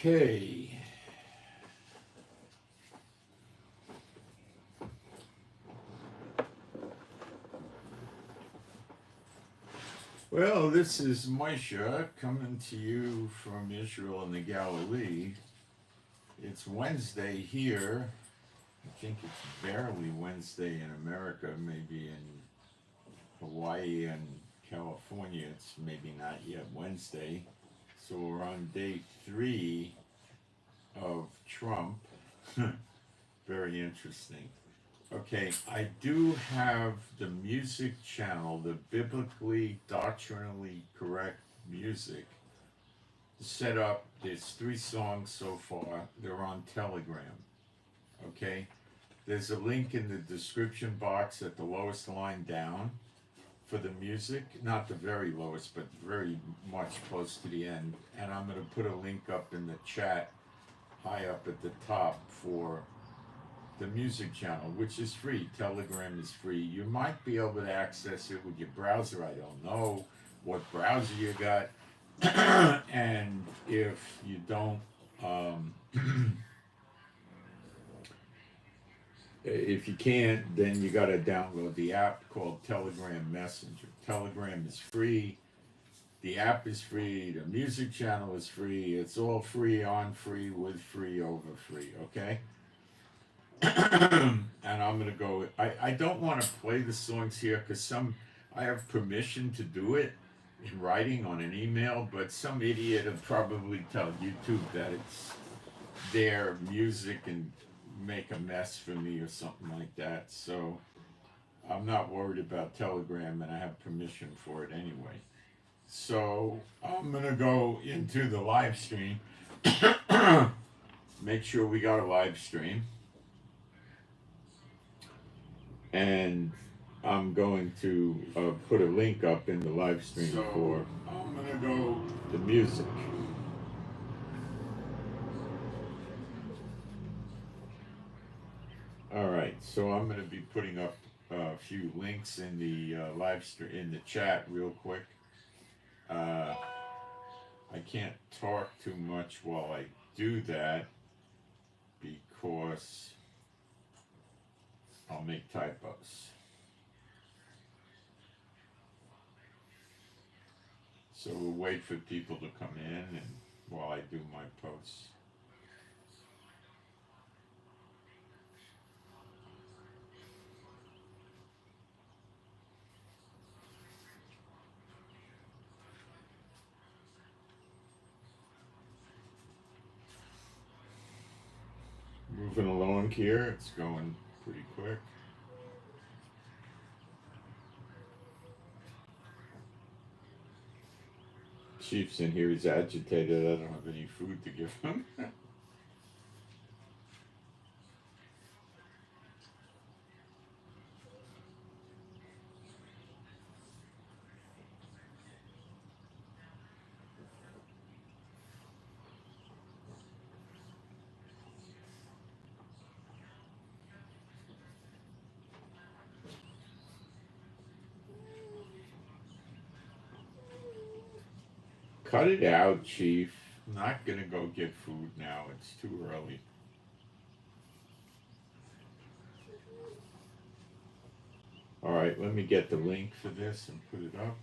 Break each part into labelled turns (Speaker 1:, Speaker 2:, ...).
Speaker 1: Okay. Well, this is Moshe coming to you from Israel and the Galilee. It's Wednesday here. I think it's barely Wednesday in America, maybe in Hawaii and California, it's maybe not yet Wednesday. So we're on day 3 of Trump. Very interesting. Okay, I do have the music channel, the biblically, doctrinally correct music set up. There's 3 songs so far. They're on Telegram. Okay, there's a link in the description box at the lowest line down for the music, not the very lowest, but very much close to the end. And I'm going to put a link up in the chat high up at the top for the music channel, which is free. Telegram is free. You might be able to access it with your browser. I don't know what browser you got. And if you don't, if you can't, then you got to download the app called Telegram Messenger. Telegram is free. The app is free. The music channel is free. It's all free, on free, with free, over free. Okay? And I'm going to go. I don't want to play the songs here because I have permission to do it in writing on an email, but some idiot will probably tell YouTube that it's their music and make a mess for me or something like that. So I'm not worried about Telegram, and I have permission for it anyway. So I'm going to go into the live stream. Make sure we got a live stream. And I'm going to put a link up in the live stream for I'm going to go the music. All right, so I'm going to be putting up a few links in the live stream, in the chat real quick. I can't talk too much while I do that because I'll make typos. So we'll wait for people to come in and while I do my posts. Moving along here, it's going pretty quick. Chief's in here, he's agitated. I don't have any food to give him. Cut it out, Chief. I'm not gonna go get food now. It's too early. All right, let me get the link for this and put it up.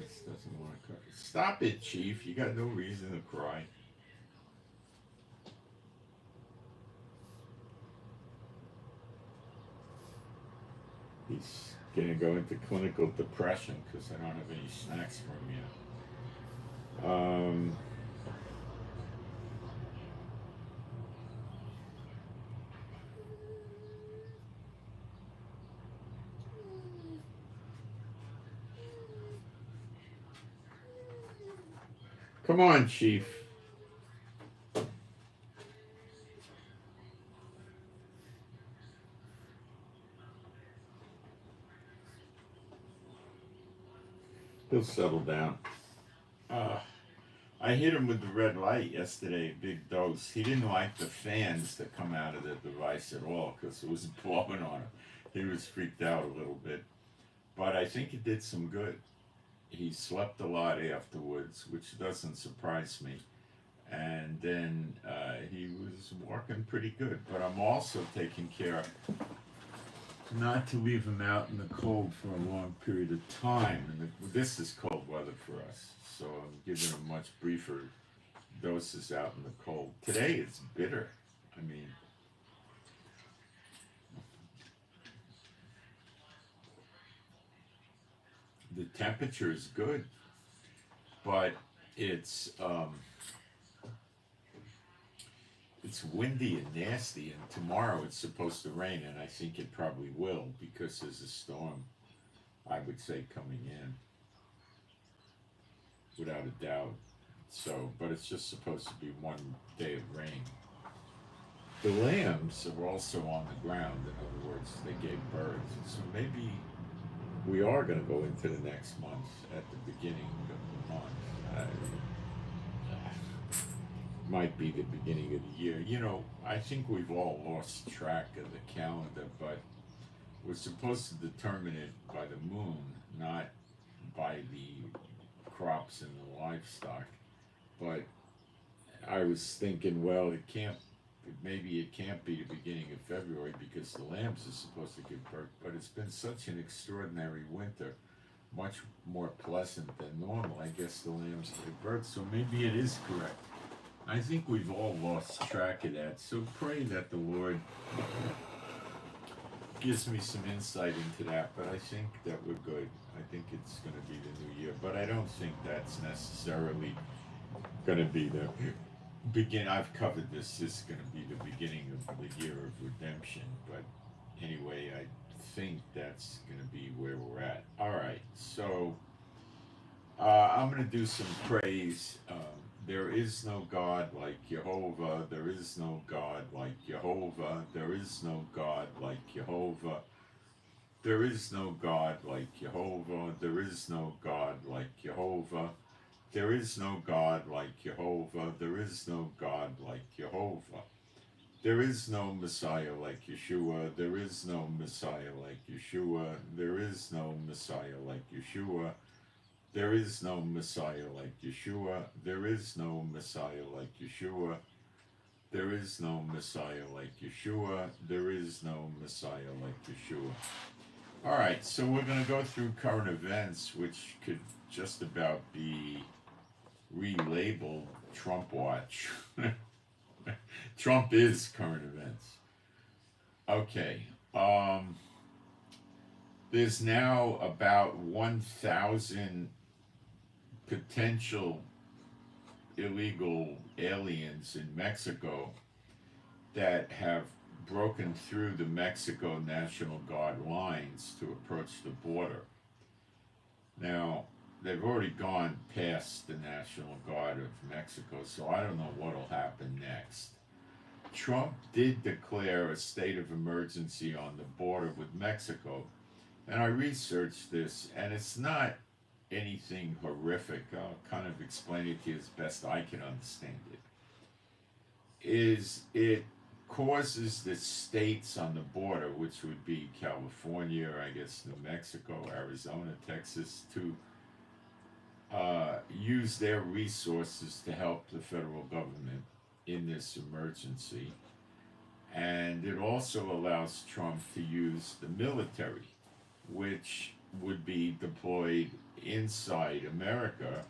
Speaker 1: This doesn't want to cut. Stop it, Chief. You got no reason to cry. He's gonna go into clinical depression because I don't have any snacks for him yet. Come on, Chief. He'll settle down. Uh, I hit him with the red light yesterday, big dose. He didn't like the fans that come out of the device at all because it was blowing on him. He was freaked out a little bit. But I think it did some good. He slept a lot afterwards, which doesn't surprise me. And then he was working pretty good. But I'm also taking care not to leave him out in the cold for a long period of time. And this is cold weather for us, so I'm giving him much briefer doses out in the cold. Today it's bitter. I mean, the temperature is good, but it's windy and nasty. And tomorrow it's supposed to rain, and I think it probably will because there's a storm, I would say, coming in, without a doubt. So, but it's just supposed to be one day of rain. The lambs are also on the ground. In other words, they gave birth. So maybe we are going to go into the next month at the beginning of the month. Might be the beginning of the year. You know, I think we've all lost track of the calendar, but we're supposed to determine it by the moon, not by the crops and the livestock. But I was thinking, well, maybe it can't be the beginning of February because the lambs are supposed to give birth. But it's been such an extraordinary winter, much more pleasant than normal. I guess the lambs gave birth, so maybe it is correct. I think we've all lost track of that. So pray that the Lord gives me some insight into that. But I think that we're good. I think it's going to be the new year. But I don't think that's necessarily going to be the I've covered this. This is going to be the beginning of the year of redemption. But anyway, I think that's going to be where we're at. All right. So I'm going to do some praise. There is no God like Jehovah. There is no God like Jehovah. There is no God like Jehovah. There is no God like Jehovah. There is no God like Jehovah. There is no God like Jehovah. There is no God like Jehovah. There is no Messiah like Yeshua. There is no Messiah like Yeshua. There is no Messiah like Yeshua. There is no Messiah like Yeshua. There is no Messiah like Yeshua. There is no Messiah like Yeshua. There is no Messiah like Yeshua. All right, so we're going to go through current events, which could just about be relabeled Trump Watch. Trump is current events. Okay. There's now about 1,000 potential illegal aliens in Mexico that have broken through the Mexico National Guard lines to approach the border. Now, they've already gone past the National Guard of Mexico, so I don't know what'll happen next. Trump did declare a state of emergency on the border with Mexico, and I researched this, and it's not anything horrific. I'll kind of explain it to you as best I can understand it. It causes the states on the border, which would be California, or I guess New Mexico, Arizona, Texas, to use their resources to help the federal government in this emergency. And it also allows Trump to use the military, which would be deployed inside America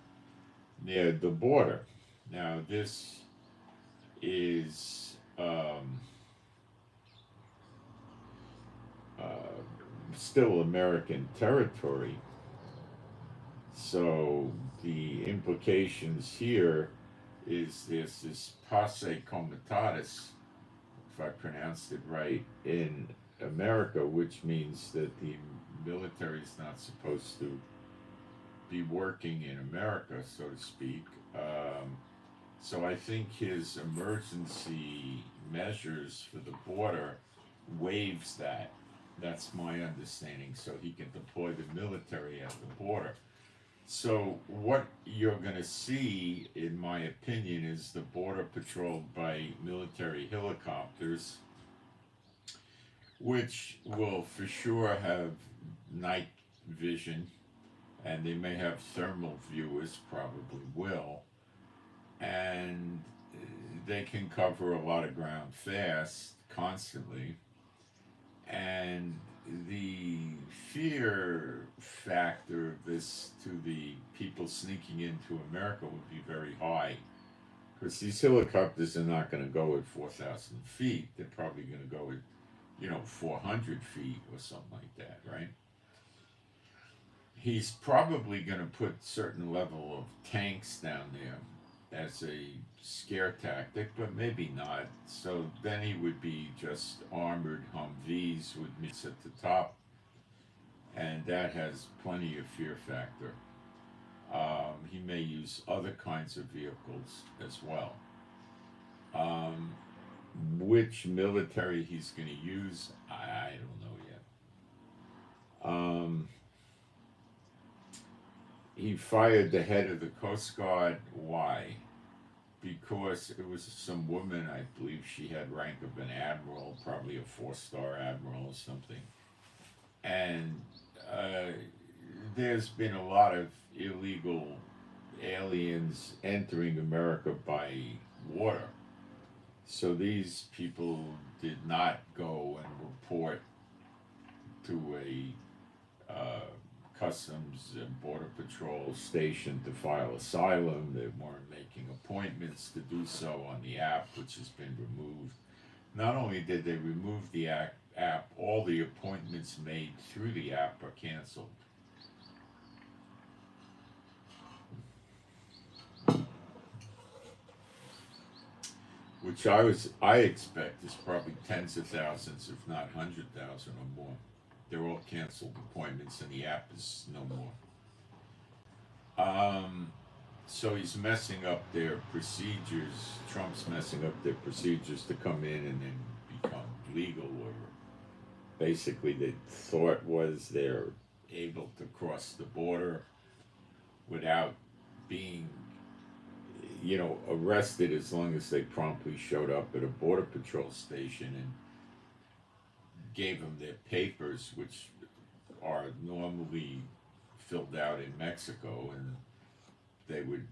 Speaker 1: near the border. Now, this is still American territory. So the implications here is this posse comitatus, if I pronounced it right, in America, which means that the military is not supposed to be working in America, so to speak. So I think his emergency measures for the border waives that. That's my understanding, so he can deploy the military at the border. So what you're going to see, in my opinion, is the border patrolled by military helicopters, which will for sure have night vision, and they may have thermal viewers, probably will, and they can cover a lot of ground fast, constantly, and the fear factor of this to the people sneaking into America would be very high, because these helicopters are not going to go at 4,000 feet. They're probably going to go at 400 feet or something like that, right? He's probably going to put certain level of tanks down there as a scare tactic, but maybe not. So then he would be just armored Humvees with missiles at the top, and that has plenty of fear factor. He may use other kinds of vehicles as well. Which military he's going to use, I don't know yet. He fired the head of the Coast Guard. Why? Because it was some woman, I believe she had rank of an admiral, probably a 4-star admiral or something. And there's been a lot of illegal aliens entering America by water. So these people did not go and report to a customs and border patrol station to file asylum. They weren't making appointments to do so on the app, which has been removed. Not only did they remove the app, all the appointments made through the app are canceled. Which I expect is probably tens of thousands, if not 100,000 or more. They're all canceled appointments, and the app is no more. So he's messing up their procedures. Trump's messing up their procedures to come in and then become legal, or basically the thought was they're able to cross the border without being arrested, as long as they promptly showed up at a border patrol station and gave them their papers, which are normally filled out in Mexico, and they would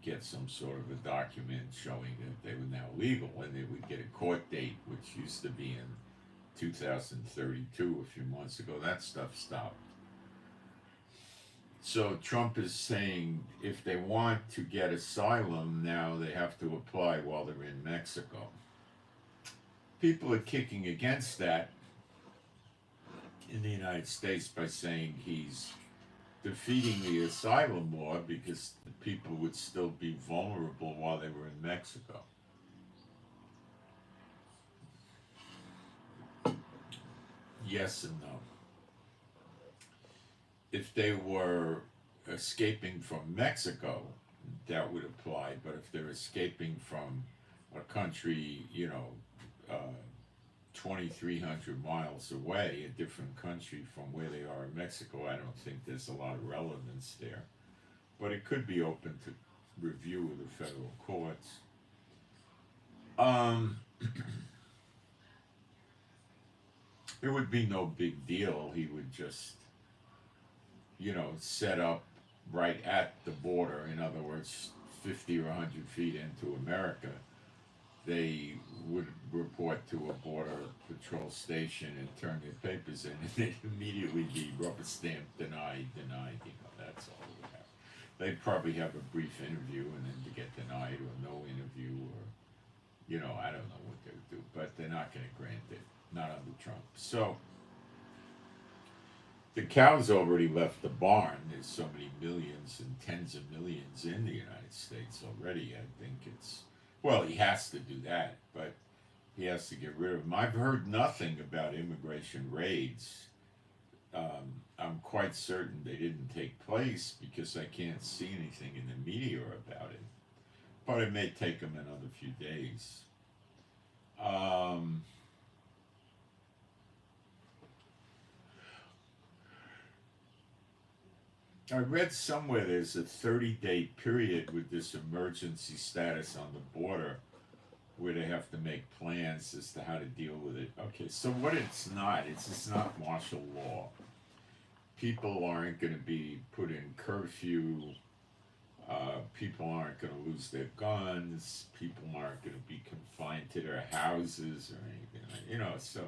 Speaker 1: get some sort of a document showing that they were now legal, and they would get a court date, which used to be in 2032, a few months ago. That stuff stopped. So Trump is saying if they want to get asylum now, they have to apply while they're in Mexico. People are kicking against that in the United States by saying he's defeating the asylum law, because the people would still be vulnerable while they were in Mexico. Yes and no. If they were escaping from Mexico, that would apply. But if they're escaping from a country, 2,300 miles away, a different country from where they are in Mexico, I don't think there's a lot of relevance there. But it could be open to review of the federal courts. It would be no big deal. He would just set up right at the border. In other words, 50 or 100 feet into America, they would report to a border patrol station and turn their papers in, and they'd immediately be rubber stamped, denied. That's all it would have. They'd probably have a brief interview, and then to get denied, or no interview, or I don't know what they would do, but they're not going to grant it, not under Trump. So the cow's already left the barn. There's so many millions and tens of millions in the United States already. I think he has to do that, but he has to get rid of them. I've heard nothing about immigration raids. I'm quite certain they didn't take place because I can't see anything in the media about it. But it may take them another few days. Um, I read somewhere there's a 30-day period with this emergency status on the border where they have to make plans as to how to deal with it. Okay, so what it's not martial law. People aren't going to be put in curfew. People aren't going to lose their guns. People aren't going to be confined to their houses or anything. So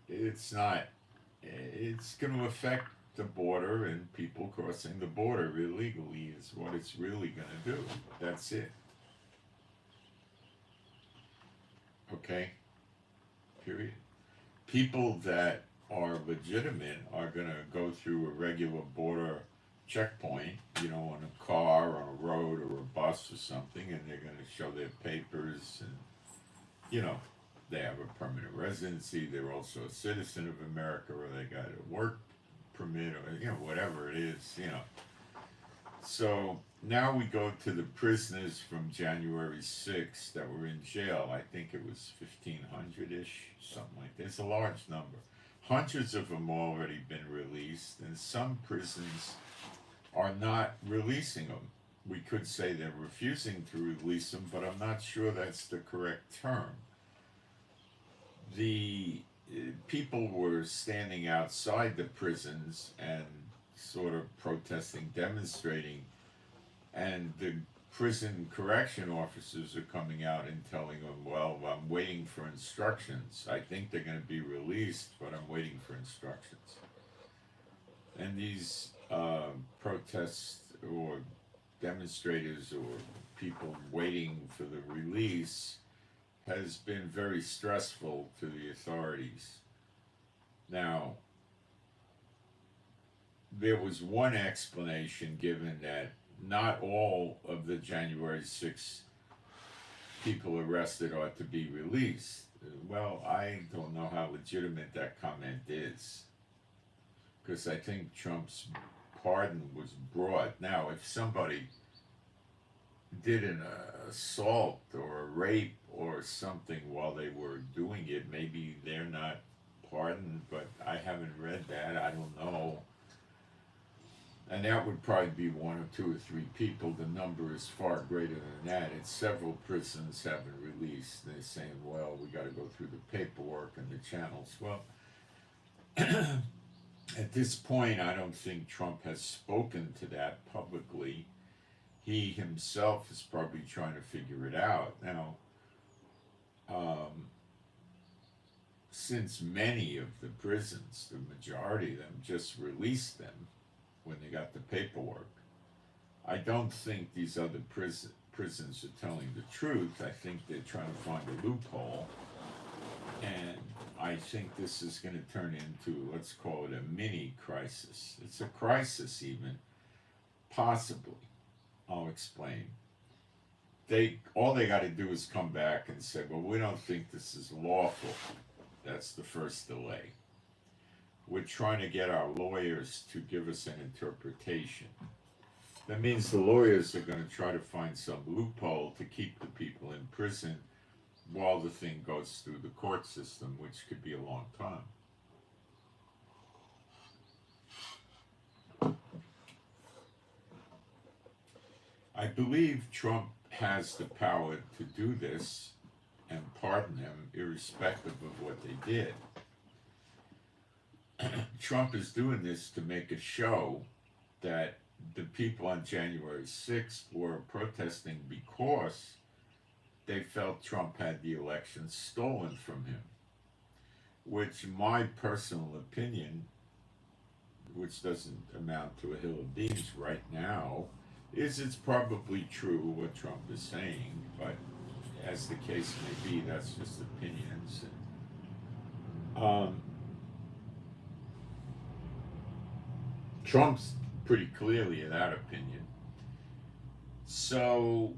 Speaker 1: it's not. It's going to affect the border, and people crossing the border illegally is what it's really going to do. That's it. Okay? Period. People that are legitimate are going to go through a regular border checkpoint, on a car, on a road, or a bus or something, and they're going to show their papers, and, they have a permanent residency, they're also a citizen of America, or they got a work permit, or, whatever it is. So now we go to the prisoners from January 6th that were in jail. I think it was 1,500-ish, something like that. It's a large number. Hundreds of them already been released, and some prisons are not releasing them. We could say they're refusing to release them, but I'm not sure that's the correct term. The people were standing outside the prisons and sort of protesting, demonstrating, and the prison correction officers are coming out and telling them, well, I'm waiting for instructions. I think they're going to be released, but I'm waiting for instructions. And these protests or demonstrators or people waiting for the release has been very stressful to the authorities. Now, there was one explanation given that not all of the January 6th people arrested ought to be released. Well, I don't know how legitimate that comment is, because I think Trump's pardon was broad. Now, if somebody did an assault or a rape or something while they were doing it, maybe they're not pardoned, but I haven't read that. I don't know. And that would probably be one or two or three people. The number is far greater than that. It's several prisons haven't released. They're saying, well, we got to go through the paperwork and the channels. Well, at this point, I don't think Trump has spoken to that publicly. He himself is probably trying to figure it out. Now, since many of the prisons, the majority of them, just released them when they got the paperwork, I don't think these other prisons are telling the truth. I think they're trying to find a loophole, and I think this is going to turn into, let's call it a mini crisis. It's a crisis even, possibly. I'll explain. All they got to do is come back and say, well, we don't think this is lawful. That's the first delay. We're trying to get our lawyers to give us an interpretation. That means the lawyers are going to try to find some loophole to keep the people in prison while the thing goes through the court system, which could be a long time. I believe Trump has the power to do this and pardon them irrespective of what they did. Trump is doing this to make a show that the people on January 6th were protesting because they felt Trump had the election stolen from him, which my personal opinion, which doesn't amount to a hill of beans right now, is it's probably true what Trump is saying, but as the case may be, that's just opinions. Trump's pretty clearly of that opinion. So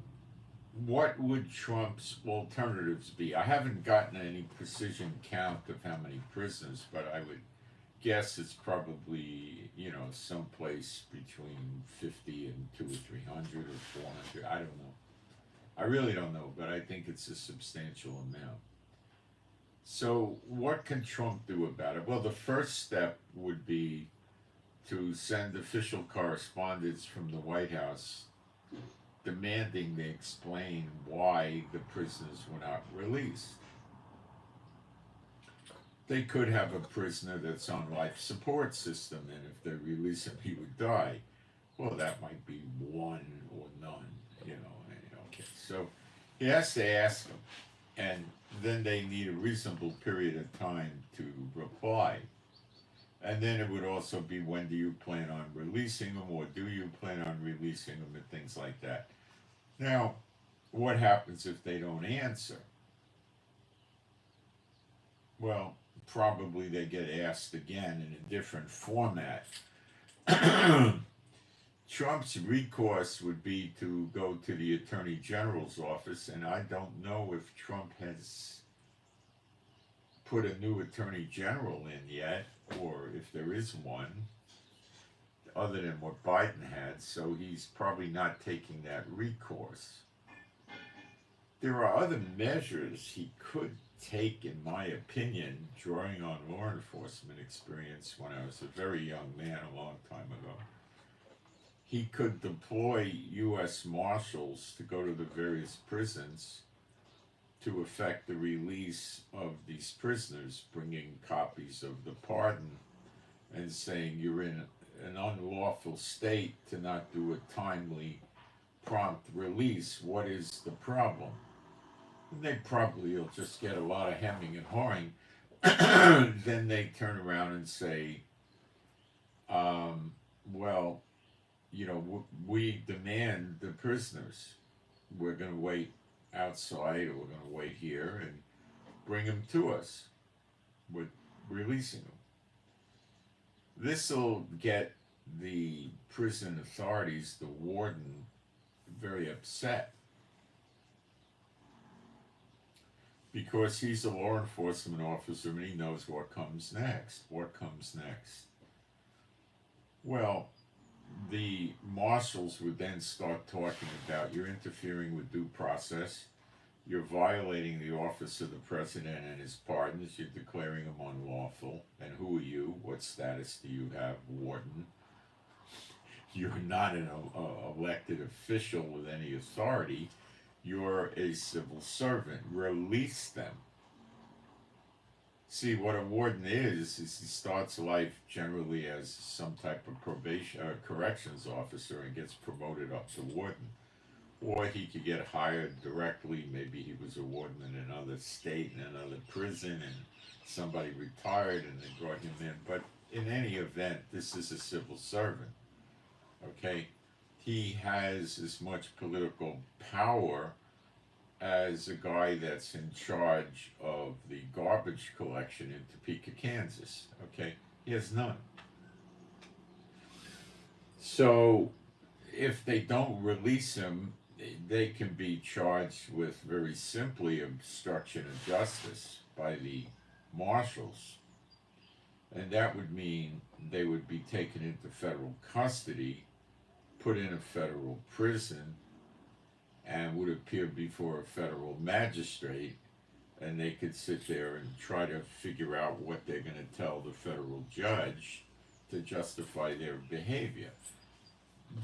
Speaker 1: what would Trump's alternatives be? I haven't gotten any precision count of how many prisoners, but I would guess it's probably, someplace between 50 and 200 or 300 or 400. I don't know. I really don't know, but I think it's a substantial amount. So, what can Trump do about it? Well, the first step would be to send official correspondence from the White House demanding they explain why the prisoners were not released. They could have a prisoner that's on life support system, and if they release him, he would die. Well, that might be one or none. Okay, so he has to ask them, and then they need a reasonable period of time to reply. And then it would also be, when do you plan on releasing them, or do you plan on releasing them, and things like that. Now, what happens if they don't answer? Well, probably they get asked again in a different format. Trump's recourse would be to go to the Attorney General's office, and I don't know if Trump has put a new Attorney General in yet, or if there is one, other than what Biden had, so he's probably not taking that recourse. There are other measures he could take, in my opinion, drawing on law enforcement experience when I was a very young man a long time ago. He could deploy U.S. Marshals to go to the various prisons to effect the release of these prisoners, bringing copies of the pardon and saying you're in an unlawful state to not do a timely, prompt release. What is the problem? And they probably will just get a lot of hemming and hawing. Then they turn around and say, well, we demand the prisoners. We're going to wait outside, or we're going to wait here and bring them to us. We're releasing them. This will get the prison authorities, the warden, very upset, because he's a law enforcement officer and he knows what comes next. What comes next? Well, the marshals would then start talking about, you're interfering with due process, you're violating the office of the president and his pardons, you're declaring them unlawful, and who are you? What status do you have, warden? You're not an elected official with any authority, you're a civil servant. Release them. See, what a warden is he starts life generally as some type of probation or corrections officer and gets promoted up to warden. Or he could get hired directly. Maybe he was a warden in another state, in another prison, and somebody retired and they brought him in. But in any event, this is a civil servant. Okay? He has as much political power as a guy that's in charge of the garbage collection in Topeka, Kansas. Okay? He has none. So if they don't release him, they can be charged with, very simply, obstruction of justice by the marshals. And that would mean they would be taken into federal custody, put in a federal prison, and would appear before a federal magistrate, and they could sit there and try to figure out what they're going to tell the federal judge to justify their behavior.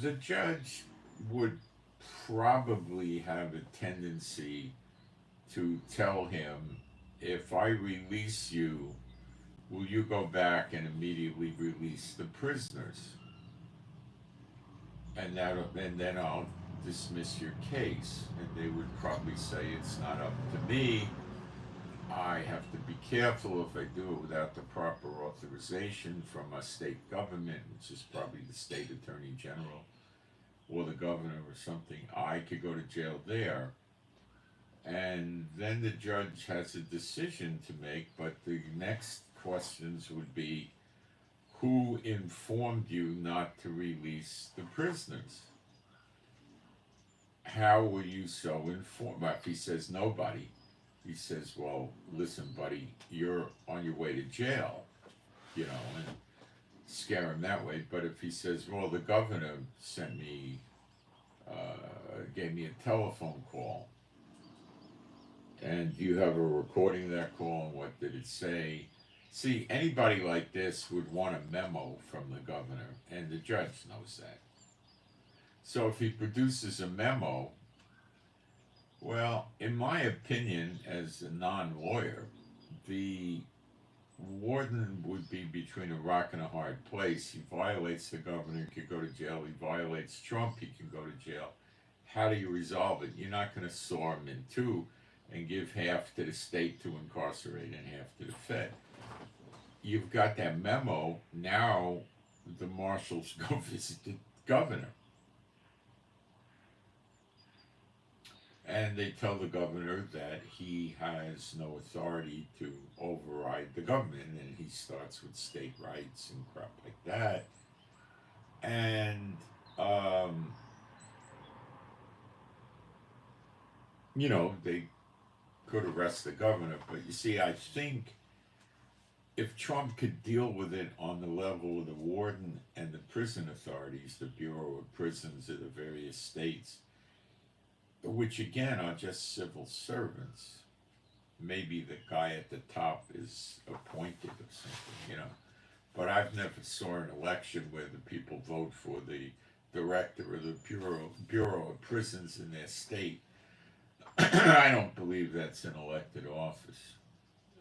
Speaker 1: The judge would probably have a tendency to tell him, if I release you, will you go back and immediately release the prisoners? And then I'll dismiss your case. And they would probably say, it's not up to me. I have to be careful if I do it without the proper authorization from a state government, which is probably the state attorney general or the governor or something. I could go to jail there. And then the judge has a decision to make, but the next questions would be, who informed you not to release the prisoners? How were you so informed? If he says nobody, he says, well, listen, buddy, you're on your way to jail. and scare him that way. But if he says, well, the governor sent me, gave me a telephone call, and you have a recording of that call, and what did it say? See, anybody like this would want a memo from the governor, and the judge knows that. So if he produces a memo, well, in my opinion, as a non-lawyer, the warden would be between a rock and a hard place. He violates the governor, he could go to jail. He violates Trump, he can go to jail. How do you resolve it? You're not going to saw him in two and give half to the state to incarcerate and half to the Fed. You've got that memo. Now the marshals go visit the governor. And they tell the governor that he has no authority to override the government, and he starts with state rights and crap like that. And, they could arrest the governor. But you see, I think if Trump could deal with it on the level of the warden and the prison authorities, the Bureau of Prisons of the various states, which again are just civil servants. Maybe the guy at the top is appointed or something, But I've never saw an election where the people vote for the director of the Bureau of Prisons in their state. I don't believe that's an elected office.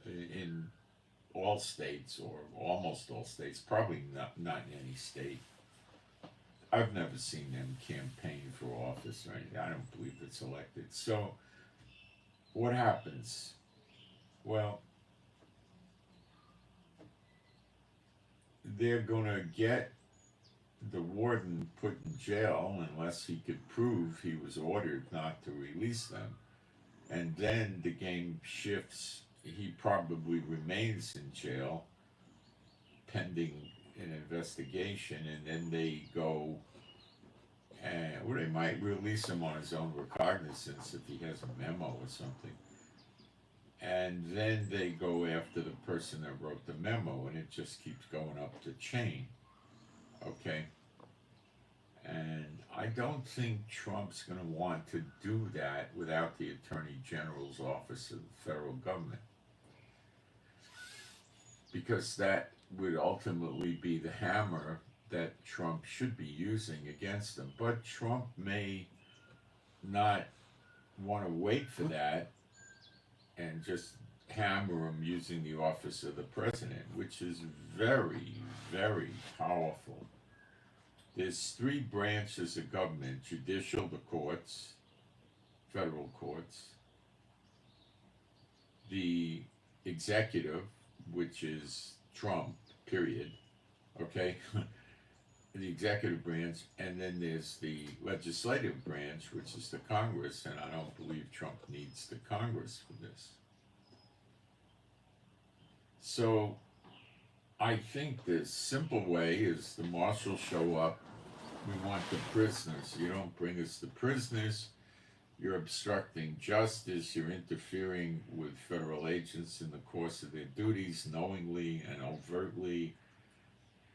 Speaker 1: In all states, or almost all states, probably not in any state. I've never seen them campaign for office or anything. I don't believe it's elected. So, what happens? Well, they're going to get the warden put in jail unless he could prove he was ordered not to release them. And then the game shifts. He probably remains in jail pending an investigation, and then they go, or they might release him on his own recognizance if he has a memo or something. And then they go after the person that wrote the memo, and it just keeps going up the chain. Okay? And I don't think Trump's going to want to do that without the Attorney General's office of the federal government, because that would ultimately be the hammer that Trump should be using against them. But Trump may not want to wait for that and just hammer him using the office of the president, which is very, very powerful. There's three branches of government: judicial, the courts, federal courts, the executive, which is Trump, period, okay? The executive branch, and then there's the legislative branch, which is the Congress, and I don't believe Trump needs the Congress for this. So I think the simple way is the marshals show up, we want the prisoners. You don't bring us the prisoners, you're obstructing justice, you're interfering with federal agents in the course of their duties knowingly and overtly,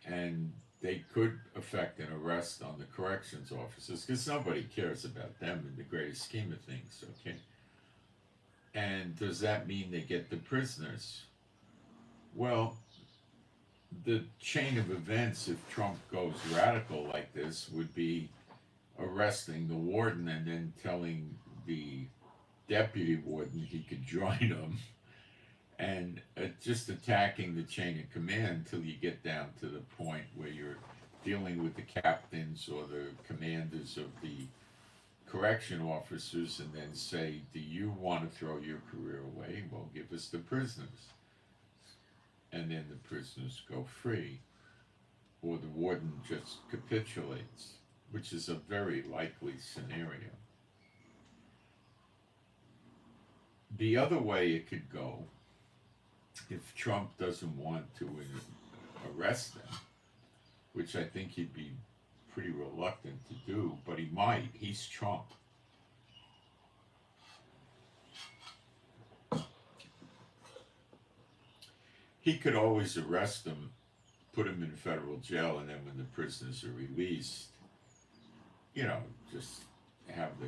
Speaker 1: and they could affect an arrest on the corrections officers, because nobody cares about them in the greater scheme of things, okay? And does that mean they get the prisoners? Well, the chain of events, if Trump goes radical like this, would be arresting the warden and then telling the deputy warden he could join him, and just attacking the chain of command until you get down to the point where you're dealing with the captains or the commanders of the correction officers, and then say, do you want to throw your career away? Well, give us the prisoners. And then the prisoners go free, or the warden just capitulates, which is a very likely scenario. The other way it could go, if Trump doesn't want to arrest them, which I think he'd be pretty reluctant to do, but he might. He's Trump. He could always arrest them put them in federal jail, and then when the prisoners are released, you know, just have the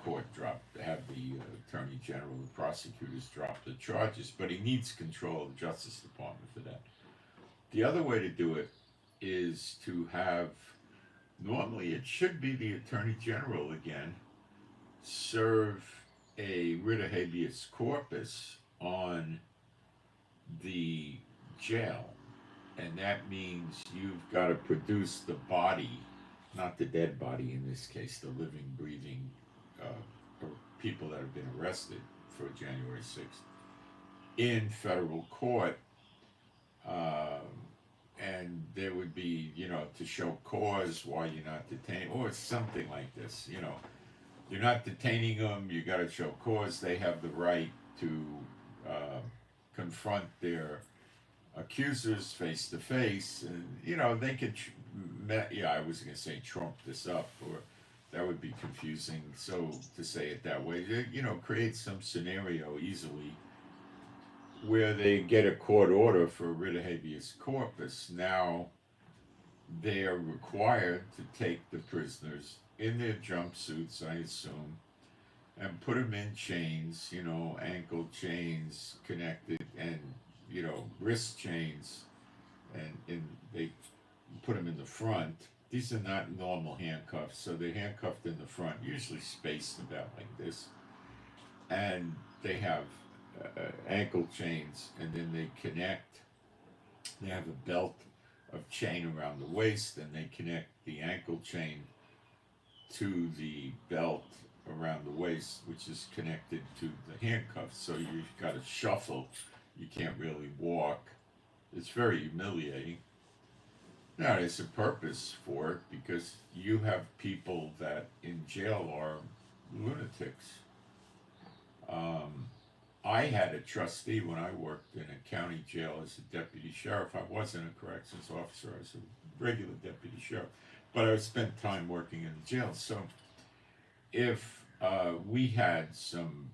Speaker 1: court drop, have the attorney general, the prosecutors drop the charges. But he needs control of the Justice Department for that. The other way to do it is to have, normally it should be the attorney general again, serve a writ of habeas corpus on the jail. And that means you've got to produce the body, not the dead body in this case, the living, breathing people that have been arrested for January 6th in federal court. And there would be, you know, to show cause why you're not detained, or something like this, you know. You're not detaining them, you got to show cause. They have the right to confront their accusers face to face, and, you know, they could, I was going to say trump this up, or that would be confusing, so to say it that way, you know, create some scenario easily where they get a court order for writ of habeas corpus. Now they are required to take the prisoners in their jumpsuits, I assume, and put them in chains, you know, ankle chains connected, and, you know, wrist chains, and they put them in the front. These are not normal handcuffs, so they're handcuffed in the front, usually spaced about like this, and they have ankle chains, and then they connect. They have a belt of chain around the waist, and they connect the ankle chain to the belt around the waist, which is connected to the handcuffs. So you've got to shuffle. You can't really walk. It's very humiliating. Now, there's a purpose for it, because you have people that in jail are lunatics. I had a trustee when I worked in a county jail as a deputy sheriff. I wasn't a corrections officer, I was a regular deputy sheriff, but I spent time working in the jail. So if we had some,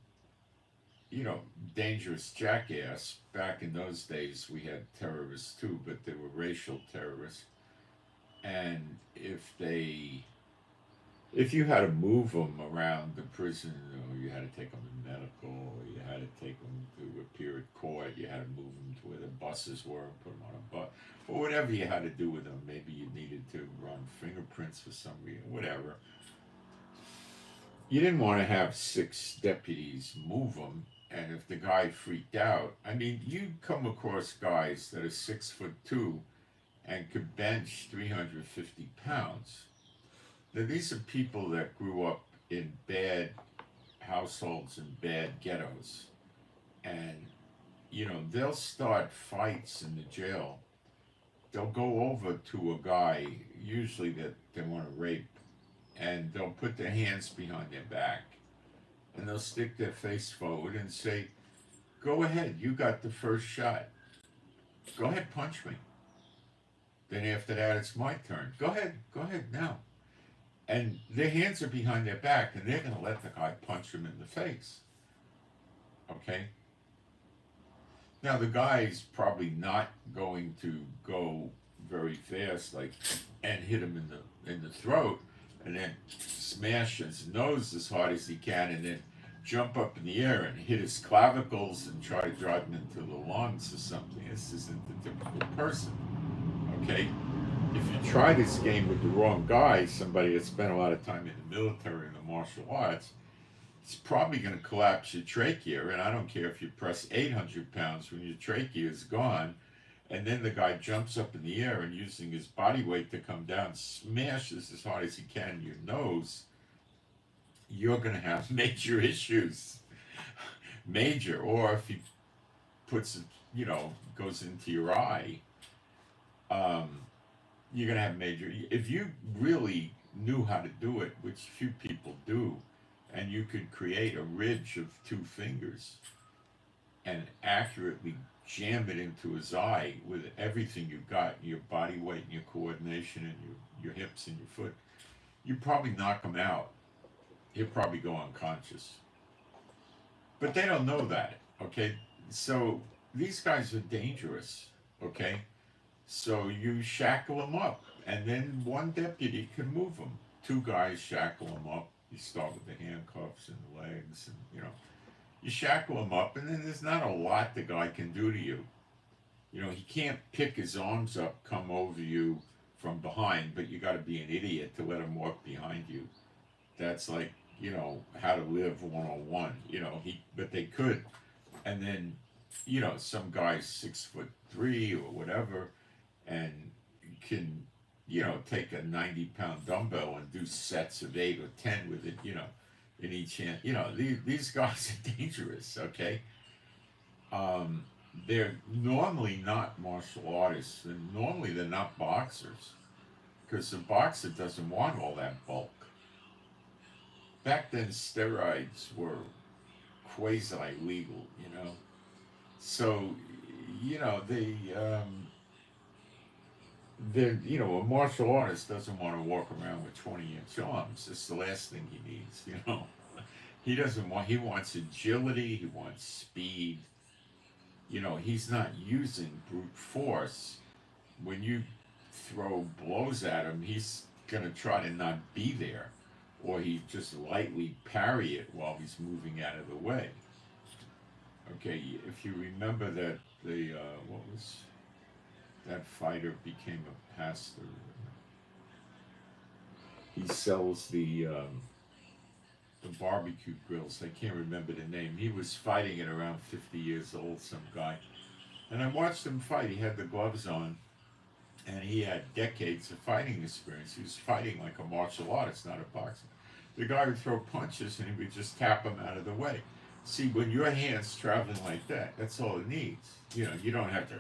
Speaker 1: you know, dangerous jackass, back in those days we had terrorists too, but they were racial terrorists, and if you had to move them around the prison, or you had to take them to medical, or you had to take them to appear at court, you had to move them to where the buses were, put them on a bus, or whatever you had to do with them. Maybe you needed to run fingerprints for some reason, whatever. You didn't want to have 6 deputies move them, and if the guy freaked out, I mean, you come across guys that are 6'2" and could bench 350 pounds. Now, these are people that grew up in bad households and bad ghettos. And, you know, they'll start fights in the jail. They'll go over to a guy, usually that they want to rape, and they'll put their hands behind their back, and they'll stick their face forward and say, "Go ahead, you got the first shot. Go ahead, punch me. Then after that, it's my turn. Go ahead now." And their hands are behind their back, and they're going to let the guy punch them in the face. Okay? Now, the guy's probably not going to go very fast, like, and hit him in the throat, and then smash his nose as hard as he can, and then jump up in the air and hit his clavicles and try to drive him into the lungs or something. This isn't the typical person. Okay? If you try this game with the wrong guy, somebody that spent a lot of time in the military and the martial arts, it's probably going to collapse your trachea. And I don't care if you press 800 pounds when your trachea is gone, and then the guy jumps up in the air and, using his body weight to come down, smashes as hard as he can in your nose, you're going to have major issues. Major. Or if he puts it, you know, goes into your eye, you're going to have major. If you really knew how to do it, which few people do, and you could create a ridge of 2 fingers and accurately jam it into his eye with everything you got, your body weight and your coordination and your hips and your foot, you'd probably knock him out. He'll probably go unconscious. But they don't know that, okay? So these guys are dangerous, okay? So you shackle them up, and then one deputy can move them. Two guys shackle them up. You start with the handcuffs and the legs, and you shackle them up, and then there's not a lot the guy can do to you. He can't pick his arms up, come over you from behind, but you got to be an idiot to let him walk behind you. That's like, how to live 101. But they could. And then, some guy's 6'3" or whatever, and can, take a 90-pound dumbbell and do sets of 8 or 10 with it, in each hand. These guys are dangerous, okay? They're normally not martial artists, and normally they're not boxers, because the boxer doesn't want all that bulk. Back then, steroids were quasi-legal, so a martial artist doesn't want to walk around with 20-inch arms. It's the last thing he needs. He wants agility, he wants speed. He's not using brute force. When you throw blows at him, he's going to try to not be there, or he just lightly parry it while he's moving out of the way. Okay, if you remember that that fighter became a pastor. He sells the barbecue grills. I can't remember the name. He was fighting at around 50 years old, some guy. And I watched him fight. He had the gloves on, and he had decades of fighting experience. He was fighting like a martial artist, not a boxer. The guy would throw punches, and he would just tap him out of the way. See, when your hand's traveling like that, that's all it needs. You don't have to,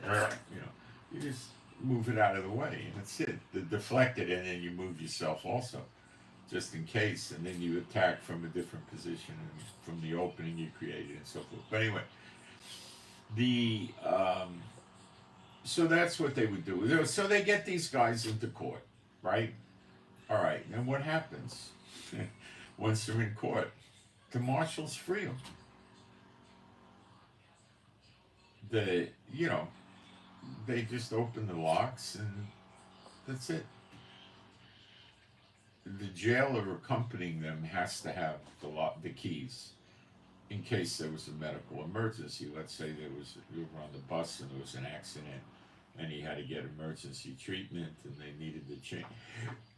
Speaker 1: you just move it out of the way, and that's it. Deflect it, and then you move yourself also, just in case, and then you attack from a different position and from the opening you created and so forth. But anyway, so that's what they would do. So they get these guys into court, right? All right, and what happens once they're in court? The marshals free them. They just open the locks, and that's it. The jailer accompanying them has to have the keys in case there was a medical emergency. Let's say you were on the bus and there was an accident and he had to get emergency treatment and they needed to change.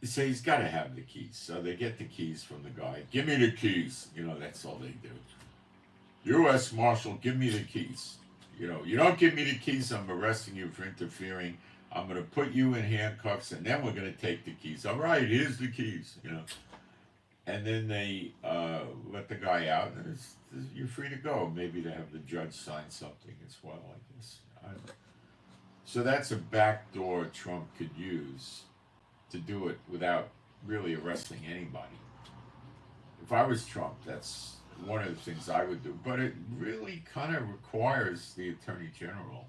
Speaker 1: So he's got to have the keys. So they get the keys from the guy. Give me the keys. That's all they do. U.S. Marshal, give me the keys. You don't give me the keys, I'm arresting you for interfering. I'm going to put you in handcuffs, and then we're going to take the keys. All right, here's the keys, And then they let the guy out, and you're free to go. Maybe to have the judge sign something as well, I guess. So that's a backdoor Trump could use to do it without really arresting anybody. If I was Trump, that's one of the things I would do. But it really kind of requires the Attorney General.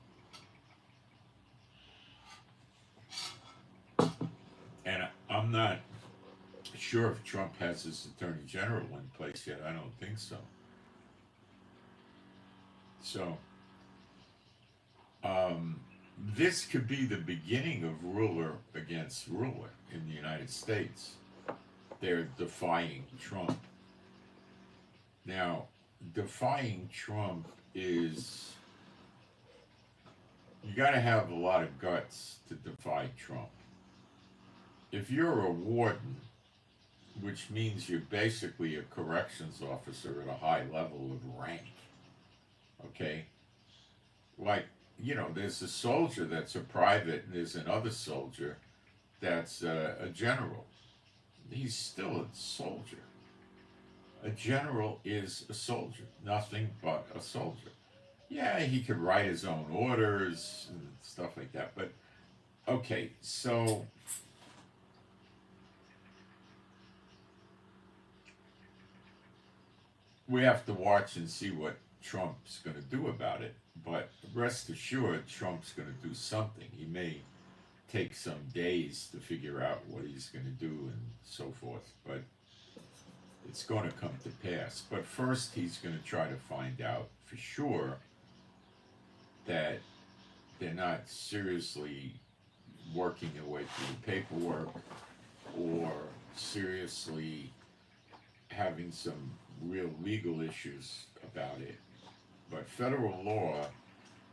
Speaker 1: And I'm not sure if Trump has his Attorney General in place yet. I don't think so. So, this could be the beginning of ruler against ruler in the United States. They're defying Trump. Now, defying Trump is, you got to have a lot of guts to defy Trump. If you're a warden, which means you're basically a corrections officer at a high level of rank, okay? Like, there's a soldier that's a private, and there's another soldier that's a general. He's still a soldier. A general is a soldier, nothing but a soldier. Yeah, he could write his own orders and stuff like that, but okay, so we have to watch and see what Trump's going to do about it, but rest assured Trump's going to do something. He may take some days to figure out what he's going to do and so forth, but it's going to come to pass. But first, he's going to try to find out for sure that they're not seriously working their way through the paperwork or seriously having some real legal issues about it. But federal law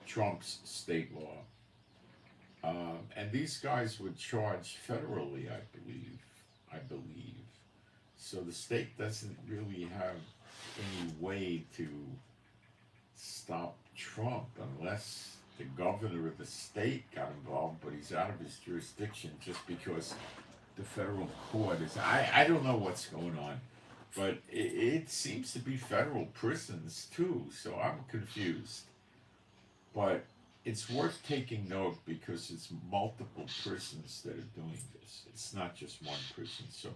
Speaker 1: trumps state law. And these guys would charge federally, I believe. I believe. So the state doesn't really have any way to stop Trump unless the governor of the state got involved, but he's out of his jurisdiction just because the federal court is. I don't know what's going on, but it seems to be federal prisons too, so I'm confused. But it's worth taking note because it's multiple prisons that are doing this. It's not just one prison. So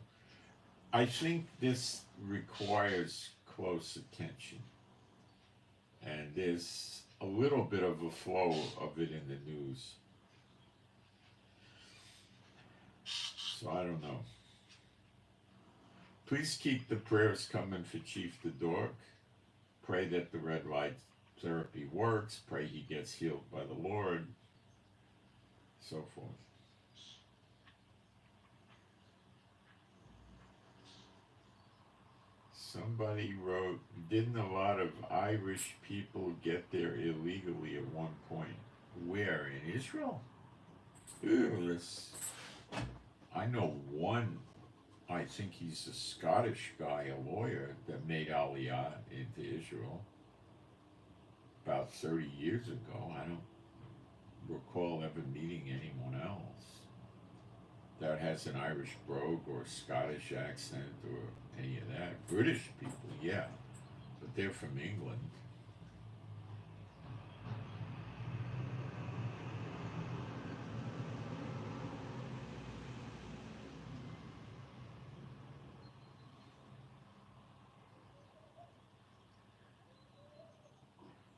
Speaker 1: I think this requires close attention. And there's a little bit of a flow of it in the news. So I don't know. Please keep the prayers coming for Chief the dog. Pray that the red light therapy works. Pray he gets healed by the Lord. So forth. Somebody wrote, didn't a lot of Irish people get there illegally at one point? Where? In Israel? Ew, I know one, I think he's a Scottish guy, a lawyer, that made Aliyah into Israel about 30 years ago. I don't recall ever meeting anyone else that has an Irish brogue or Scottish accent or any of that. British people, yeah, but they're from England.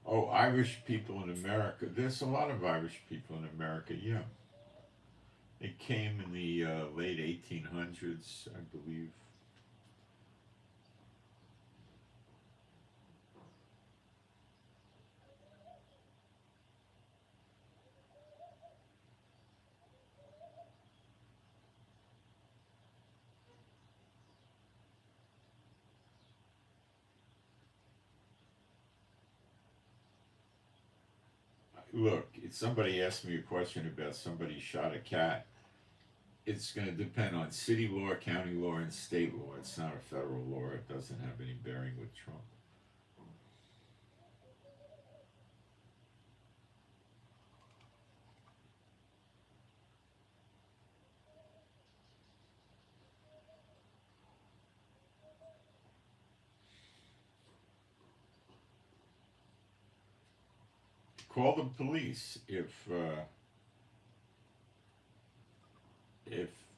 Speaker 1: Oh, Irish people in America. There's a lot of Irish people in America, yeah. It came in the late 1800s, I believe. Look, if somebody asked me a question about somebody shot a cat, it's going to depend on city law, county law, and state law. It's not a federal law. It doesn't have any bearing with Trump. Call the police if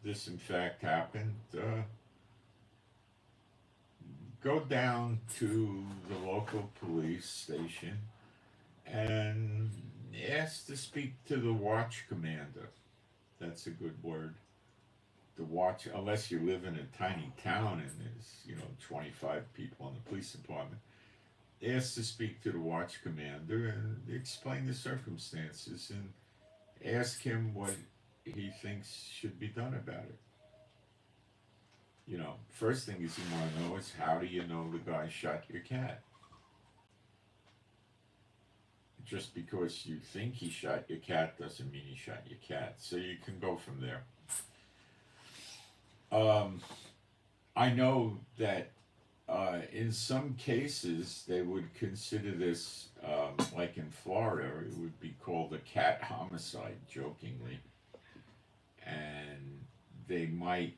Speaker 1: this in fact happened. Go down to the local police station and ask to speak to the watch commander. That's a good word. The watch, unless you live in a tiny town and there's 25 people in the police department. Ask to speak to the watch commander and explain the circumstances and ask him what he thinks should be done about it. First thing is you want to know is how do you know the guy shot your cat? Just because you think he shot your cat doesn't mean he shot your cat. So you can go from there. I know that in some cases they would consider this, like in Florida, it would be called a cat homicide, jokingly. And they might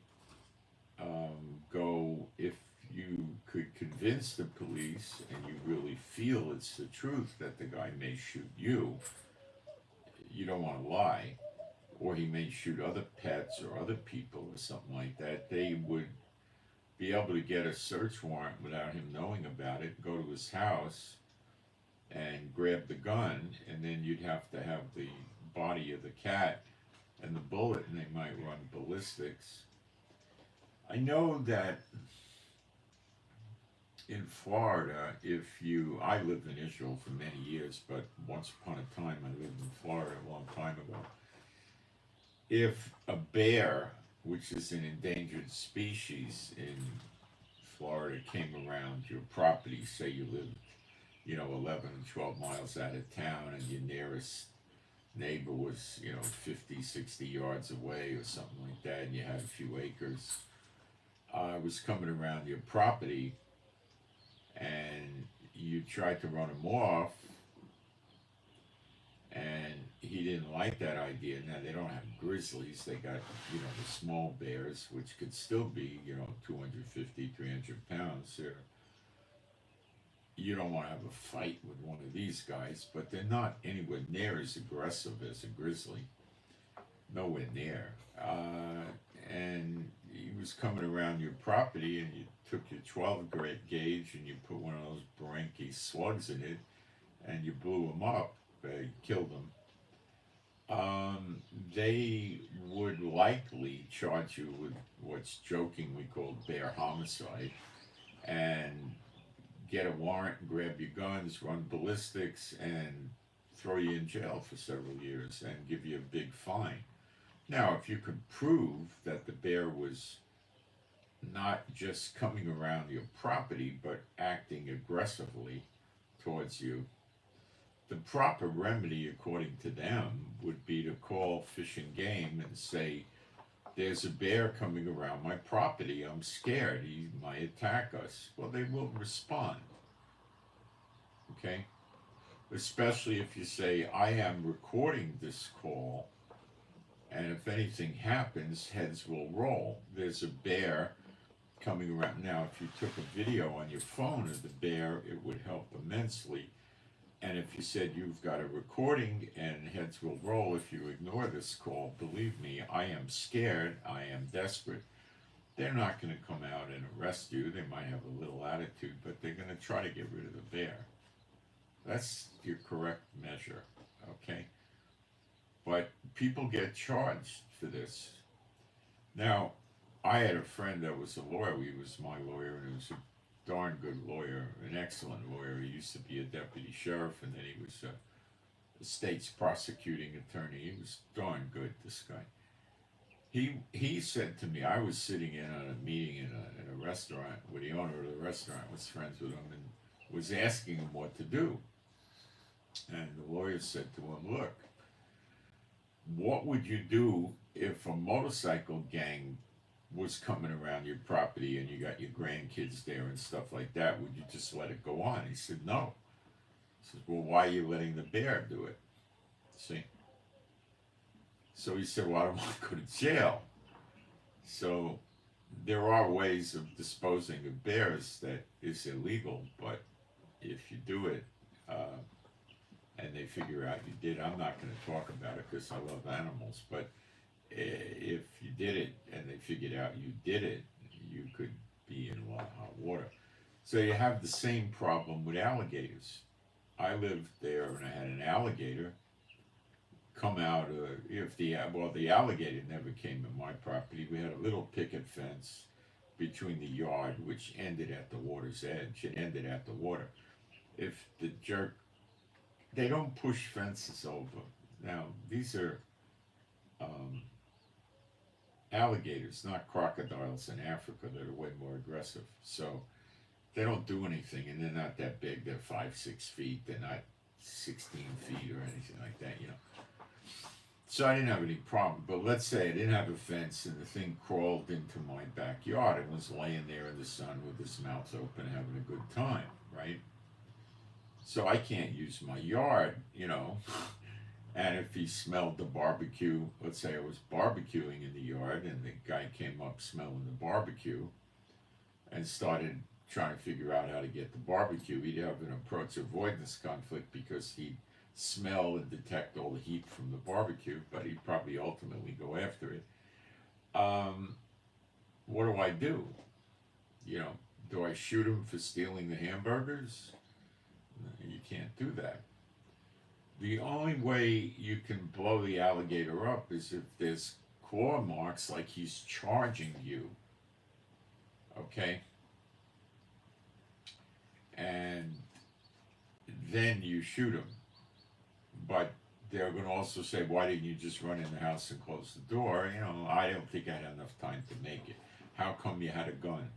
Speaker 1: go, if you could convince the police and you really feel it's the truth that the guy may shoot you, you don't want to lie, or he may shoot other pets or other people or something like that, they would be able to get a search warrant without him knowing about it, go to his house and grab the gun, and then you'd have to have the body of the cat and the bullet, and they might run ballistics. I know that in Florida, I lived in Israel for many years, but once upon a time I lived in Florida a long time ago. if a bear, which is an endangered species in Florida, came around your property, say you lived, 11 and 12 miles out of town, and your nearest neighbor was, 50, 60 yards away or something like that, and you had a few acres, was coming around your property, and you tried to run him off, and he didn't like that idea. Now, they don't have grizzlies, they got, the small bears, which could still be, 250, 300 pounds. You don't want to have a fight with one of these guys, but they're not anywhere near as aggressive as a grizzly. Nowhere near. And he was coming around your property, and you took your 12 gauge and you put one of those Baranki slugs in it, and you blew him up, killed him. They would likely charge you with what's jokingly called bear homicide, and get a warrant, grab your guns, run ballistics, and throw you in jail for several years and give you a big fine. Now, if you could prove that the bear was not just coming around your property, but acting aggressively towards you, the proper remedy, according to them, would be to call Fish and Game and say, there's a bear coming around my property, I'm scared, he might attack us. Well, they will respond, okay? Especially if you say, I am recording this call, and if anything happens, heads will roll. There's a bear coming around. Now, if you took a video on your phone of the bear, it would help immensely. And if you said you've got a recording and heads will roll if you ignore this call, believe me, I am scared, I am desperate. They're not going to come out and arrest you. They might have a little attitude, but they're going to try to get rid of the bear. That's your correct measure, okay? But people get charged for this. Now, I had a friend that was a lawyer. He was my lawyer, and he was a darn good lawyer, an excellent lawyer. He used to be a deputy sheriff, and then he was a state's prosecuting attorney. He was darn good, this guy. He said to me, I was sitting in on a meeting in a restaurant where the owner of the restaurant was friends with him and was asking him what to do. And the lawyer said to him, look, what would you do if a motorcycle gang was coming around your property and you got your grandkids there and stuff like that? Would you just let it go on? He said, no. He says, well, why are you letting the bear do it? See? So he said, well, I don't want to go to jail. So there are ways of disposing of bears that is illegal, but if you do it, and they figure out you did, I'm not going to talk about it because I love animals, but if you did it and they figured out you did it, you could be in a lot of hot water. So you have the same problem with alligators. I lived there and I had an alligator come out. The alligator never came in my property. We had a little picket fence between the yard, which ended at the water's edge. It ended at the water. If the jerk, they don't push fences over. Now, these are alligators, not crocodiles in Africa that are way more aggressive. So they don't do anything, and they're not that big. They're 5-6 feet. They're not 16 feet or anything like that, So I didn't have any problem. But let's say I didn't have a fence and the thing crawled into my backyard and was laying there in the sun with its mouth open having a good time, right? So I can't use my yard, And if he smelled the barbecue, let's say I was barbecuing in the yard and the guy came up smelling the barbecue and started trying to figure out how to get the barbecue, he'd have an approach avoidance conflict because he'd smell and detect all the heat from the barbecue, but he'd probably ultimately go after it. What do I do? Do I shoot him for stealing the hamburgers? You can't do that. The only way you can blow the alligator up is if there's claw marks like he's charging you. Okay? And then you shoot him. But they're going to also say, why didn't you just run in the house and close the door? I don't think I had enough time to make it. How come you had a gun?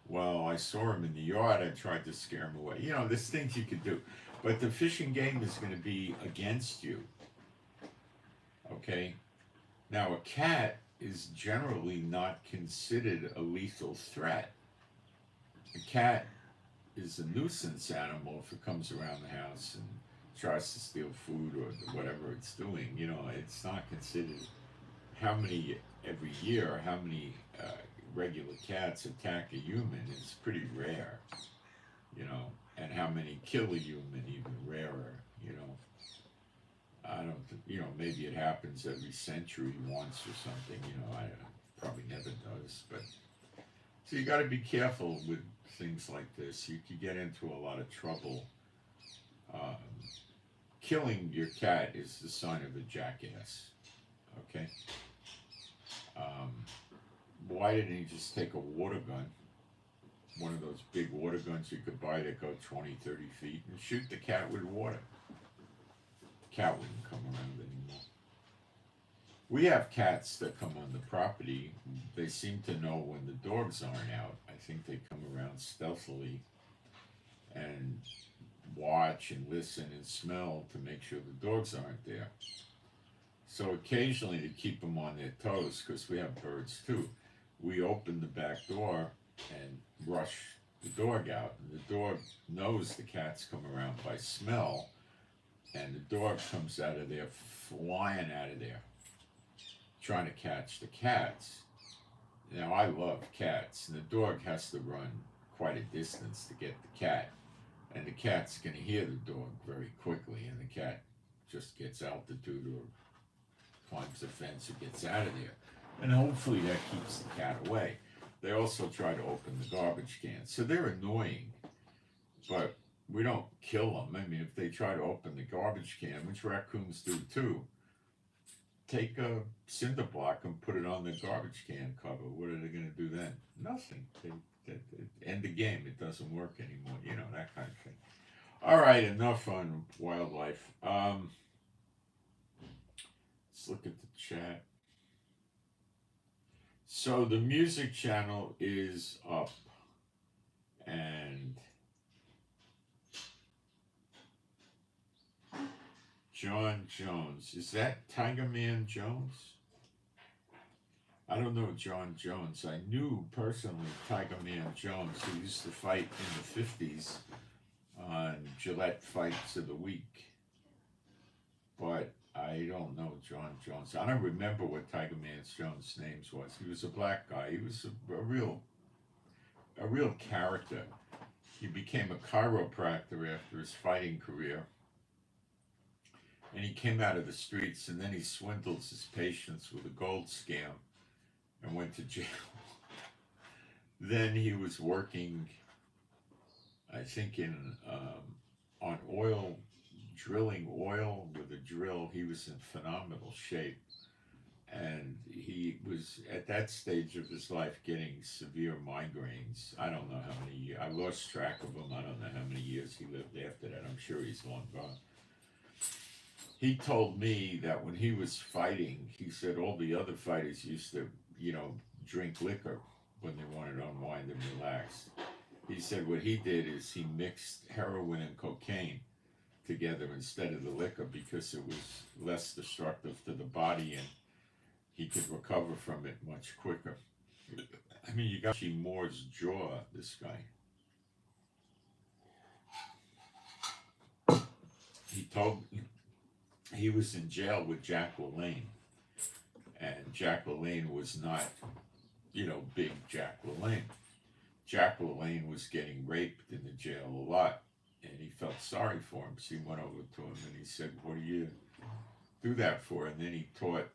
Speaker 1: Well, I saw him in the yard. I tried to scare him away. There's things you could do. But the fishing game is going to be against you. Okay? Now, a cat is generally not considered a lethal threat. A cat is a nuisance animal if it comes around the house and tries to steal food or whatever it's doing. It's not considered. How many every year, how many regular cats attack a human is pretty rare, and how many kill a human even rarer, I don't, maybe it happens every century once or something, I probably never does, but so you got to be careful with things like this. You could get into a lot of trouble. Killing your cat is the sign of a jackass, okay? Why didn't he just take a water gun, one of those big water guns you could buy that go 20, 30 feet, and shoot the cat with water? The cat wouldn't come around anymore. We have cats that come on the property. They seem to know when the dogs aren't out. I think they come around stealthily and watch and listen and smell to make sure the dogs aren't there. So occasionally, to keep them on their toes, because we have birds too, we open the back door and rush the dog out. And the dog knows the cats come around by smell, and the dog comes out of there, flying out of there, trying to catch the cats. Now, I love cats, and the dog has to run quite a distance to get the cat. And the cat's going to hear the dog very quickly, and the cat just gets altitude or climbs the fence or gets out of there. And hopefully that keeps the cat away. They also try to open the garbage can. So they're annoying, but we don't kill them. I mean, if they try to open the garbage can, which raccoons do too, take a cinder block and put it on the garbage can cover. What are they going to do then? Nothing. They end the game. It doesn't work anymore. That kind of thing. All right, enough on wildlife. Let's look at the chat. So the music channel is up, and John Jones. Is that Tiger Man Jones? I don't know John Jones. I knew personally Tiger Man Jones, who used to fight in the 50s on Gillette Fights of the Week. But I don't know John Jones. I don't remember what Tiger Man Jones' name was. He was a black guy. He was a real character. He became a chiropractor after his fighting career. And he came out of the streets, and then he swindled his patients with a gold scam and went to jail. Then he was working, I think, on oil, drilling oil with a drill. He was in phenomenal shape. And he was, at that stage of his life, getting severe migraines. I don't know how many years. I lost track of him. I don't know how many years he lived after that. I'm sure he's long gone. He told me that when he was fighting, he said all the other fighters used to, drink liquor when they wanted to unwind and relax. He said what he did is he mixed heroin and cocaine together instead of the liquor because it was less destructive to the body and he could recover from it much quicker. I mean, you got Moore's jaw, this guy. He told me he was in jail with Jack LaLanne. And Jack LaLanne was not, big Jack LaLanne. Jack LaLanne was getting raped in the jail a lot. And he felt sorry for him. So he went over to him and he said, what do you do that for? And then he taught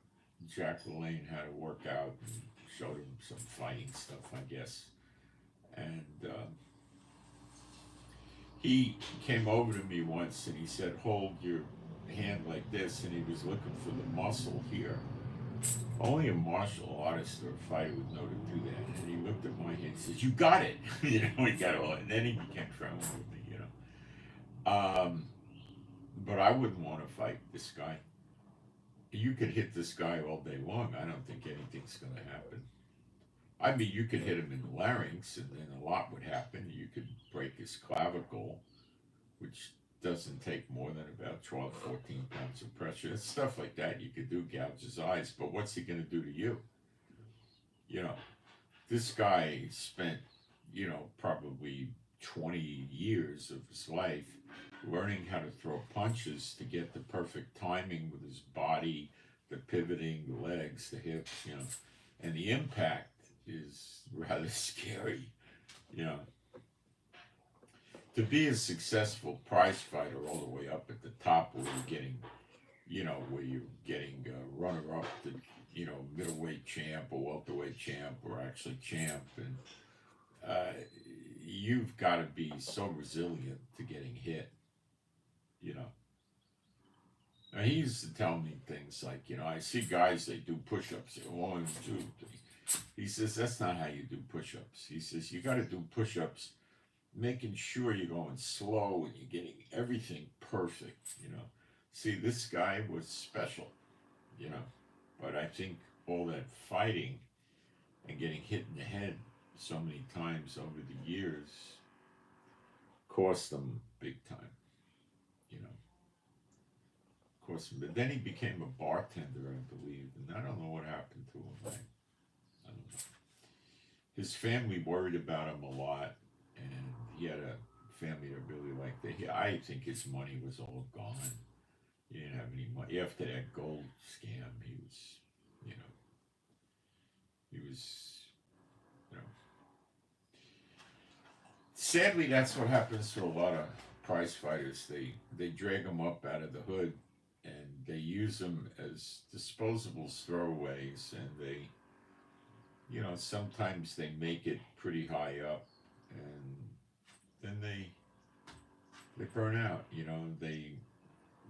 Speaker 1: Jack LaLanne how to work out and showed him some fighting stuff, I guess. And he came over to me once and he said, hold your hand like this, and he was looking for the muscle here. Only a martial artist or a fighter would know to do that. And he looked at my hand and says, you got it. He got all it. And then he became friendly with me, But I wouldn't want to fight this guy. You could hit this guy all day long. I don't think anything's going to happen. I mean, you could hit him in the larynx, and then a lot would happen. You could break his clavicle, which doesn't take more than about 12, 14 pounds of pressure. Stuff like that you could do, gouge his eyes. But what's he going to do to you? You know, this guy spent, probably 20 years of his life learning how to throw punches to get the perfect timing with his body, the pivoting, the legs, the hips, and the impact is rather scary, you know. To be a successful prize fighter all the way up at the top where you're getting, runner up to, middleweight champ or welterweight champ or actually champ, and you've got to be so resilient to getting hit, you know. Now, he used to tell me things like, I see guys, they do push-ups, 1, 2, 3. He says, that's not how you do push-ups. He says, you got to do push-ups making sure you're going slow and you're getting everything perfect, See, this guy was special, but I think all that fighting and getting hit in the head so many times over the years cost him big time, Cost him. But then he became a bartender, I believe, and I don't know what happened to him. I don't know. His family worried about him a lot, and he had a family that really liked it. I think his money was all gone. He didn't have any money. After that gold scam, he was, you know, he was, you know. Sadly, that's what happens to a lot of prize fighters. They drag them up out of the hood, and they use them as disposable throwaways, and they, sometimes they make it pretty high up, and then they burn out.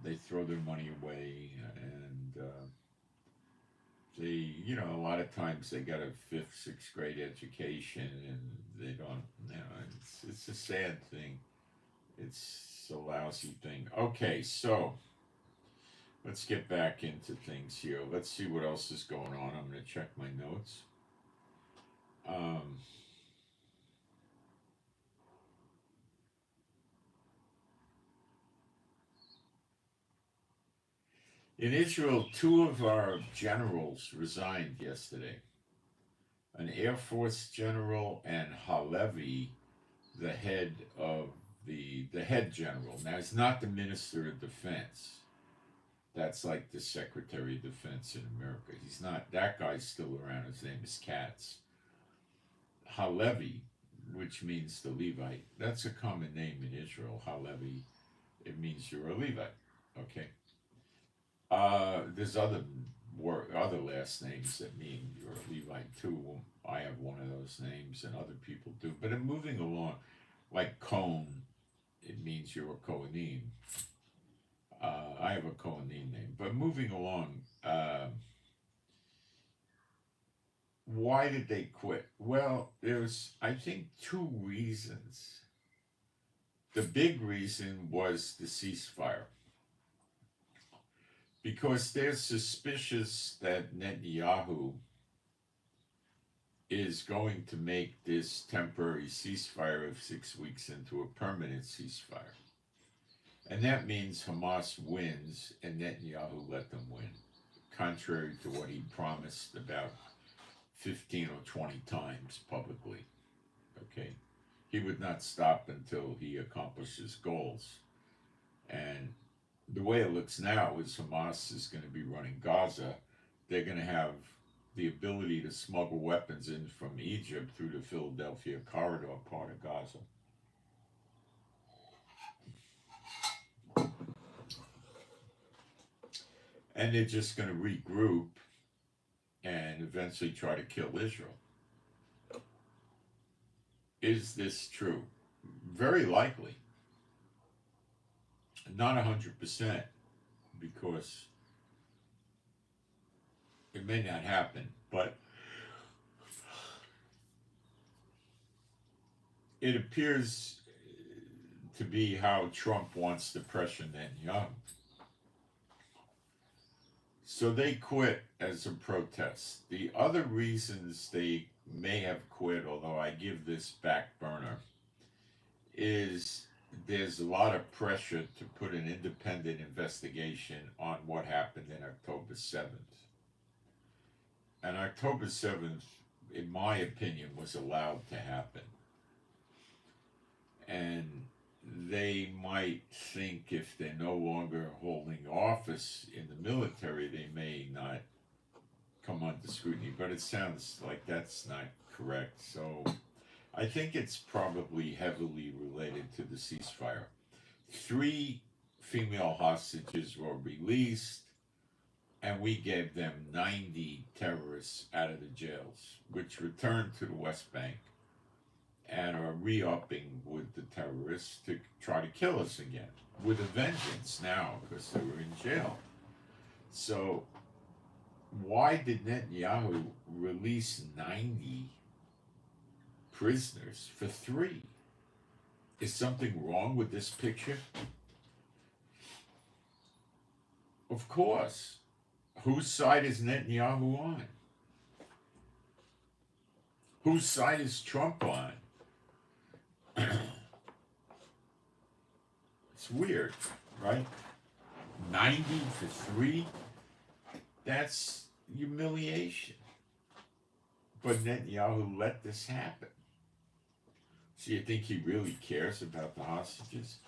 Speaker 1: They throw their money away, and they, a lot of times they got a 5th, 6th grade education, and they don't. It's a sad thing. It's a lousy thing. Okay, so let's get back into things here. Let's see what else is going on. I'm going to check my notes. In Israel, 2 of our generals resigned yesterday. An Air Force general and Halevi, the head general. Now, he's not the Minister of Defense. That's like the Secretary of Defense in America. He's not. That guy's still around. His name is Katz. Halevi, which means the Levite. That's a common name in Israel. Halevi, it means you're a Levite. Okay. There's other last names that mean you're a Levite too. I have one of those names, and other people do. But in moving along, like Cohen, it means you're a Kohanim. I have a Kohanim name. But moving along, why did they quit? Well, there's, I think, 2 reasons. The big reason was the ceasefire. Because they're suspicious that Netanyahu is going to make this temporary ceasefire of 6 weeks into a permanent ceasefire. And that means Hamas wins and Netanyahu let them win, contrary to what he promised about 15 or 20 times publicly. Okay? He would not stop until he accomplished his goals. And the way it looks now is Hamas is going to be running Gaza. They're going to have the ability to smuggle weapons in from Egypt through the Philadelphia corridor part of Gaza. And they're just going to regroup and eventually try to kill Israel. Is this true? Very likely. Not 100%, because it may not happen, but it appears to be how Trump wants to pressure Netanyahu. So they quit as a protest. The other reasons they may have quit, although I give this back burner, is there's a lot of pressure to put an independent investigation on what happened in October 7th. And October 7th, in my opinion, was allowed to happen. And they might think if they're no longer holding office in the military, they may not come under scrutiny. But it sounds like that's not correct. So I think it's probably heavily related to the ceasefire. 3 female hostages were released, and we gave them 90 terrorists out of the jails, which returned to the West Bank and are re-upping with the terrorists to try to kill us again with a vengeance now because they were in jail. So why did Netanyahu release 90 prisoners for 3? Is something wrong with this picture? Of course. Whose side is Netanyahu on? Whose side is Trump on? It's weird, right? 90 for 3? That's humiliation. But Netanyahu let this happen. So you think he really cares about the hostages?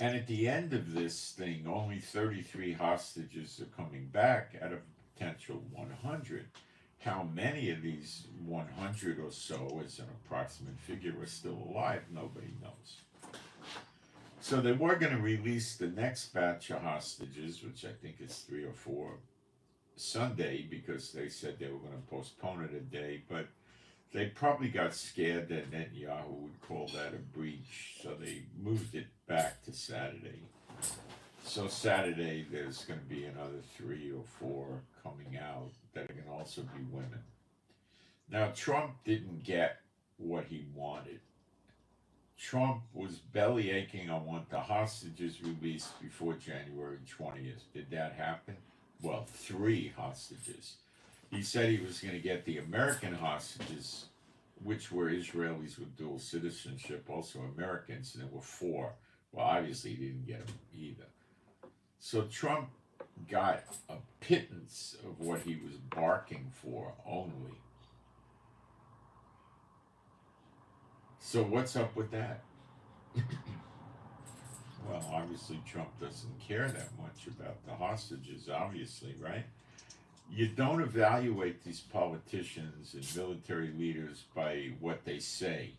Speaker 1: And at the end of this thing, only 33 hostages are coming back out of a potential 100. How many of these 100 or so, as an approximate figure, are still alive? Nobody knows. So they were going to release the next batch of hostages, which I think is 3 or 4, Sunday, because they said they were going to postpone it a day, but they probably got scared that Netanyahu would call that a breach, so they moved it back to Saturday. So Saturday there's going to be another 3 or 4 coming out that are going to also be women. Now Trump didn't get what he wanted. Trump was belly aching, I want the hostages released before January 20th. Did that happen? Well, 3 hostages. He said he was going to get the American hostages, which were Israelis with dual citizenship, also Americans, and there were 4. Well, obviously he didn't get them either. So Trump got a pittance of what he was barking for only. So what's up with that? Well, obviously Trump doesn't care that much about the hostages, obviously, right? You don't evaluate these politicians and military leaders by what they say.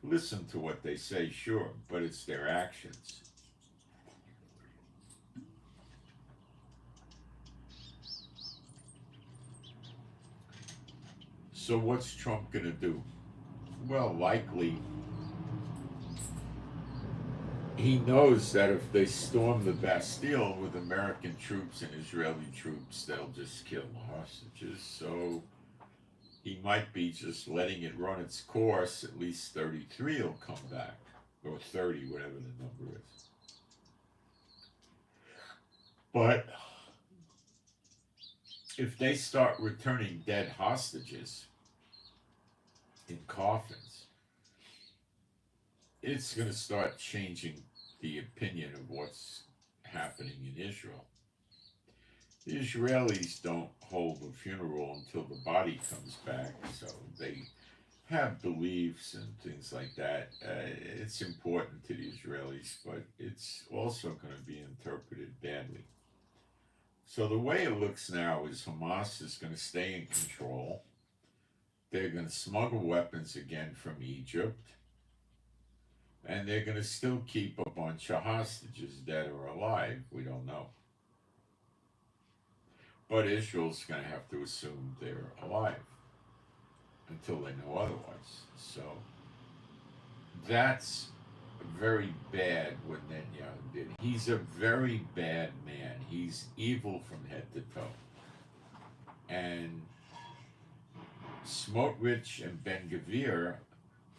Speaker 1: Listen to what they say, sure, but it's their actions. So what's Trump going to do? Well, likely he knows that if they storm the Bastille with American troops and Israeli troops, they'll just kill the hostages. So he might be just letting it run its course. At least 33 will come back, or 30, whatever the number is. But if they start returning dead hostages in coffins, it's going to start changing the opinion of what's happening in Israel. The Israelis don't hold a funeral until the body comes back, so they have beliefs and things like that. It's important to the Israelis, but it's also going to be interpreted badly. So the way it looks now is Hamas is going to stay in control. They're going to smuggle weapons again from Egypt. And they're going to still keep a bunch of hostages dead or alive. We don't know. But Israel's going to have to assume they're alive until they know otherwise. So that's very bad what Netanyahu did. He's a very bad man. He's evil from head to toe. And Smotrich and Ben-Gvir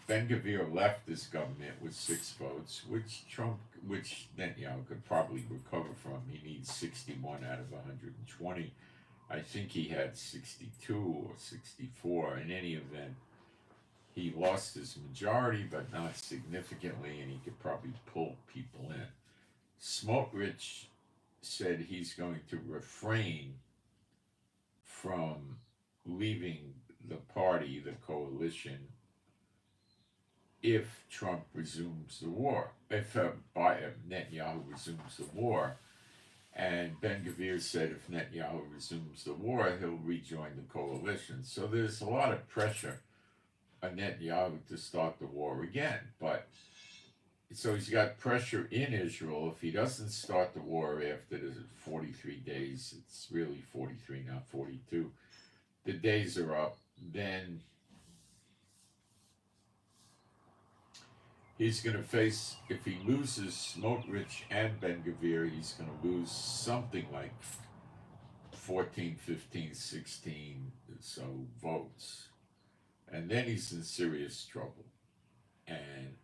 Speaker 1: Ben-Gvir left this government with 6 votes, which Netanyahu could probably recover from. He needs 61 out of 120. I think he had 62 or 64. In any event, he lost his majority, but not significantly, and he could probably pull people in. Smotrich said he's going to refrain from leaving the party, the coalition, if Trump resumes the war, if Netanyahu resumes the war. And Ben-Gvir said if Netanyahu resumes the war, he'll rejoin the coalition. So there's a lot of pressure on Netanyahu to start the war again. But so he's got pressure in Israel. If he doesn't start the war after the 43 days, it's really 43, not 42, the days are up, then he's going to face, if he loses Smotrich and Ben-Gvir, he's going to lose something like 14, 15, 16 so votes. And then he's in serious trouble. And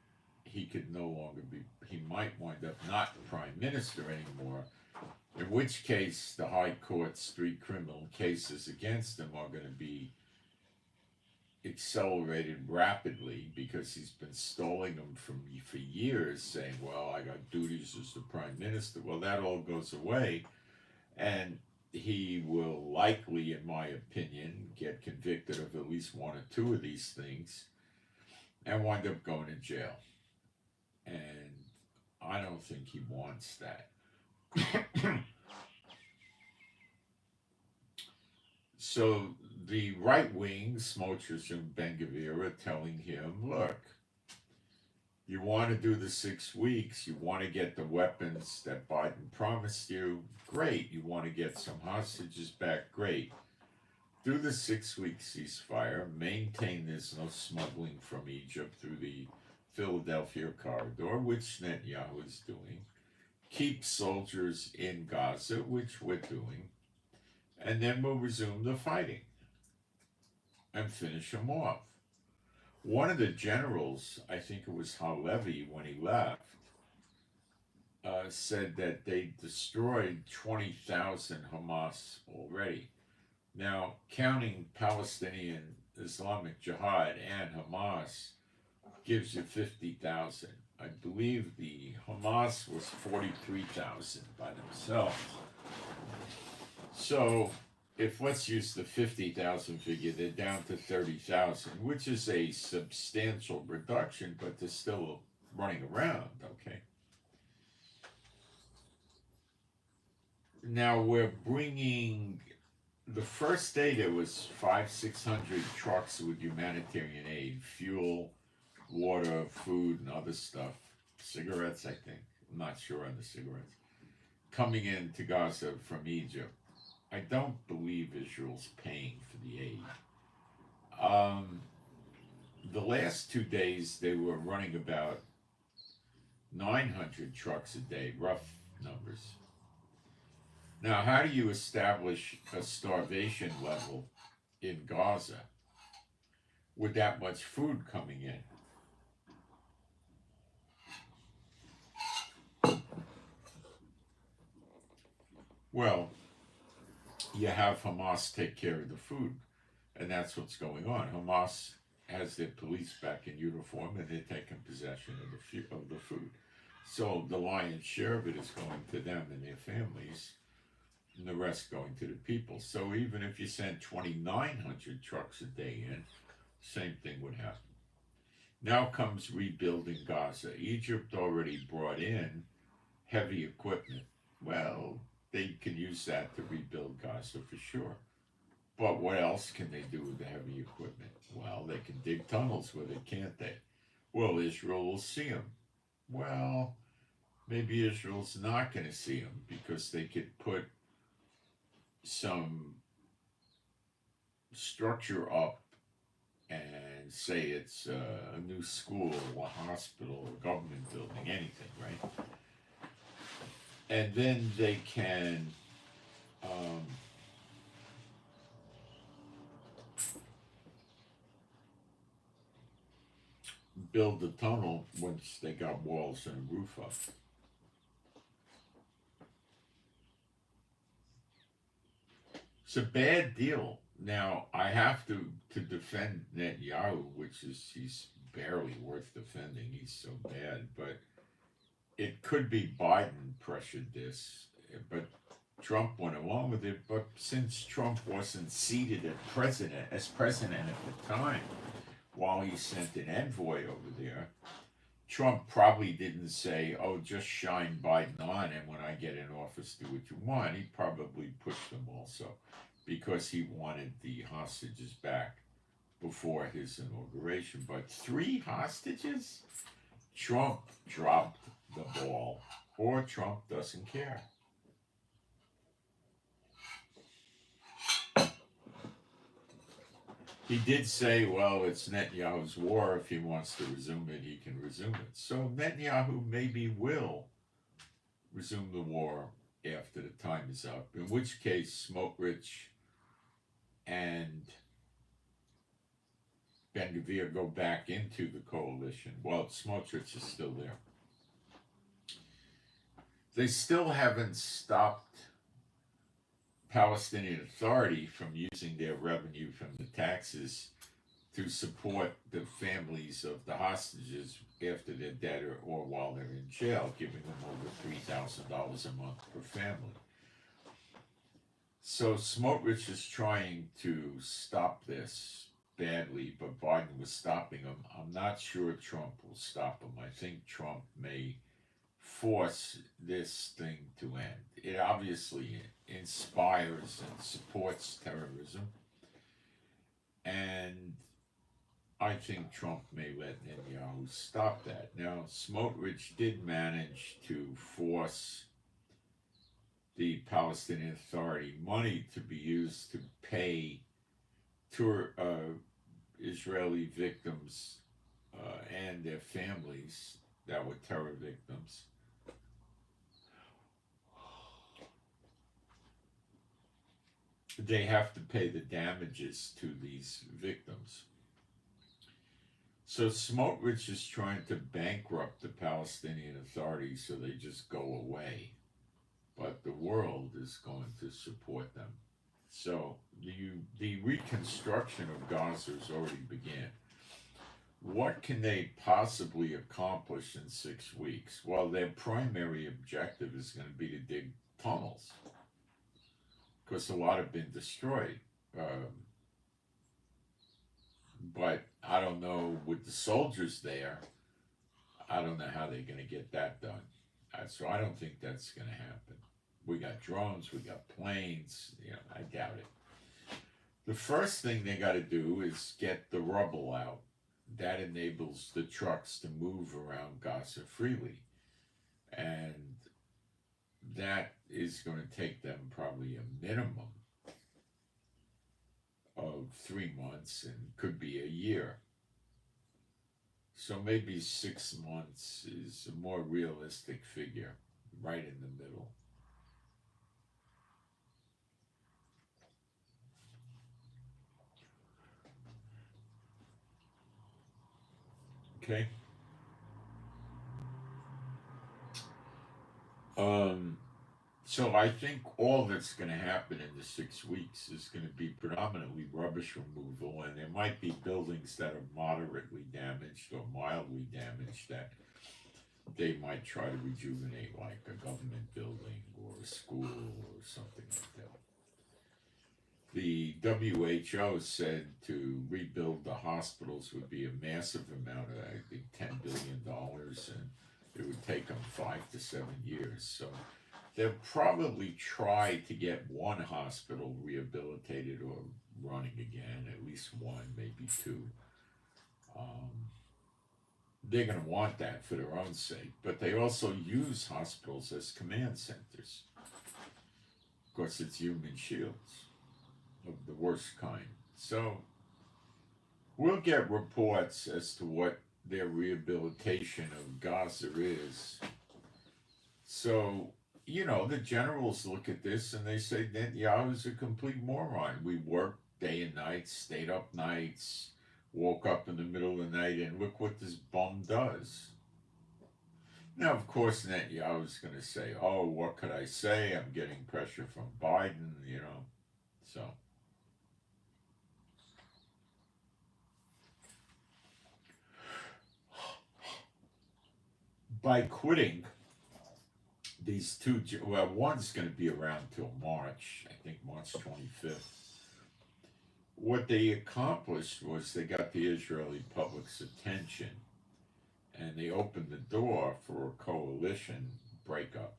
Speaker 1: he could no longer be, he might wind up not prime minister anymore, in which case the high court's 3 criminal cases against him are going to be accelerated rapidly because he's been stalling them for years, saying, well, I got duties as the prime minister. Well, that all goes away, and he will likely, in my opinion, get convicted of at least 1 or 2 of these things and wind up going to jail. And I don't think he wants that. So the right wing, Smotrich and Ben-Gvir, are telling him, look, you want to do the 6 weeks, you want to get the weapons that Biden promised you, great. You want to get some hostages back, great. Do the 6-week ceasefire, maintain there's no smuggling from Egypt through the Philadelphia corridor, which Netanyahu is doing. Keep soldiers in Gaza, which we're doing. And then we'll resume the fighting and finish them off. One of the generals, I think it was Halevi when he left, said that they destroyed 20,000 Hamas already. Now, counting Palestinian Islamic Jihad and Hamas gives you 50,000. I believe the Hamas was 43,000 by themselves. So, if let's use the 50,000 figure, they're down to 30,000, which is a substantial reduction, but they're still running around, okay? Now we're bringing, the first day there was 500-600 trucks with humanitarian aid, fuel, water, food, and other stuff, cigarettes, I think, I'm not sure on the cigarettes, coming into Gaza from Egypt. I don't believe Israel's paying for the aid. The last 2 days they were running about 900 trucks a day, rough numbers. Now, how do you establish a starvation level in Gaza with that much food coming in? Well, you have Hamas take care of the food, and that's what's going on. Hamas has their police back in uniform, and they're taking possession of the food. So the lion's share of it is going to them and their families, and the rest going to the people. So even if you send 2,900 trucks a day in, same thing would happen. Now comes rebuilding Gaza. Egypt already brought in heavy equipment. Well, they can use that to rebuild Gaza for sure. But what else can they do with the heavy equipment? Well, they can dig tunnels with it, can't they? Well, Israel will see them. Well, maybe Israel's not going to see them because they could put some structure up and say it's a new school, a hospital, a government building, anything, right? And then they can build the tunnel once they got walls and a roof up. It's a bad deal. Now, I have to defend Netanyahu, which is, he's barely worth defending. He's so bad. But it could be Biden pressured this. But Trump went along with it. But since Trump wasn't seated as president at the time, while he sent an envoy over there, Trump probably didn't say, oh, just shine Biden on, and when I get in office, do what you want. He probably pushed them also because he wanted the hostages back before his inauguration. But 3 hostages? Trump dropped the ball, or Trump doesn't care. He did say, well, it's Netanyahu's war. If he wants to resume it, he can resume it. So Netanyahu maybe will resume the war after the time is up, in which case Smotrich and Ben-Gvir go back into the coalition. Well, Smotrich is still there. They still haven't stopped Palestinian Authority from using their revenue from the taxes to support the families of the hostages after they're dead or while they're in jail, giving them over $3,000 a month per family. So Smotrich is trying to stop this badly, but Biden was stopping him. I'm not sure Trump will stop him. I think Trump may force this thing to end. It obviously inspires and supports terrorism, and I think Trump may let Netanyahu stop that. Now, Smotrich did manage to force the Palestinian Authority money to be used to pay Israeli victims and their families that were terror victims. They have to pay the damages to these victims. So Smotrich is trying to bankrupt the Palestinian Authority so they just go away. But the world is going to support them. So the reconstruction of Gaza has already began. What can they possibly accomplish in 6 weeks? Well, their primary objective is going to be to dig tunnels, because a lot have been destroyed. But I don't know, with the soldiers there, I don't know how they're going to get that done. So I don't think that's going to happen. We got drones, we got planes, I doubt it. The first thing they got to do is get the rubble out. That enables the trucks to move around Gaza freely. And that is going to take them probably a minimum of 3 months and could be a year. So maybe 6 months is a more realistic figure, right in the middle. Okay. So I think all that's going to happen in the 6 weeks is going to be predominantly rubbish removal, and there might be buildings that are moderately damaged or mildly damaged that they might try to rejuvenate, like a government building or a school or something like that. The WHO said to rebuild the hospitals would be a massive amount of, I think, $10 billion, and it would take them 5 to 7 years. So they'll probably try to get one hospital rehabilitated or running again, at least one, maybe 2. They're going to want that for their own sake, but they also use hospitals as command centers. Of course, it's human shields of the worst kind. So we'll get reports as to what their rehabilitation of Gaza is. So, the generals look at this and they say Netanyahu's a complete moron. We worked day and night, stayed up nights, woke up in the middle of the night and look what this bum does. Now, of course, Netanyahu's going to say, oh, what could I say? I'm getting pressure from Biden, So, by quitting these two, well, one's going to be around till March, I think March 25th. What they accomplished was they got the Israeli public's attention and they opened the door for a coalition breakup,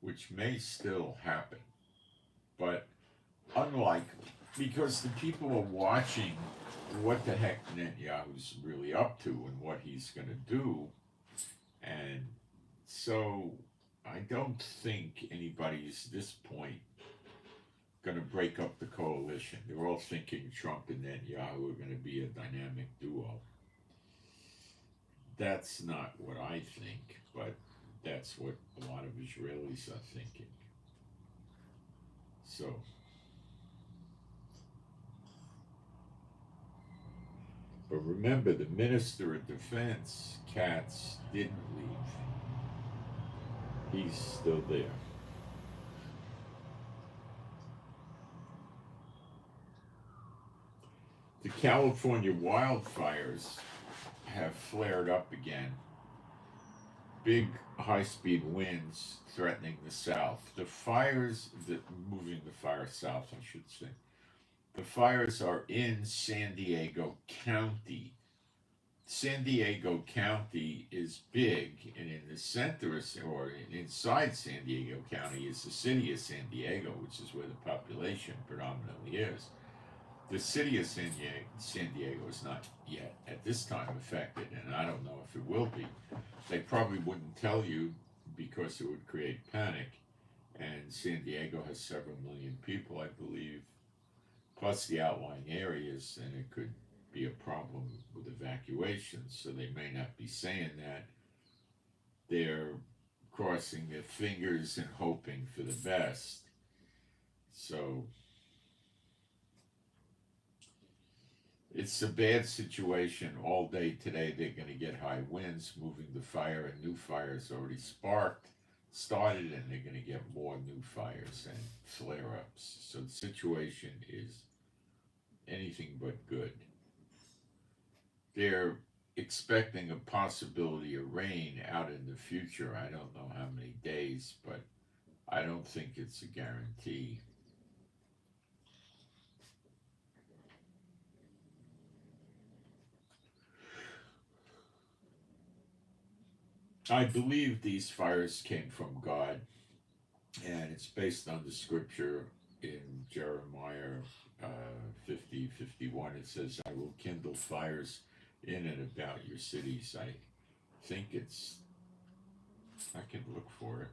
Speaker 1: which may still happen, but unlikely, because the people are watching what the heck Netanyahu's really up to and what he's going to do. And so I don't think anybody's at this point going to break up the coalition. They're all thinking Trump and Netanyahu are going to be a dynamic duo. That's not what I think, but that's what a lot of Israelis are thinking. So, but remember, the Minister of Defense, Katz, didn't leave. He's still there. The California wildfires have flared up again. Big high-speed winds threatening the south. Moving the fire south, I should say. The fires are in San Diego County. San Diego County is big, and in the center, or inside San Diego County, is the city of San Diego, which is where the population predominantly is. The city of San Diego is not yet, at this time, affected, and I don't know if it will be. They probably wouldn't tell you because it would create panic, and San Diego has several million people, I believe, plus the outlying areas, and it could be a problem with evacuations, so they may not be saying that. They're crossing their fingers and hoping for the best. So it's a bad situation all day today. They're going to get high winds moving the fire, and new fires already started, and they're going to get more new fires and flare-ups. So the situation is anything but good. They're expecting a possibility of rain out in the future. I don't know how many days, but I don't think it's a guarantee. I believe these fires came from God, and it's based on the scripture in Jeremiah 50:51. It says, I will kindle fires in and about your cities. I think I can look for it.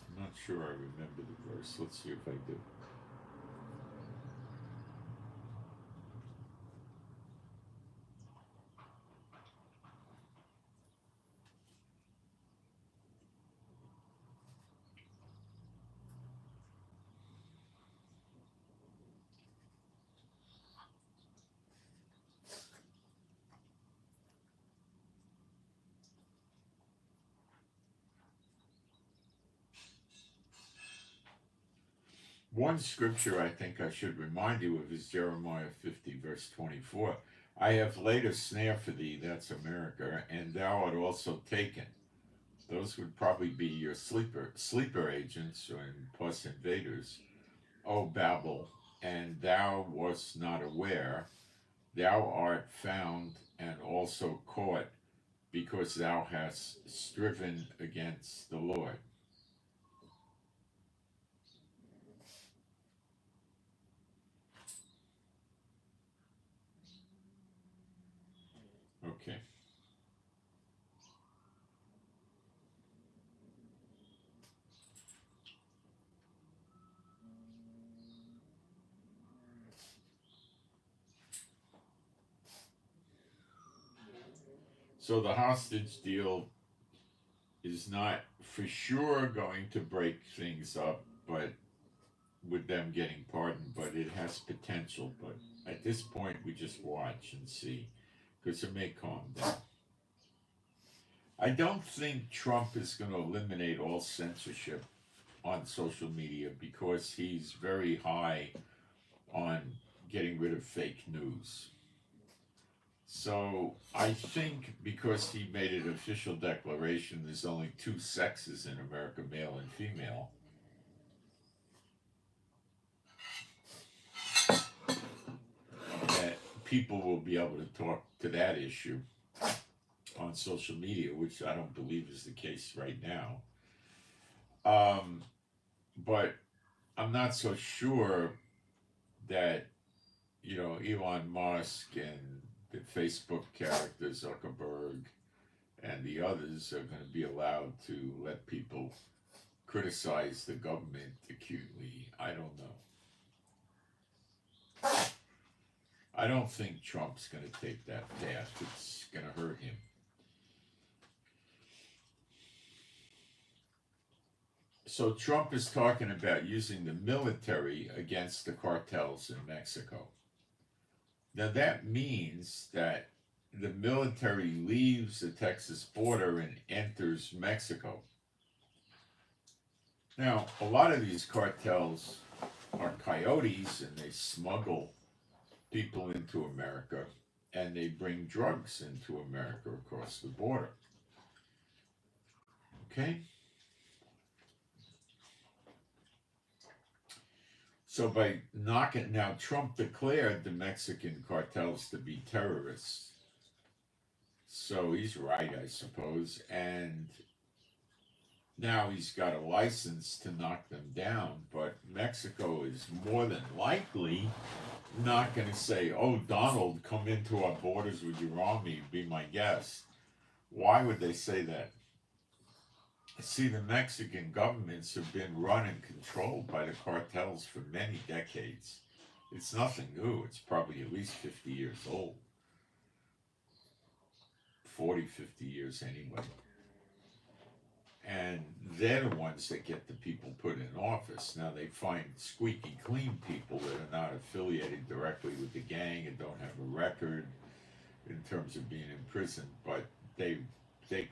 Speaker 1: I'm not sure I remember the verse. Let's see if I do. One scripture I think I should remind you of is Jeremiah 50, verse 24. I have laid a snare for thee, that's America, and thou art also taken. Those would probably be your sleeper agents and plus invaders. O Babel, and thou wast not aware, thou art found and also caught, because thou hast striven against the Lord. Okay. So the hostage deal is not for sure going to break things up, but with them getting pardoned, but it has potential. But At this point, we just watch and see, because it may calm down. I don't think Trump is going to eliminate all censorship on social media because he's very high on getting rid of fake news. So I think because he made an official declaration there's only two sexes in America, male and female, that people will be able to talk to that issue on social media, which I don't believe is the case right now. But I'm not so sure that, Elon Musk and the Facebook character Zuckerberg and the others are going to be allowed to let people criticize the government acutely. I don't know. I don't think Trump's going to take that path. It's going to hurt him. So Trump is talking about using the military against the cartels in Mexico. Now that means that the military leaves the Texas border and enters Mexico. Now, a lot of these cartels are coyotes and they smuggle people into America and they bring drugs into America across the border. Okay? So by knocking, now Trump declared the Mexican cartels to be terrorists. So he's right, I suppose. And now he's got a license to knock them down. But Mexico is more than likely not going to say, oh, Donald, come into our borders with your army, be my guest. Why would they say that? See, the Mexican governments have been run and controlled by the cartels for many decades. It's nothing new. It's probably at least 50 years old. 40, 50 years anyway. And they're the ones that get the people put in office. Now they find squeaky clean people that are not affiliated directly with the gang and don't have a record in terms of being in prison, but they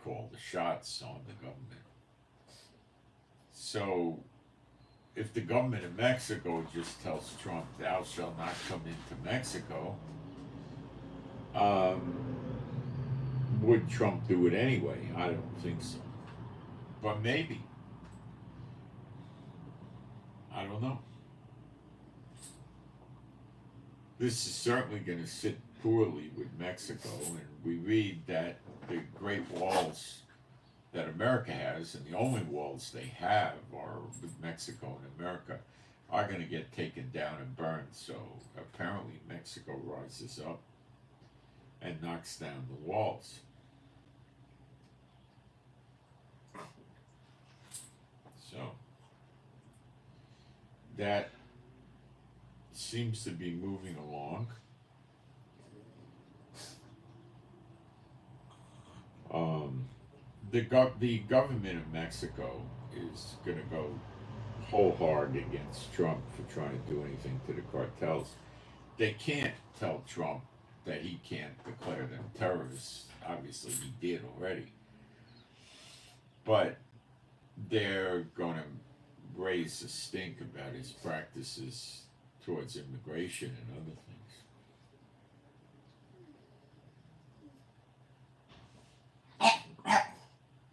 Speaker 1: call the shots on the government. So if the government of Mexico just tells Trump, thou shalt not come into Mexico, would Trump do it anyway? I don't think so. But maybe. I don't know. This is certainly going to sit poorly with Mexico, and we read that the great walls that America has, and the only walls they have are with Mexico and America, are going to get taken down and burned. So apparently Mexico rises up and knocks down the walls. So that seems to be moving along. The government of Mexico is going to go whole hard against Trump for trying to do anything to the cartels. They can't tell Trump that he can't declare them terrorists. Obviously, he did already. But they're going to raise a stink about his practices towards immigration and other things.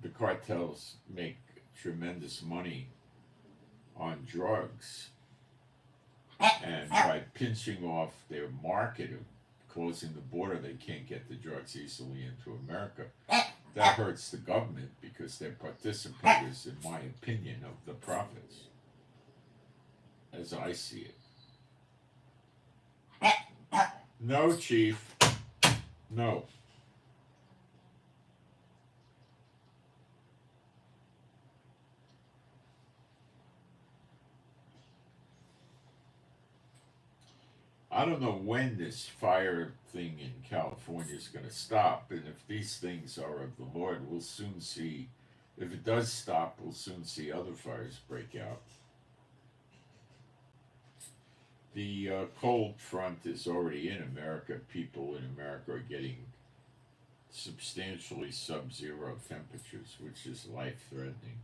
Speaker 1: The cartels make tremendous money on drugs, and by pinching off their market of closing the border, they can't get the drugs easily into America. That hurts the government because they're participators, in my opinion, of the profits, as I see it. No, Chief. No. I don't know when this fire thing in California is going to stop, and if these things are of the Lord, we'll soon see. If it does stop, we'll soon see other fires break out. The cold front is already in America. People in America are getting substantially sub-zero temperatures, which is life-threatening.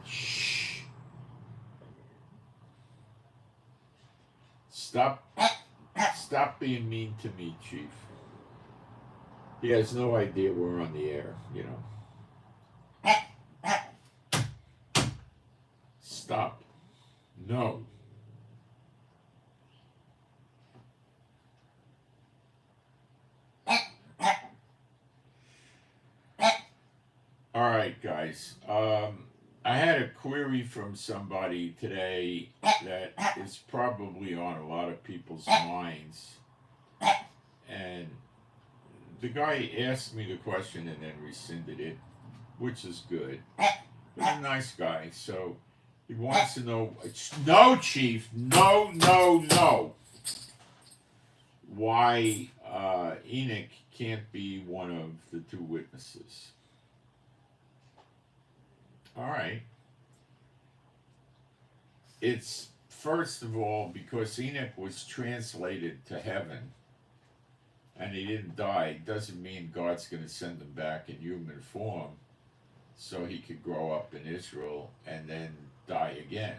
Speaker 1: Shh. Stop being mean to me, Chief. He has no idea we're on the air, you know. Stop. No. All right, guys. I had a query from somebody today that is probably on a lot of people's minds. And the guy asked me the question and then rescinded it, which is good. He's a nice guy. So he wants to know, no, Chief, no. Why Enoch can't be one of the two witnesses. All right. It's first of all because Enoch was translated to heaven and he didn't die, doesn't mean God's going to send him back in human form so he could grow up in Israel and then die again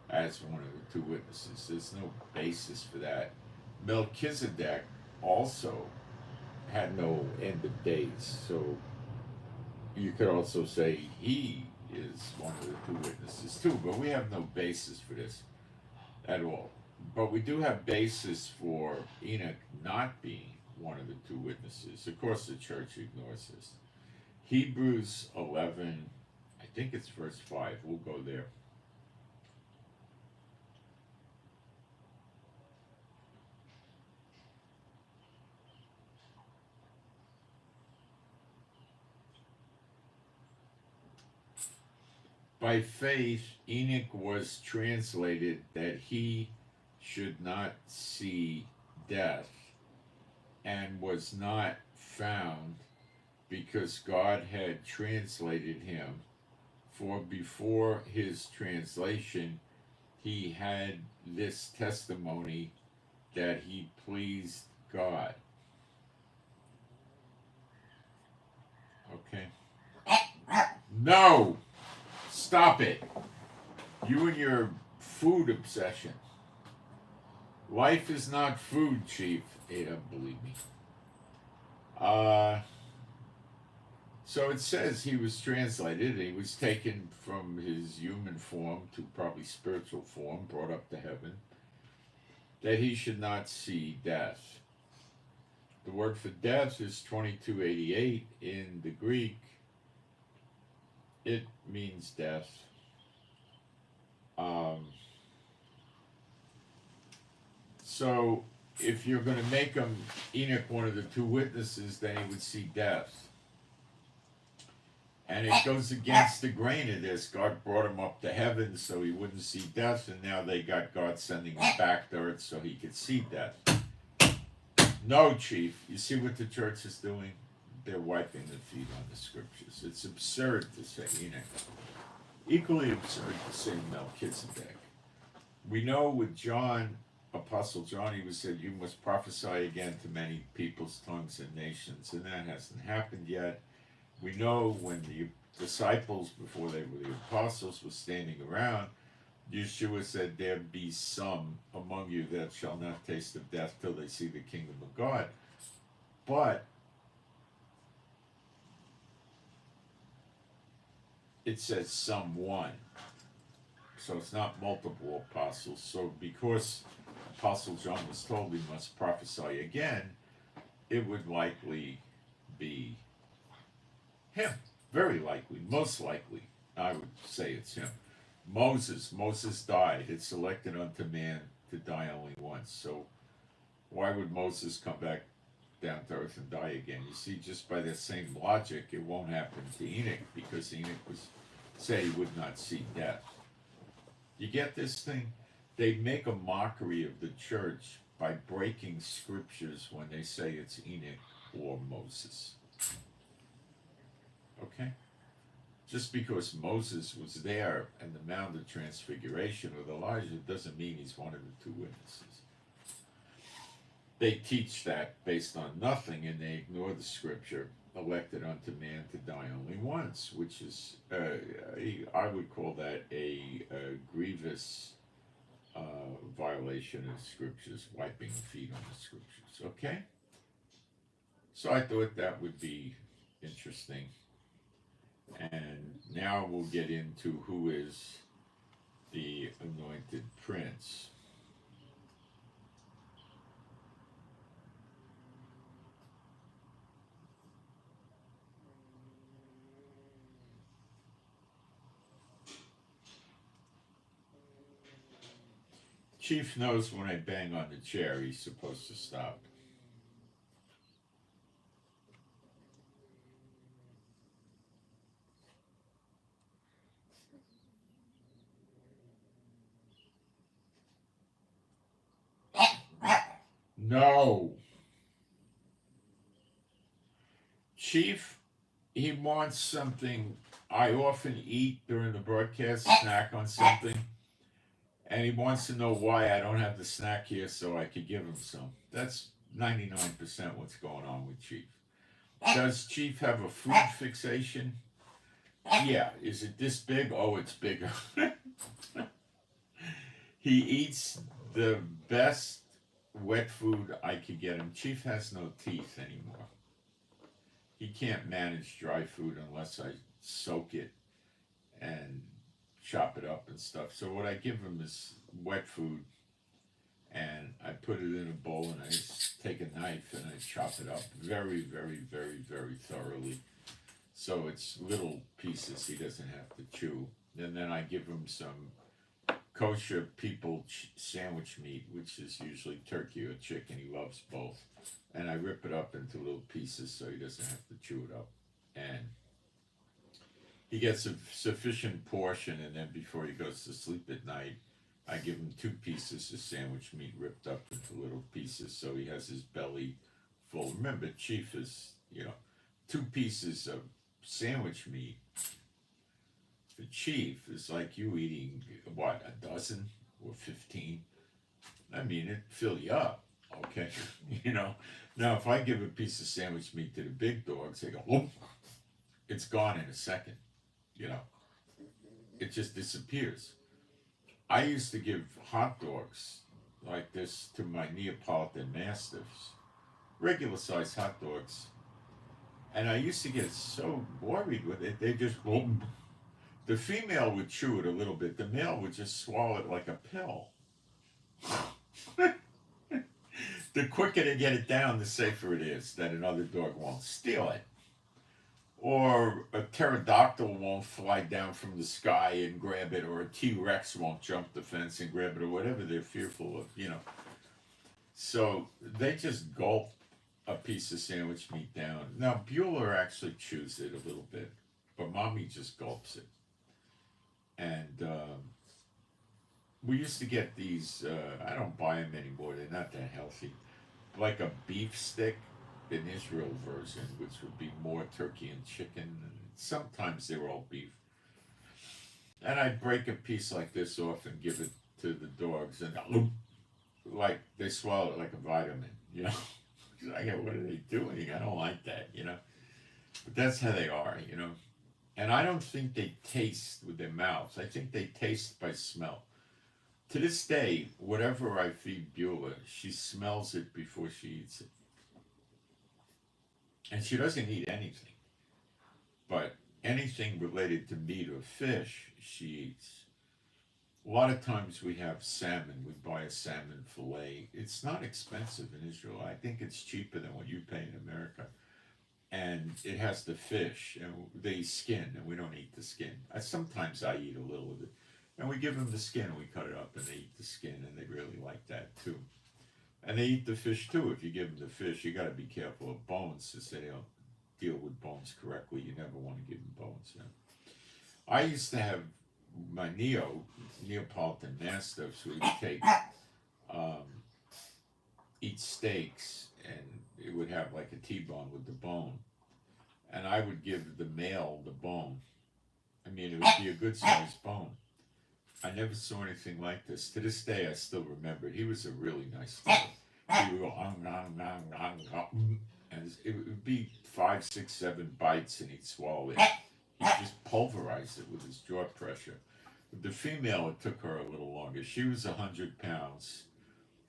Speaker 1: as one of the two witnesses. There's no basis for that. Melchizedek also had no end of days, so you could also say he is one of the two witnesses too, but we have no basis for this at all. But we do have basis for Enoch not being one of the two witnesses. Of course, the church ignores this. Hebrews 11, I think it's verse 5. We'll go there. By faith, Enoch was translated that he should not see death, and was not found because God had translated him. For before his translation, he had this testimony that he pleased God. Okay? No! Stop it. You and your food obsession. Life is not food, Chief. Ada, believe me. So it says he was translated. He was taken from his human form to probably spiritual form, brought up to heaven, that he should not see death. The word for death is 2288 in the Greek. It means death. So if you're going to make him, Enoch, one of the two witnesses, then he would see death. And it goes against the grain of this. God brought him up to heaven so he wouldn't see death, and now they got God sending him back to earth so he could see death. No, Chief. You see what the church is doing? They're wiping their feet on the scriptures. It's absurd to say Enoch. Equally absurd to say Melchizedek. We know with John, Apostle John, he was said, you must prophesy again to many peoples, tongues, and nations. And that hasn't happened yet. We know when the disciples, before they were the apostles, were standing around, Yeshua said, there be some among you that shall not taste of death till they see the kingdom of God. But it says someone. So it's not multiple apostles. So because Apostle John was told he must prophesy again, it would likely be him. Very likely. Most likely. I would say it's him. Moses died. It's selected unto man to die only once. So why would Moses come back down to earth and die again. You see, just by the same logic, it won't happen to Enoch, because Enoch was said he would not see death. You get this thing? They make a mockery of the church by breaking scriptures when they say it's Enoch or Moses. Okay? Just because Moses was there in the Mount of Transfiguration with Elijah doesn't mean he's one of the two witnesses. They teach that based on nothing, and they ignore the scripture, elected unto man to die only once, which is, I would call that a grievous violation of the scriptures, wiping the feet on the scriptures. Okay? So I thought that would be interesting. And now we'll get into who is the anointed prince. Chief knows when I bang on the chair, he's supposed to stop. No. Chief, he wants something I often eat during the broadcast, snack on something. And he wants to know why I don't have the snack here so I could give him some. That's 99% what's going on with Chief. Does Chief have a food fixation? Yeah. Is it this big? Oh, it's bigger. He eats the best wet food I could get him. Chief has no teeth anymore. He can't manage dry food unless I soak it and chop it up and stuff. So what I give him is wet food, and I put it in a bowl, and I just take a knife and I chop it up very, very, very, very thoroughly. So it's little pieces he doesn't have to chew. And then I give him some kosher people sandwich meat, which is usually turkey or chicken. He loves both. And I rip it up into little pieces so he doesn't have to chew it up. And he gets a sufficient portion, and then before he goes to sleep at night, I give him 2 pieces of sandwich meat ripped up into little pieces so he has his belly full. Remember, Chief is, 2 pieces of sandwich meat for Chief is like you eating, what, a dozen or 15? I mean, it'd fill you up, okay? Now, if I give a piece of sandwich meat to the big dogs, they go, whoop, it's gone in a second. It just disappears. I used to give hot dogs like this to my Neapolitan Mastiffs, regular sized hot dogs, and I used to get so worried with it, they just, boom. The female would chew it a little bit, the male would just swallow it like a pill. The quicker they get it down, the safer it is that another dog won't steal it. Or a pterodactyl won't fly down from the sky and grab it, or a T-Rex won't jump the fence and grab it, or whatever they're fearful of, So they just gulp a piece of sandwich meat down. Now, Bueller actually chews it a little bit, but Mommy just gulps it. And we used to get these, I don't buy them anymore, they're not that healthy, like a beef stick. An Israel version, which would be more turkey and chicken, and sometimes they were all beef. And I'd break a piece like this off and give it to the dogs, and like they swallow it like a vitamin, I go, what are they doing? I don't like that, But that's how they are, And I don't think they taste with their mouths. I think they taste by smell. To this day, whatever I feed Beulah, she smells it before she eats it. And she doesn't eat anything, but anything related to meat or fish, she eats. A lot of times we have salmon. We buy a salmon fillet. It's not expensive in Israel. I think it's cheaper than what you pay in America. And it has the fish, and they skin, and we don't eat the skin. Sometimes I eat a little of it. And we give them the skin, and we cut it up, and they eat the skin, and they really like that too. And they eat the fish too. If you give them the fish, you got to be careful of bones, since they don't deal with bones correctly. You never want to give them bones. You know? I used to have my Neapolitan Mastiffs. We would take um, eat steaks, and it would have like a T-bone with the bone, and I would give the male the bone. I mean, it would be a good sized bone. I never saw anything like this. To this day, I still remember it. He was a really nice dog. He would go, and it would be 5, 6, 7 bites, and he'd swallow it. He just pulverized it with his jaw pressure. With the female, it took her a little longer. She was 100 pounds,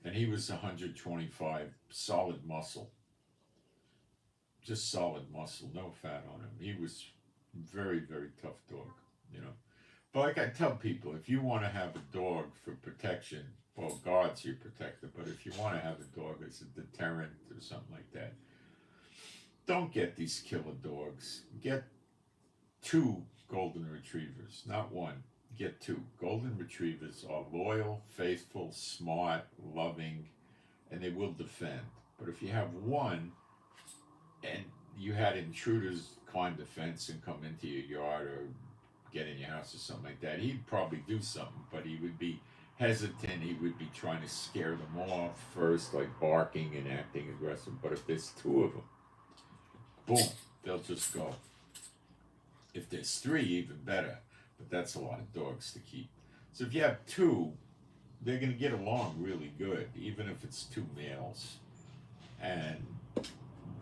Speaker 1: and he was 125, solid muscle. Just solid muscle, no fat on him. He was very, very tough dog, you know. But like I tell people, if you want to have a dog for protection, well, God's your protector, but if you want to have a dog as a deterrent or something like that, don't get these killer dogs. Get 2 golden retrievers, not 1. Get 2. Golden retrievers are loyal, faithful, smart, loving, and they will defend. But if you have 1 and you had intruders climb the fence and come into your yard or get in your house or something like that, he'd probably do something, but he would be hesitant. He would be trying to scare them off first, like barking and acting aggressive. But if there's 2 of them, boom, they'll just go. If there's 3, even better. But that's a lot of dogs to keep. So if you have 2, they're going to get along really good, even if it's 2 males. And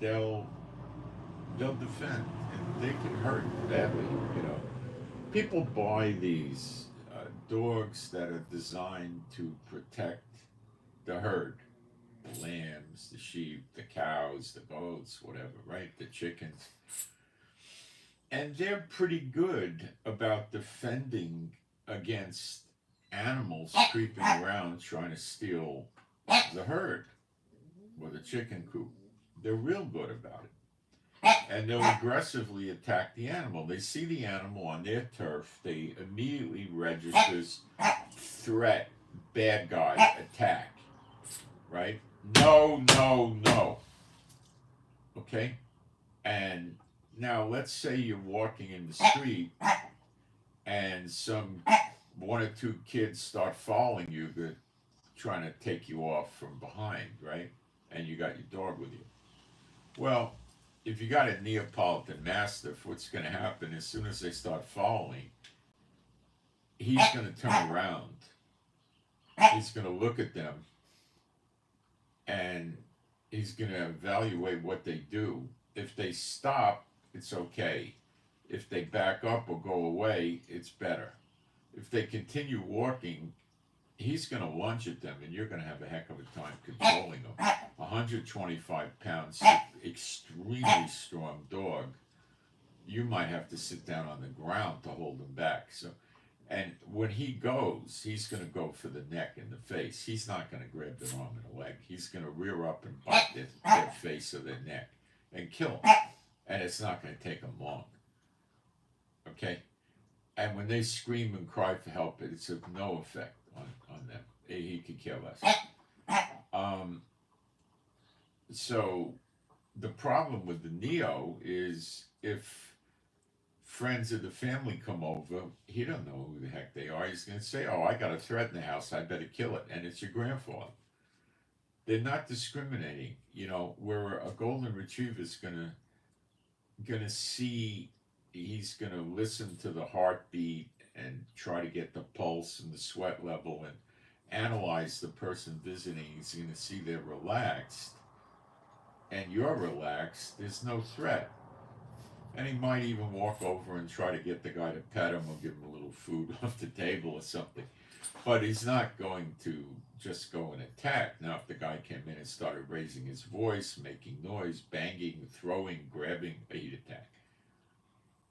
Speaker 1: they'll defend, and they can hurt badly, you know. People buy these dogs that are designed to protect the herd, the lambs, the sheep, the cows, the goats, whatever, right? The chickens. And they're pretty good about defending against animals creeping around trying to steal the herd or the chicken coop. They're real good about it. And they'll aggressively attack the animal. They see the animal on their turf, they immediately registers threat, bad guy, attack, right? No, no, no. Okay? And now let's say you're walking in the street and some 1 or 2 kids start following you, that trying to take you off from behind, right? And you got your dog with you. Well, if you got a Neapolitan Mastiff, what's going to happen as soon as they start following, he's going to turn around. He's going to look at them, and he's going to evaluate what they do. If they stop, it's okay. If they back up or go away, it's better. If they continue walking, he's going to lunge at them, and you're going to have a heck of a time controlling them. 125 pounds, extremely strong dog. You might have to sit down on the ground to hold him back. So, and when he goes, he's going to go for the neck and the face. He's not going to grab their arm and a leg. He's going to rear up and bite their face or their neck and kill them. And it's not going to take them long. Okay? And when they scream and cry for help, it's of no effect on them. He could care less. So the problem with the Neo is if friends of the family come over, he don't know who the heck they are. He's going to say, oh, I got a threat in the house, I better kill it. And it's your grandfather. They're not discriminating. You know, where a golden retriever is gonna see, he's going to listen to the heartbeat and try to get the pulse and the sweat level and analyze the person visiting. He's going to see they're relaxed and you're relaxed. There's no threat. And he might even walk over and try to get the guy to pet him or give him a little food off the table or something. But he's not going to just go and attack. Now, if the guy came in and started raising his voice, making noise, banging, throwing, grabbing, he'd attack.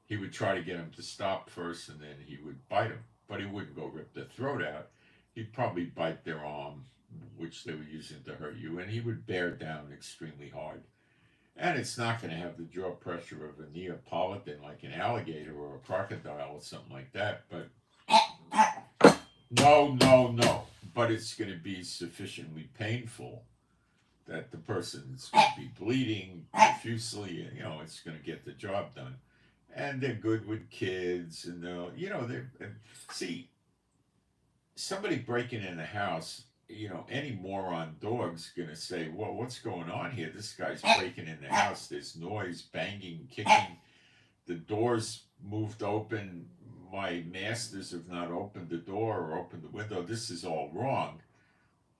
Speaker 1: He would try to get him to stop first, and then he would bite him. But he wouldn't go rip their throat out. He'd probably bite their arm, which they were using to hurt you, and he would bear down extremely hard. And it's not going to have the jaw pressure of a Neapolitan, like an alligator or a crocodile or something like that. But no. But it's going to be sufficiently painful that the person's going to be bleeding profusely, and it's going to get the job done. And they're good with kids, and see, somebody breaking in the house, any moron dog's gonna say, well, what's going on here? This guy's breaking in the house. There's noise, banging, kicking. The door's moved open. My masters have not opened the door or opened the window. This is all wrong.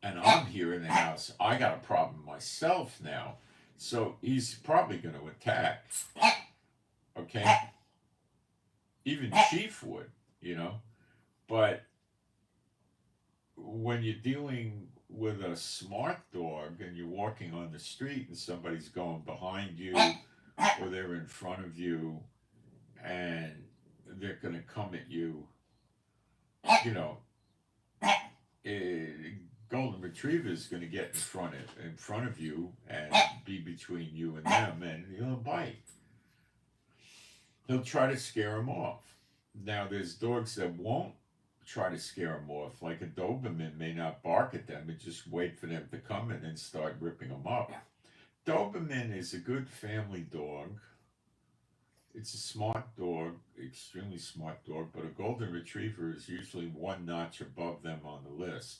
Speaker 1: And I'm here in the house. I got a problem myself now. So he's probably going to attack. Okay? Even Chief would, But when you're dealing with a smart dog and you're walking on the street and somebody's going behind you or they're in front of you and they're going to come at you, golden retriever is going to get in front of you and be between you and them, and he'll bite. He'll try to scare them off. Now, there's dogs that won't try to scare them off. Like a Doberman may not bark at them and just wait for them to come and then start ripping them up. Doberman is a good family dog. It's a smart dog, extremely smart dog, but a golden retriever is usually one notch above them on the list.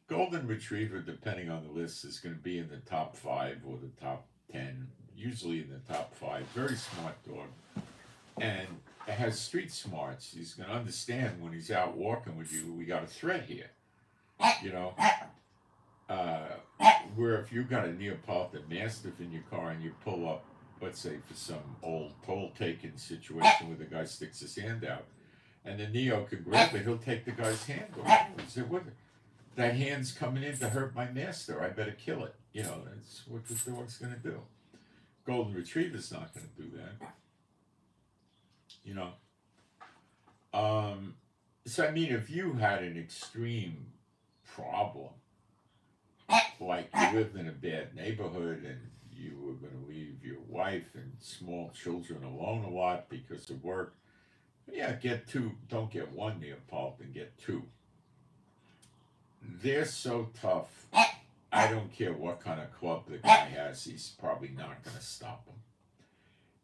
Speaker 1: Golden retriever, depending on the list, is going to be in the top 5 or the top 10, usually in the top 5. Very smart dog. And it has street smarts. He's going to understand when he's out walking with you, we got a threat here. Where if you got a Neapolitan Mastiff in your car and you pull up, let's say for some old toll-taking situation where the guy sticks his hand out, and the Neo can grab it, he'll take the guy's hand away. He said, "What? That hand's coming in to hurt my master. I better kill it." That's what the dog's going to do. Golden Retriever's not going to do that. So I mean, if you had an extreme problem, like you lived in a bad neighborhood and you were going to leave your wife and small children alone a lot because of work, yeah, get 2. Don't get 1 Neapolitan, get 2. They're so tough. I don't care what kind of club the guy has, he's probably not going to stop them.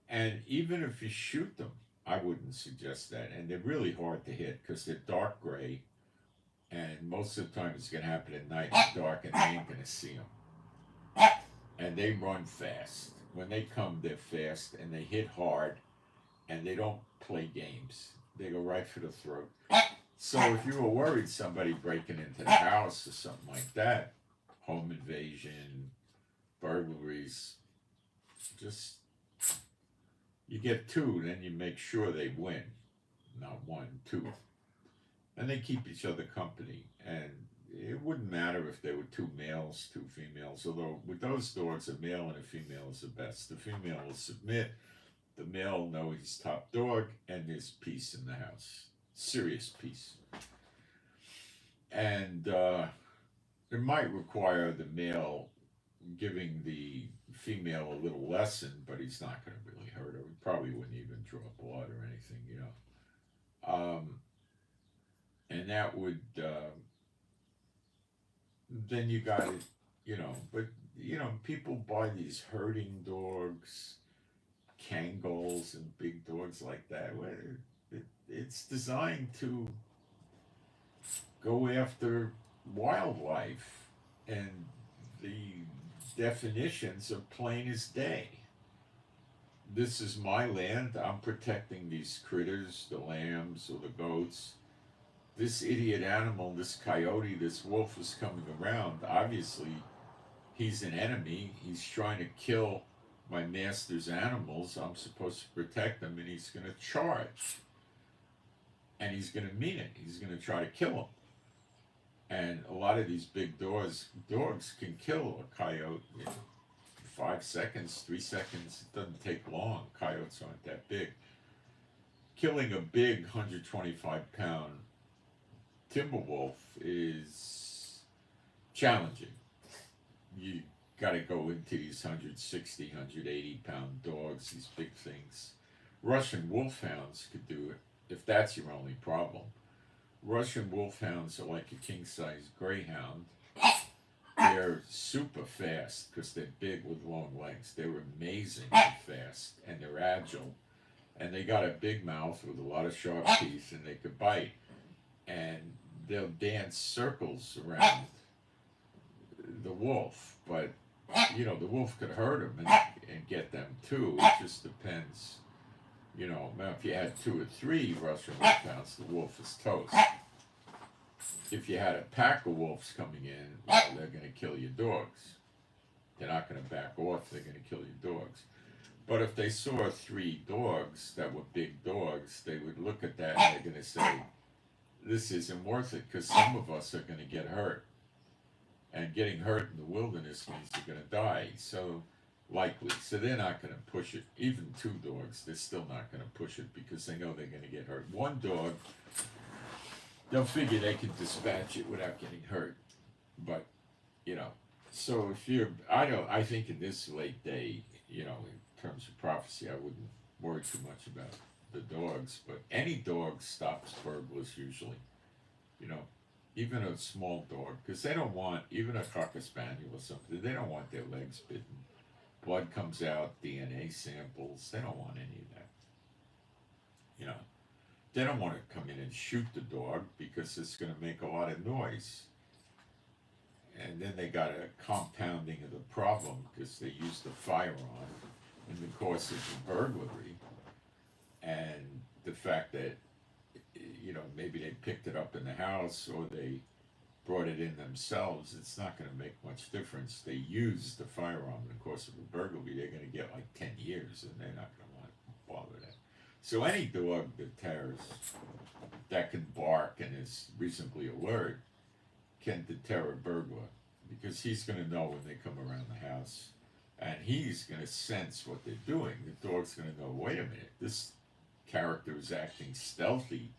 Speaker 1: And even if you shoot them, I wouldn't suggest that. And they're really hard to hit because they're dark gray. And most of the time it's going to happen at night. It's dark and they ain't going to see them. And they run fast. When they come, they're fast and they hit hard. And they don't play games. They go right for the throat. So if you were worried somebody breaking into the house or something like that, home invasion, burglaries, just... you get 2, then you make sure they win. Not 1, 2. And they keep each other company. And it wouldn't matter if there were 2 males, 2 females. Although with those dogs, a male and a female is the best. The female will submit. The male will know he's top dog. And there's peace in the house. Serious peace. And it might require the male giving the female a little lesson, but he's not going to really hurt her. He probably wouldn't even draw blood or anything, and that would, then you got it, but, people buy these herding dogs, Kangals and big dogs like that. It's designed to go after wildlife, and the definitions are plain as day. This is my land. I'm protecting these critters, the lambs or the goats. This idiot animal, this coyote, this wolf is coming around. Obviously, he's an enemy. He's trying to kill my master's animals. I'm supposed to protect them, and he's going to charge. And he's going to mean it. He's going to try to kill him. And a lot of these big dogs can kill a coyote in 5 seconds, 3 seconds. It doesn't take long. Coyotes aren't that big. Killing a big 125-pound timber wolf is challenging. You got to go into these 160, 180-pound dogs, these big things. Russian wolfhounds could do it if that's your only problem. Russian wolfhounds are like a king-size greyhound, they're super fast because they're big with long legs. They're amazingly fast and they're agile. And they got a big mouth with a lot of sharp teeth and they could bite. And they'll dance circles around the wolf. But, the wolf could hurt them and get them too. It just depends. If you had 2 or 3 Russian wolfhounds, the wolf is toast. If you had a pack of wolves coming in, well, they're going to kill your dogs. They're not going to back off, they're going to kill your dogs. But if they saw 3 dogs that were big dogs, they would look at that and they're going to say, this isn't worth it because some of us are going to get hurt. And getting hurt in the wilderness means you're going to die. So likely. So they're not going to push it. Even 2 dogs, they're still not going to push it because they know they're going to get hurt. 1 dog, they'll figure they can dispatch it without getting hurt. But, so I think in this late day, in terms of prophecy, I wouldn't worry too much about the dogs. But any dog stops burglars usually, even a small dog, because they don't want, even a Cocker Spaniel or something, they don't want their legs bitten. Blood comes out, DNA samples, they don't want any of that. They don't want to come in and shoot the dog because it's going to make a lot of noise. And then they got a compounding of the problem because they used a firearm in the course of the burglary. And the fact that, maybe they picked it up in the house or they brought it in themselves, it's not going to make much difference. They used the firearm in the course of a burglary, they're going to get like 10 years and they're not going to want to bother that. So any dog that can bark and is reasonably alert can deter a burglar because he's going to know when they come around the house and he's going to sense what they're doing. The dog's going to know, wait a minute, this character is acting stealthy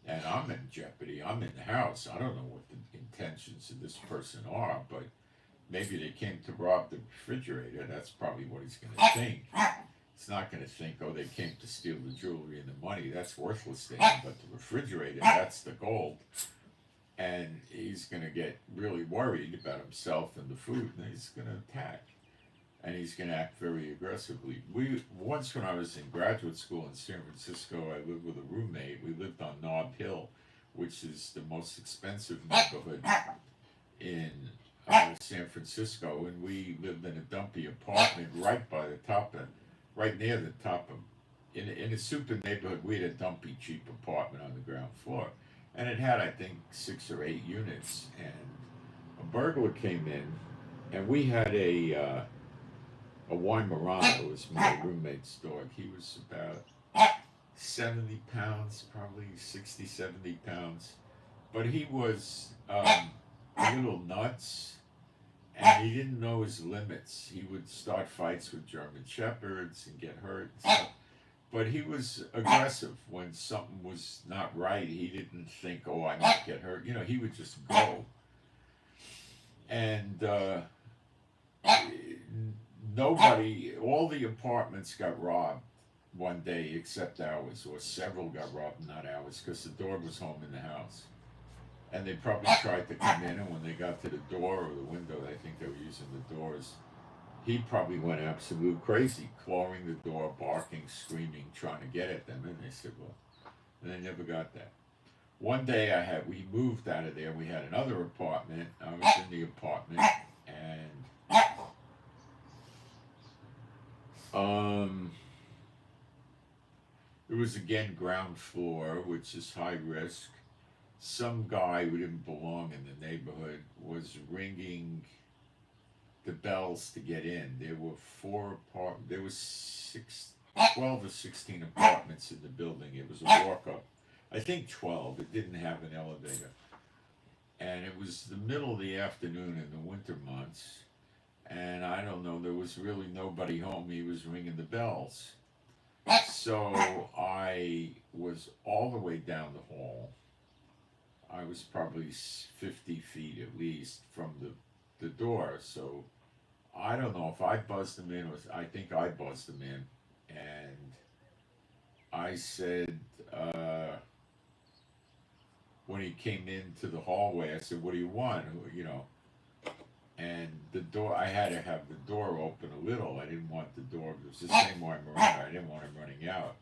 Speaker 1: and I'm in jeopardy. I'm in the house. I don't know what the intentions of this person are, but maybe they came to rob the refrigerator. That's probably what he's going to think. It's not going to think, oh, they came to steal the jewelry and the money. That's worthless to him. But the refrigerator, that's the gold. And he's going to get really worried about himself and the food, and he's going to attack. And he's going to act very aggressively. Once when I was in graduate school in San Francisco, I lived with a roommate. We lived on Nob Hill, which is the most expensive neighborhood in San Francisco. And we lived in a dumpy apartment right near the top of, in a super neighborhood. We had a dumpy, cheap apartment on the ground floor. And it had, I think, 6 or 8 units. And a burglar came in, and we had a Weimaraner. Was my roommate's dog. He was about 70 pounds, probably 60, 70 pounds. But he was a little nuts, and he didn't know his limits. He would start fights with German Shepherds and get hurt and stuff. But he was aggressive when something was not right. He didn't think, oh, I might get hurt. He would just go. And all the apartments got robbed one day except ours, or several got robbed, not ours, because the dog was home in the house. And they probably tried to come in, and when they got to the door or the window, I think they were using the doors, he probably went absolute crazy, clawing the door, barking, screaming, trying to get at them. And they said, well, and they never got that. One day we moved out of there. We had another apartment. I was in the apartment, and it was again ground floor, which is high risk. Some guy who didn't belong in the neighborhood was ringing the bells to get in. There were 12 or 16 apartments in the building. It was a walk-up. I think 12. It didn't have an elevator. And it was the middle of the afternoon in the winter months. And I don't know, there was really nobody home. He was ringing the bells. So I was all the way down the hall. I was probably 50 feet at least from the door. So I don't know if I buzzed him in, or I think I buzzed him in. And I said, when he came into the hallway, I said, what do you want? and the door, I had to have the door open a little. I didn't want the door, it was the same way Miranda, I didn't want him running out.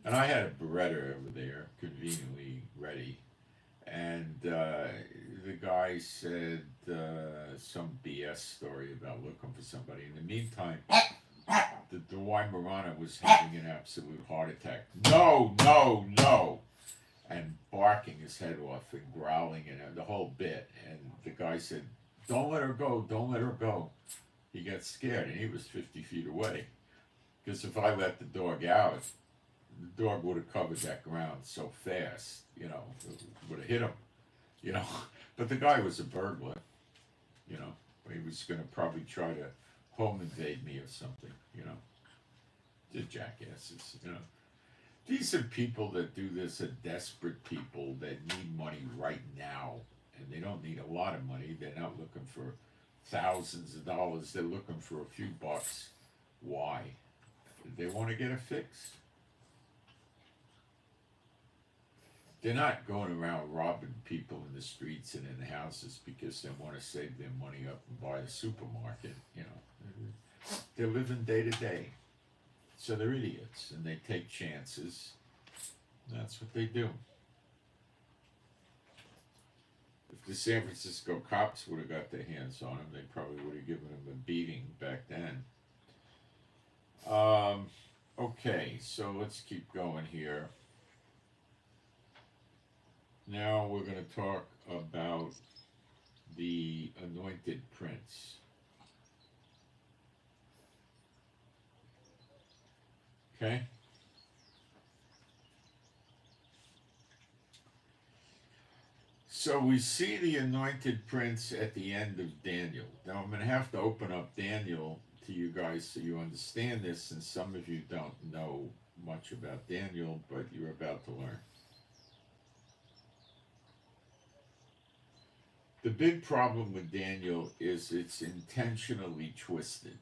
Speaker 1: And I had a Beretta over there, conveniently ready. And the guy said some BS story about looking for somebody. In the meantime, the Weimaraner was having an absolute heart attack. No, no, no! And barking his head off and growling and the whole bit. And the guy said, don't let her go, don't let her go. He got scared, and he was 50 feet away. Because if I let the dog out, the dog would have covered that ground so fast, you know, it would have hit him, you know. But the guy was a burglar, you know. He was going to probably try to home invade me or something, you know. Just jackasses, you know. These are people that do this, are desperate people that need money right now. And they don't need a lot of money. They're not looking for thousands of dollars. They're looking for a few bucks. Why? They want to get it fixed. They're not going around robbing people in the streets and in the houses because they want to save their money up and buy a supermarket, you know. They're living day to day. So they're idiots, and they take chances. That's what they do. If the San Francisco cops would have got their hands on him, they probably would have given him a beating back then. Okay, so let's keep going here. Now we're going to talk about the Anointed Prince. Okay? So we see the Anointed Prince at the end of Daniel. Now I'm going to have to open up Daniel to you guys so you understand this, since some of you don't know much about Daniel, but you're about to learn. The big problem with Daniel is it's intentionally twisted.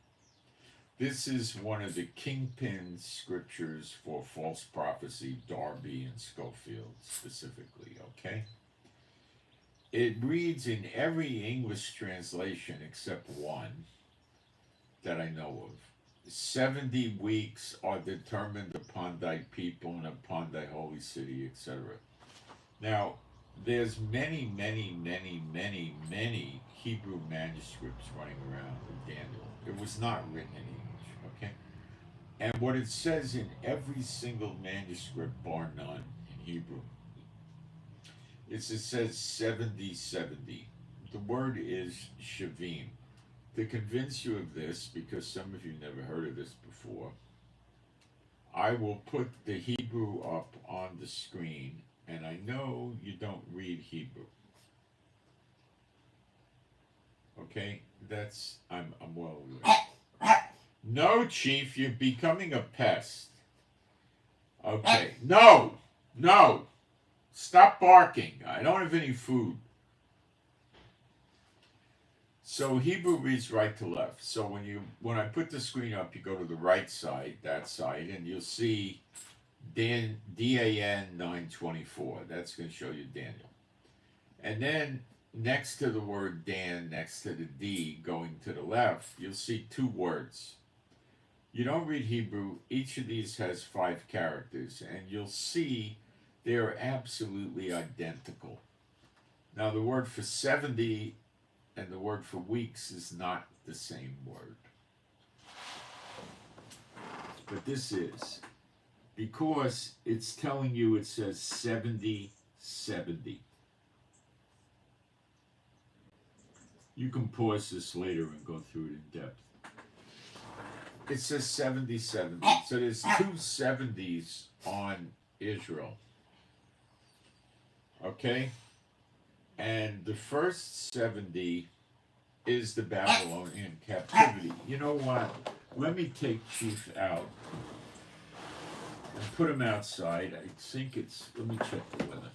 Speaker 1: This is one of the kingpin scriptures for false prophecy, Darby and Schofield specifically, okay? It reads in every English translation except one that I know of. 70 weeks are determined upon thy people and upon thy holy city, etc. Now, there's many, many, many, many, many Hebrew manuscripts running around in Daniel. It was not written in English, okay? And what it says in every single manuscript, bar none, in Hebrew, it says 70, 70. The word is shavim. To convince you of this, because some of you never heard of this before, I will put the Hebrew up on the screen, and I know you don't read Hebrew. Okay, I'm well aware. No, Chief, you're becoming a pest. Okay, no, stop barking. I don't have any food. So Hebrew reads right to left. So when I put the screen up, you go to the right side, that side, and you'll see Dan, Da.9 That's going to show you Daniel. And then next to the word Dan, next to the D, going to the left, you'll see two words. You don't read Hebrew. Each of these has 5 characters, and you'll see they're absolutely identical. Now, the word for 70 and the word for weeks is not the same word. But this is, because it's telling you, it says 70, 70. You can pause this later and go through it in depth. It says 70, 70. So there's 2 70s on Israel. Okay? And the first 70 is the Babylonian captivity. You know what? Let me take Chief out and put him outside. I think let me check the weather.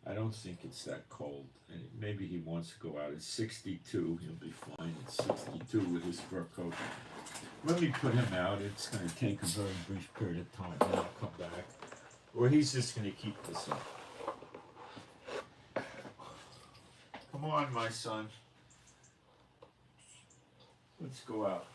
Speaker 1: I don't think it's that cold. And maybe he wants to go out. It's 62. He'll be fine. It's 62 with his fur coat. Let me put him out. It's going to take a very brief period of time. Then I'll come back. Or he's just going to keep this up. Come on, my son. Let's go out.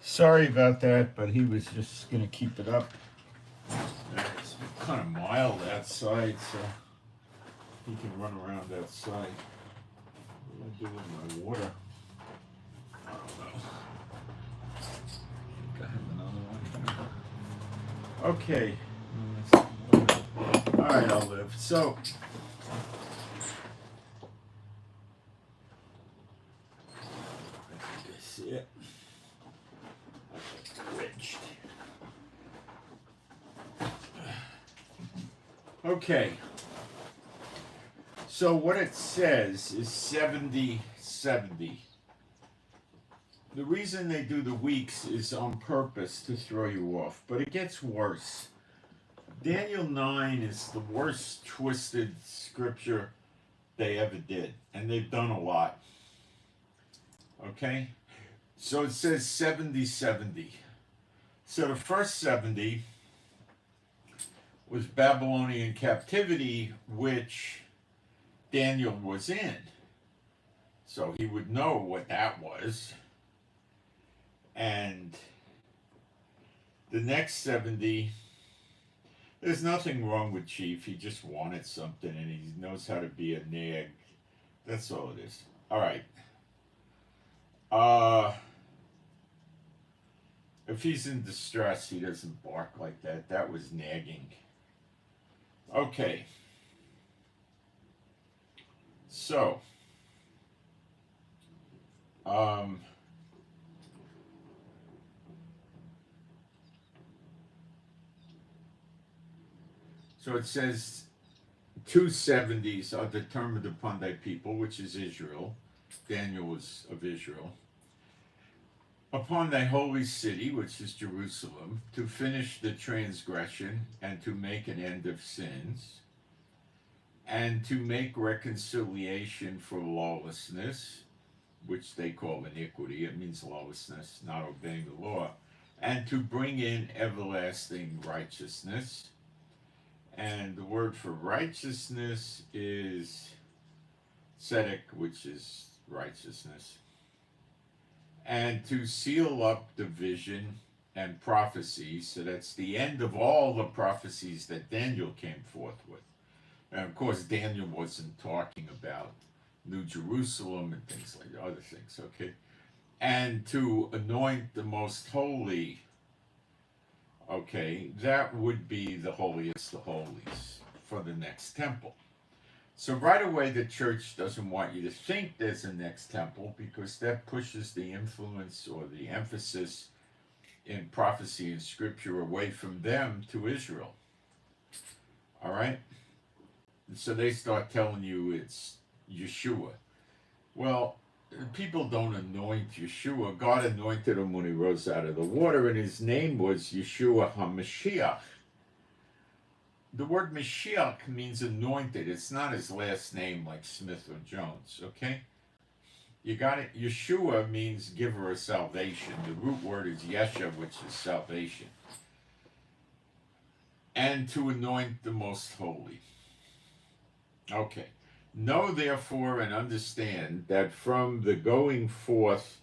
Speaker 1: Sorry about that, but he was just going to keep it up. It's kind of mild outside, so he can run around outside. What do I do with my water? I don't know. I think I have another one. Okay. All right, I'll live. So, I think I see it. Bridged. Okay. So what it says is 70-70. The reason they do the weeks is on purpose to throw you off, but it gets worse. Da.9 is the worst twisted scripture they ever did, and they've done a lot. Okay? So it says 70-70. So the first 70 was Babylonian captivity, which Daniel was in. So he would know what that was. And the next 70 There's nothing wrong with Chief. He just wanted something and he knows how to be a nag. That's all it is. All right. Uh, if he's in distress, he doesn't bark like that. That was nagging. Okay. So, um, so it says 270s are determined upon thy people, which is Israel. Daniel was of Israel. Upon thy holy city, which is Jerusalem, to finish the transgression and to make an end of sins, and to make reconciliation for lawlessness, which they call iniquity. It means lawlessness, not obeying the law, and to bring in everlasting righteousness. And the word for righteousness is tzedek, which is righteousness. And to seal up the vision and prophecy. So that's the end of all the prophecies that Daniel came forth with. And of course, Daniel wasn't talking about New Jerusalem and things like other things, okay? And to anoint the most holy, okay, that would be the holiest of holies for the next temple. So right away, the church doesn't want you to think there's a next temple because that pushes the influence or the emphasis in prophecy and scripture away from them to Israel. All right? And so they start telling you it's Yeshua. Well, people don't anoint Yeshua. God anointed him when he rose out of the water, and his name was Yeshua HaMashiach. The word Mashiach means anointed. It's not his last name like Smith or Jones, okay? You got it? Yeshua means giver of salvation. The root word is Yesha, which is salvation. And to anoint the most holy. Okay. Know therefore and understand that from the going forth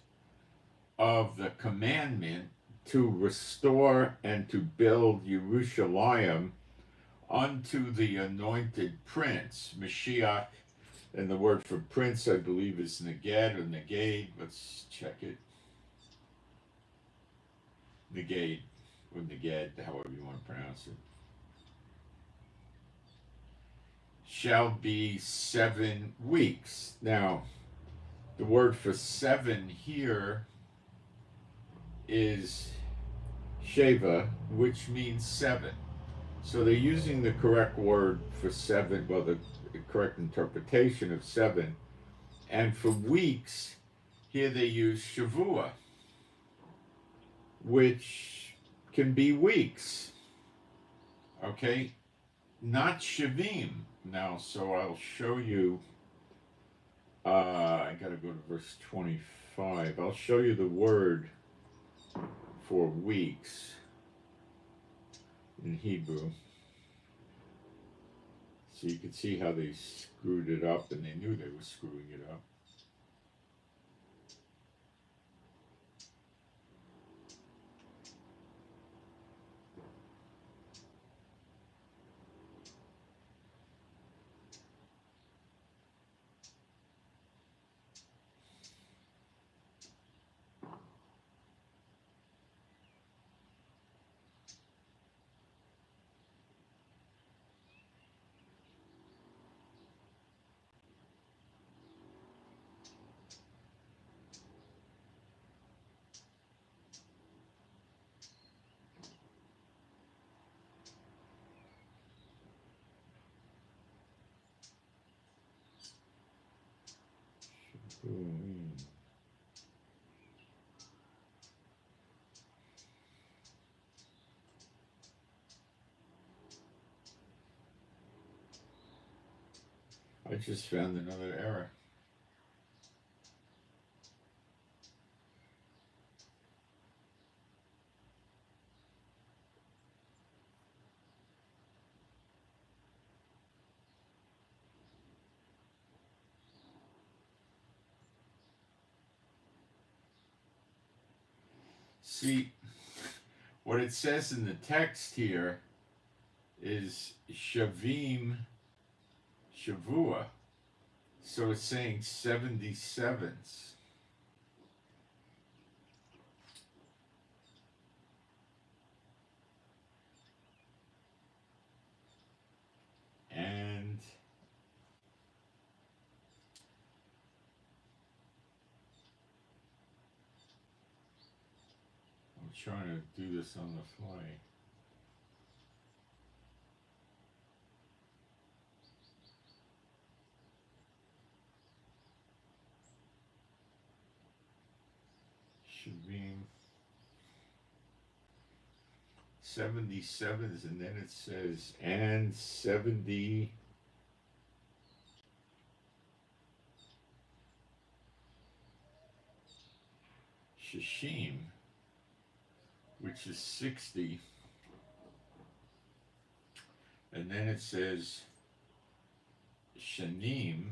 Speaker 1: of the commandment to restore and to build Yerushalayim unto the anointed prince, Mashiach, and the word for prince, I believe, is neged or negade. Let's check it. Negade or neged, however you want to pronounce it. Shall be 7 weeks. Now, the word for 7 here is Sheva, which means 7. So they're using the correct word for 7, well, the correct interpretation of 7. And for weeks, here they use Shavua, which can be weeks. Okay? Not Shavim. Now, so I'll show you, I gotta go to verse 25. I'll show you the word for weeks in Hebrew. So you can see how they screwed it up, and they knew they were screwing it up. I just found another error. See, what it says in the text here is Shavim Shavua. So it's saying 77s. And I'm trying to do this on the fly. Shavim 77s, and then it says, and 70 Shishim, which is 60, and then it says Shanim,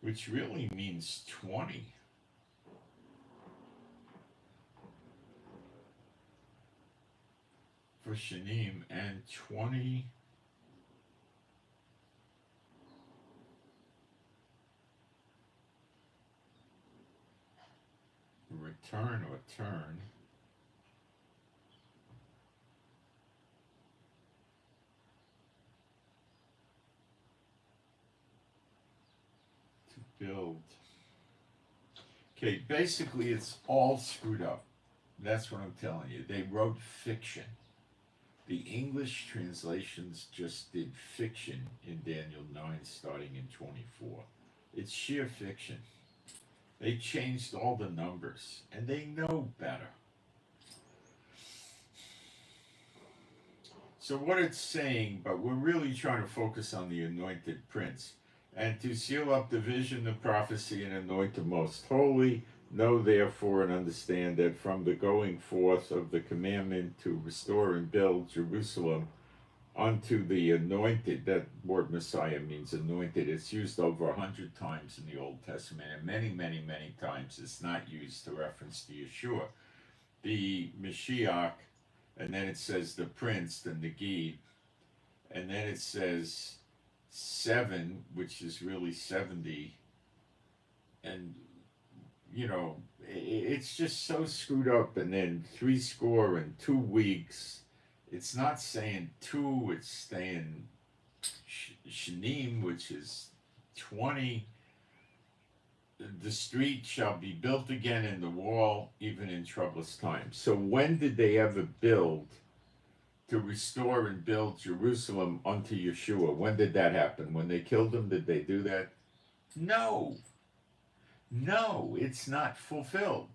Speaker 1: which really means 20. For Shanim, and 20 return or turn to build. Okay, basically it's all screwed up. That's what I'm telling you. They wrote fiction. The English translations just did fiction in Daniel 9 starting in 24. It's sheer fiction. They changed all the numbers, and they know better. So what it's saying, but we're really trying to focus on the anointed prince. And to seal up the vision, the prophecy, and anoint the most holy, know therefore and understand that from the going forth of the commandment to restore and build Jerusalem unto the anointed, that word Messiah means anointed. It's used over 100 times in the Old Testament, and many, many, many times it's not used to reference to Yeshua. The Mashiach, and then it says the prince, the Nagid, and then it says 7, which is really 70, and you know, it's just so screwed up. And then 80 in 2 weeks. It's not saying 2, it's saying Shanim, which is 20. The street shall be built again in the wall, even in troublous times. So when did they ever build to restore and build Jerusalem unto Yeshua? When did that happen? When they killed him, did they do that? No. No, it's not fulfilled.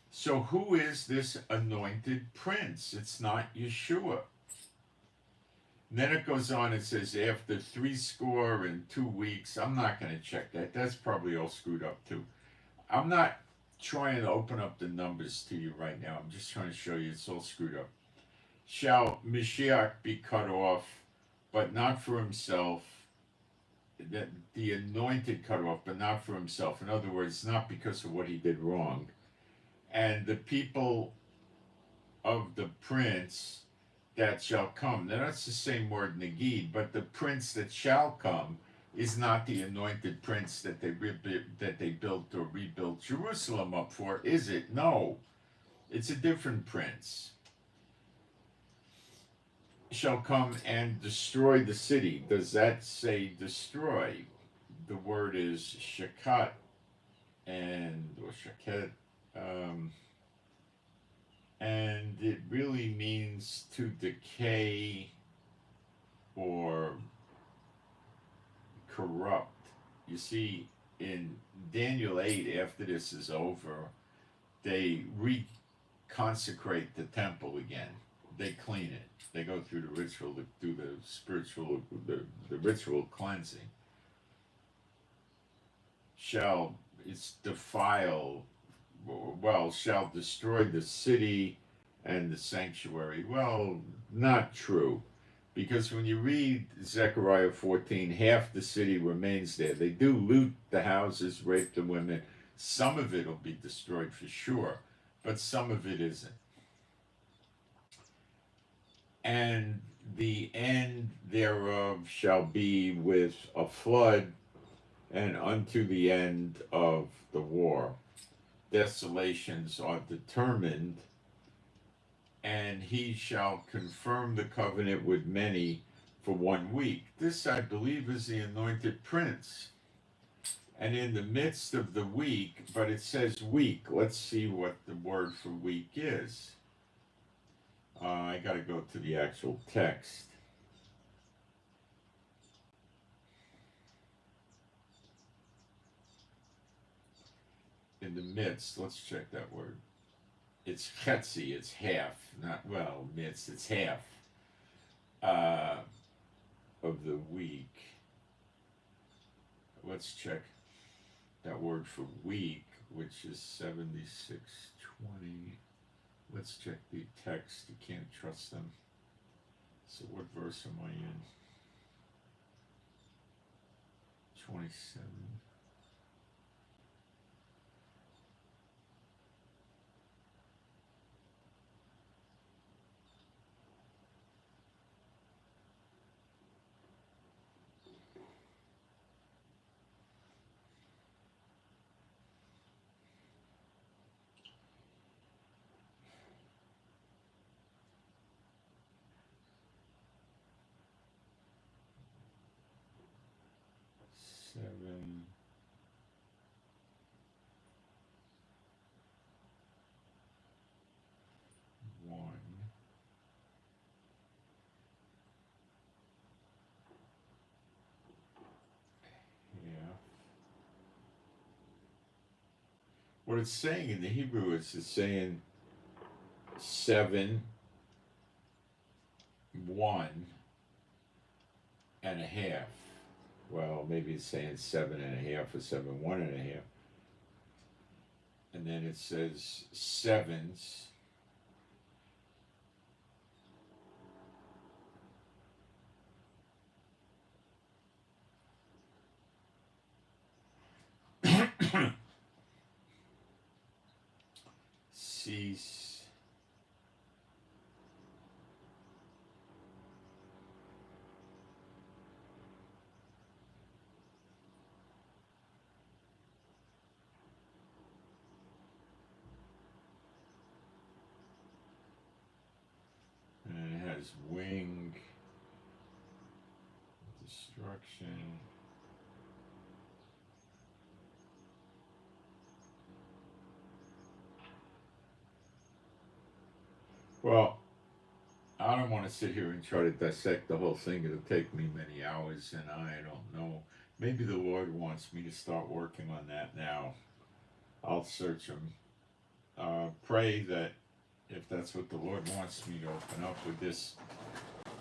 Speaker 1: So who is this anointed prince? It's not Yeshua. And then it goes on, it says, after 80 in 2 weeks, I'm not going to check that. That's probably all screwed up too. I'm not trying to open up the numbers to you right now. I'm just trying to show you it's all screwed up. Shall Mashiach be cut off, but not for himself, that the anointed cut off, but not for himself. In other words, not because of what he did wrong. And the people of the prince that shall come. Now that's the same word Nagid, but the prince that shall come is not the anointed prince that they built or rebuilt Jerusalem up for, is it? No, it's a different prince. Shall come and destroy the city. Does that say destroy? The word is shakat or shaket, and it really means to decay or corrupt. You see, in Daniel 8, after this is over, they reconsecrate the temple again. They clean it. They go through the ritual to do the spiritual, the ritual cleansing. Shall it's defile, well, shall destroy the city and the sanctuary. Well, not true. Because when you read Zechariah 14, half the city remains there. They do loot the houses, rape the women. Some of it will be destroyed for sure, but some of it isn't. And the end thereof shall be with a flood, and unto the end of the war. Desolations are determined, and he shall confirm the covenant with many for 1 week. This, I believe, is the anointed prince. And in the midst of the week, but it says week. Let's see what the word for week is. I got to go to the actual text. In the midst, let's check that word. It's chetzi, it's half, not, well, midst, it's half of the week. Let's check that word for week, which is 76:20. Let's check the text. You can't trust them. So what verse am I in? 27. Seven. One. Yeah. What it's saying in the Hebrew is it's saying 7, 1.5. Well, maybe it's saying 7.5 or 7, 1.5. And then it says sevens. Cease. And it has wing, destruction. Well, I don't want to sit here and try to dissect the whole thing. It'll take me many hours, and I don't know. Maybe the Lord wants me to start working on that now. I'll search Him. Pray that if that's what the Lord wants me to open up with this,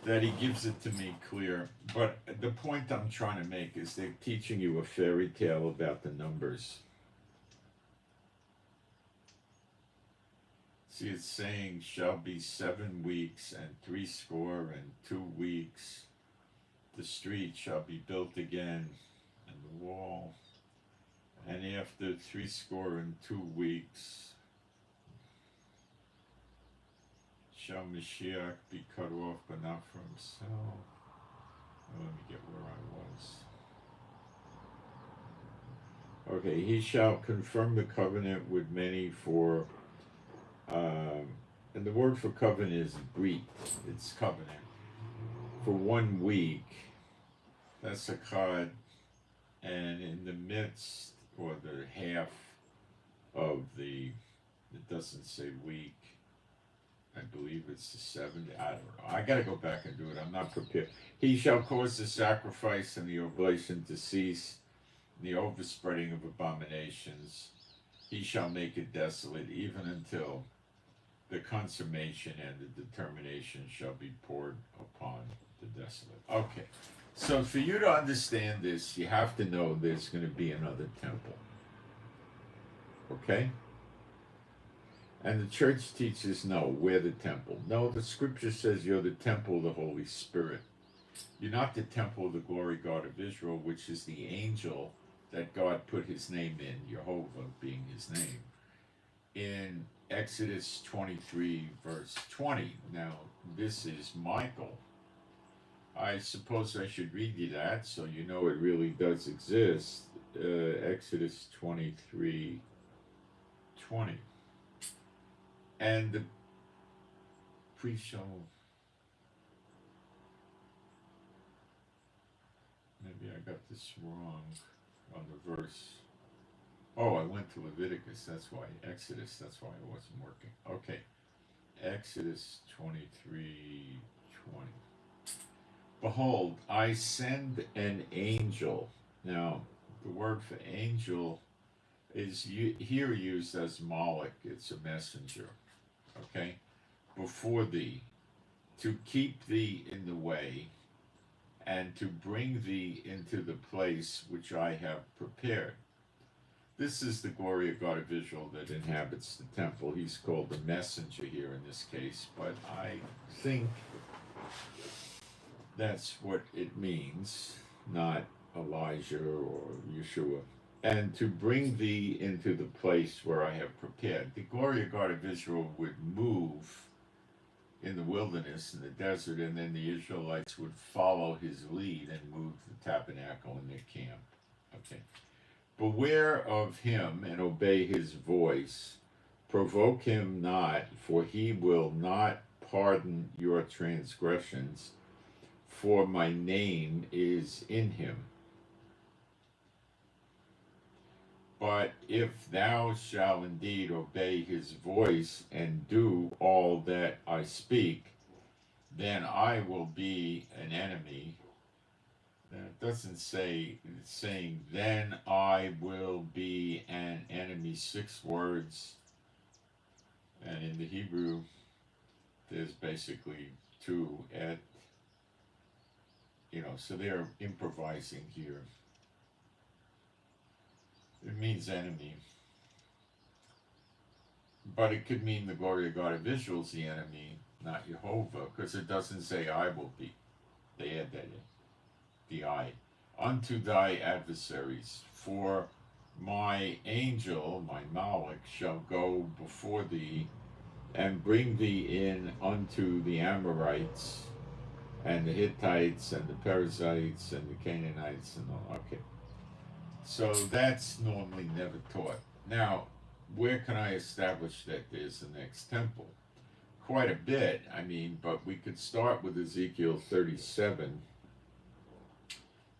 Speaker 1: that He gives it to me clear. But the point I'm trying to make is they're teaching you a fairy tale about the numbers. See, it's saying shall be 7 weeks and 62 weeks. The street shall be built again, and the wall. And after 62 weeks shall Mashiach be cut off, but not for himself. Let me get where I was. Okay, he shall confirm the covenant with many for, and the word for covenant is brit, it's covenant. For 1 week, that's a chad, and in the midst, or the half of the, it doesn't say week, I believe it's the 70, I don't know. I gotta go back and do it, I'm not prepared. He shall cause the sacrifice and the oblation to cease, the overspreading of abominations. He shall make it desolate, even until the consummation and the determination shall be poured upon the desolate. Okay, so for you to understand this, you have to know there's going to be another temple. Okay? And the church teaches, no, we're the temple. No, the scripture says you're the temple of the Holy Spirit. You're not the temple of the glory God of Israel, which is the angel that God put his name in, Jehovah being his name, in Exodus 23, verse 20. Now, this is Michael. I suppose I should read you that so you know it really does exist. Exodus 23, 20. And the priest shall, maybe I got this wrong on the verse. Oh, I went to Leviticus, that's why. Exodus, that's why it wasn't working. Okay. Exodus 23, 20. Behold, I send an angel. Now, the word for angel is here used as Moloch. It's a messenger. Okay? Before thee, to keep thee in the way, and to bring thee into the place which I have prepared. This is the glory of God of Israel that inhabits the temple. He's called the messenger here in this case, but I think that's what it means, not Elijah or Yeshua. And to bring thee into the place where I have prepared. The glory of God of Israel would move in the wilderness, in the desert, and then the Israelites would follow his lead and move the tabernacle in their camp. Okay. Beware of him and obey his voice. Provoke him not, for he will not pardon your transgressions, for my name is in him. But if thou shalt indeed obey his voice and do all that I speak, then I will be an enemy. It doesn't say, it's saying, then I will be an enemy, 6 words. And in the Hebrew, there's basically 2 et. So they're improvising here. It means enemy. But it could mean the glory of God of Israel's the enemy, not Jehovah, because it doesn't say I will be. They add that in. The I. Unto thy adversaries, for my angel, my Malach, shall go before thee, and bring thee in unto the Amorites, and the Hittites, and the Perizzites, and the Canaanites, and all. Okay. So that's normally never taught. Now, where can I establish that there's the next temple? Quite a bit, but we could start with Ezekiel 37,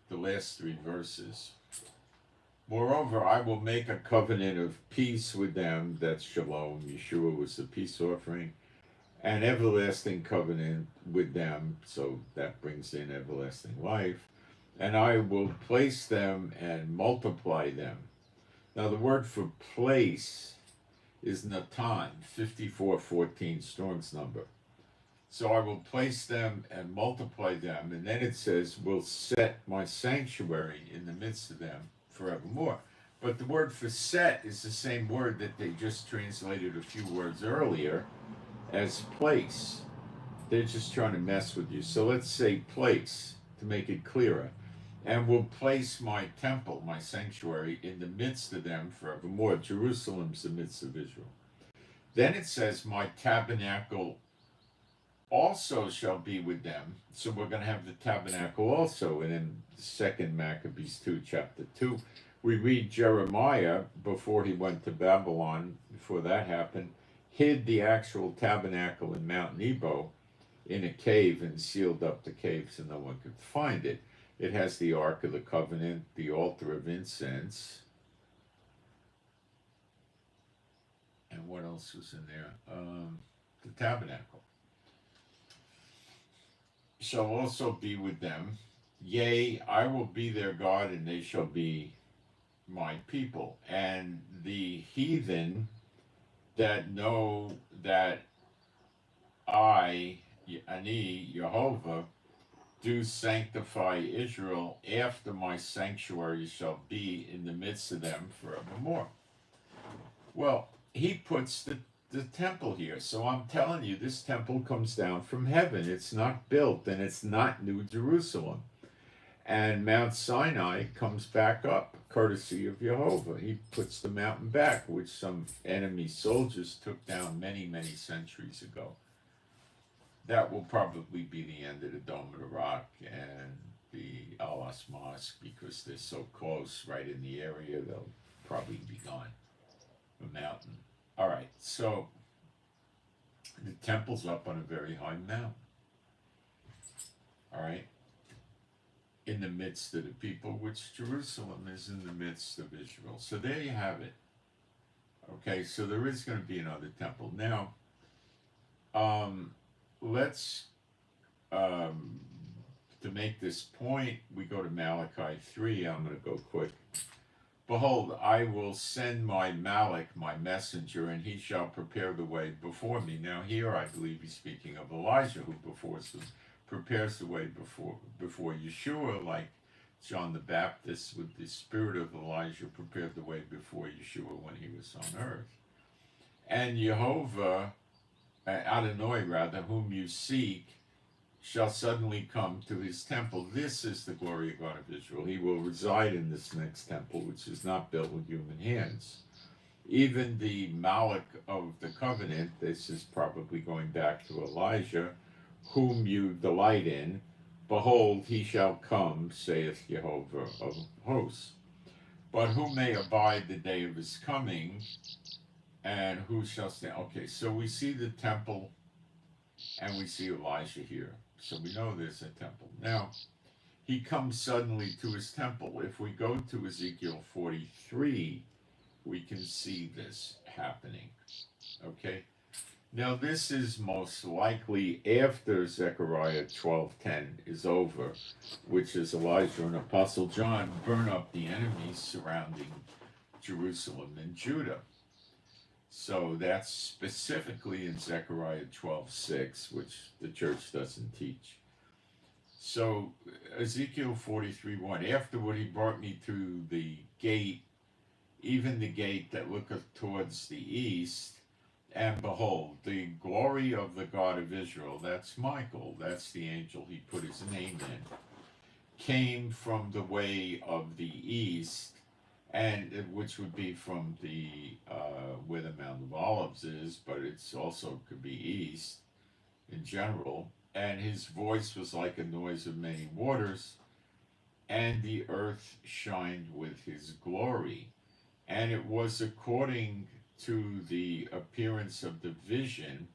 Speaker 1: the last 3 verses. Moreover, I will make a covenant of peace with them, that's Shalom, Yeshua was the peace offering, an everlasting covenant with them, so that brings in everlasting life, and I will place them and multiply them. Now the word for place is Natan, 5414 Strong's number. So I will place them and multiply them, and then it says, will set my sanctuary in the midst of them forevermore. But the word for set is the same word that they just translated a few words earlier as place. They're just trying to mess with you. So let's say place to make it clearer. And will place my temple, my sanctuary, in the midst of them forevermore. Jerusalem's the midst of Israel. Then it says, my tabernacle also shall be with them. So we're going to have the tabernacle also. And in 2 Maccabees 2, chapter 2, we read Jeremiah, before he went to Babylon, before that happened, hid the actual tabernacle in Mount Nebo in a cave and sealed up the cave so no one could find it. It has the Ark of the Covenant, the altar of incense, and what else was in there? The tabernacle. Shall also be with them. Yea, I will be their God, and they shall be my people. And the heathen that know that I, Ani, Jehovah, do sanctify Israel after my sanctuary shall be in the midst of them forevermore. Well, he puts the temple here. So I'm telling you, this temple comes down from heaven. It's not built and it's not New Jerusalem. And Mount Sinai comes back up, courtesy of Jehovah. He puts the mountain back, which some enemy soldiers took down many, many centuries ago. That will probably be the end of the Dome of the Rock and the Alas Mosque, because they're so close, right in the area, they'll probably be gone. The mountain. All right, so the temple's up on a very high mountain. All right, in the midst of the people, which Jerusalem is in the midst of Israel. So there you have it. Okay, so there is going to be another temple. Now, let's, to make this point, we go to Malachi 3. I'm going to go quick. Behold, I will send my Malach, my messenger, and he shall prepare the way before me. Now here I believe he's speaking of Elijah, who prepares the way before Yeshua, like John the Baptist with the spirit of Elijah prepared the way before Yeshua when he was on earth. And Jehovah, Adonai rather, whom you seek, shall suddenly come to his temple. This is the glory of God of Israel. He will reside in this next temple, which is not built with human hands. Even the Malach of the covenant, this is probably going back to Elijah, whom you delight in, behold, he shall come, saith Jehovah of hosts. But who may abide the day of his coming, and who shall stand? Okay, so we see the temple, and we see Elijah here. So we know there's a temple. Now, he comes suddenly to his temple. If we go to Ezekiel 43, we can see this happening. Okay? Now, this is most likely after Zechariah 12:10 is over, which is Elijah and Apostle John burn up the enemies surrounding Jerusalem and Judah. So that's specifically in Zechariah 12:6, which the church doesn't teach. So Ezekiel 43:1, afterward he brought me to the gate, even the gate that looketh towards the east, and behold, the glory of the God of Israel, that's Michael, that's the angel he put his name in, came from the way of the east, and which would be from the where the Mount of Olives is, but it's also could be east in general. And his voice was like a noise of many waters, and the earth shined with his glory. And it was according to the appearance of the vision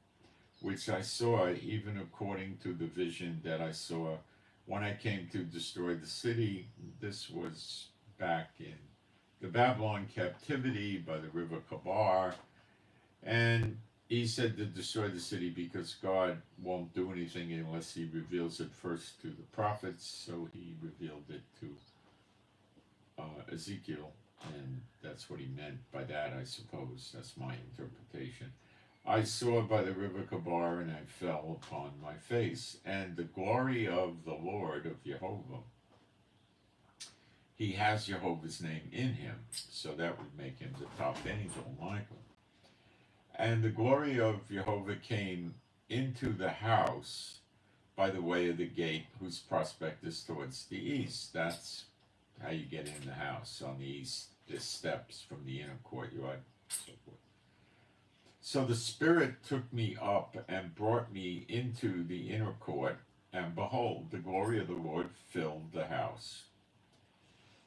Speaker 1: which I saw, even according to the vision that I saw when I came to destroy the city. This was back in the Babylon captivity by the river Kabar, and he said to destroy the city because God won't do anything unless he reveals it first to the prophets, so he revealed it to Ezekiel, and that's what he meant by that, I suppose. That's my interpretation. I saw by the river Kabar, and I fell upon my face, and the glory of the Lord, of Jehovah, he has Jehovah's name in him, so that would make him the top angel, Michael. And the glory of Jehovah came into the house by the way of the gate, whose prospect is towards the east. That's how you get in the house. On the east, there's steps from the inner courtyard, so forth. So the Spirit took me up and brought me into the inner court, and behold, the glory of the Lord filled the house.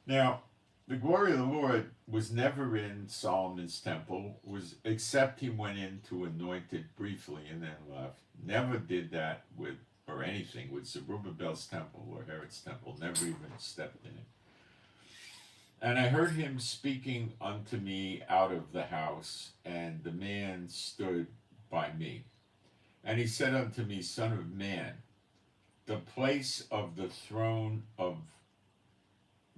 Speaker 1: Now, the glory of the Lord was never in Solomon's temple, except he went in to Anointed briefly and then left. Never did that with, or anything, with Zerubbabel's temple or Herod's temple, never even stepped in it. And I heard him speaking unto me out of the house, and the man stood by me. And he said unto me, Son of man, the place of the throne of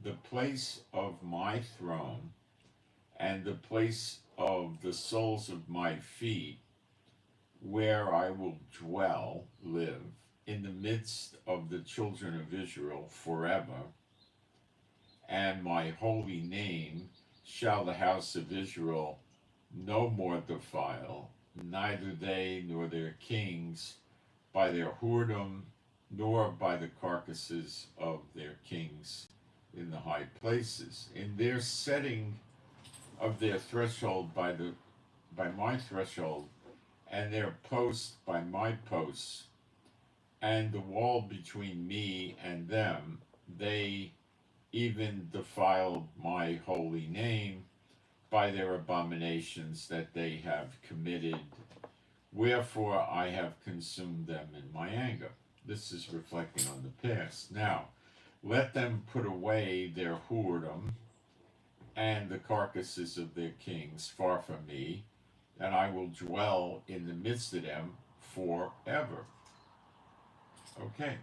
Speaker 1: the place of my throne and the place of the soles of my feet where I will live, in the midst of the children of Israel forever, and my holy name shall the house of Israel no more defile, neither they nor their kings by their whoredom, nor by the carcasses of their kings in the high places. In their setting of their threshold by my threshold, and their post by my posts, and the wall between me and them, they even defiled my holy name by their abominations that they have committed. Wherefore I have consumed them in my anger. This is reflecting on the past. Now, let them put away their whoredom and the carcasses of their kings far from me, and I will dwell in the midst of them forever. Okay.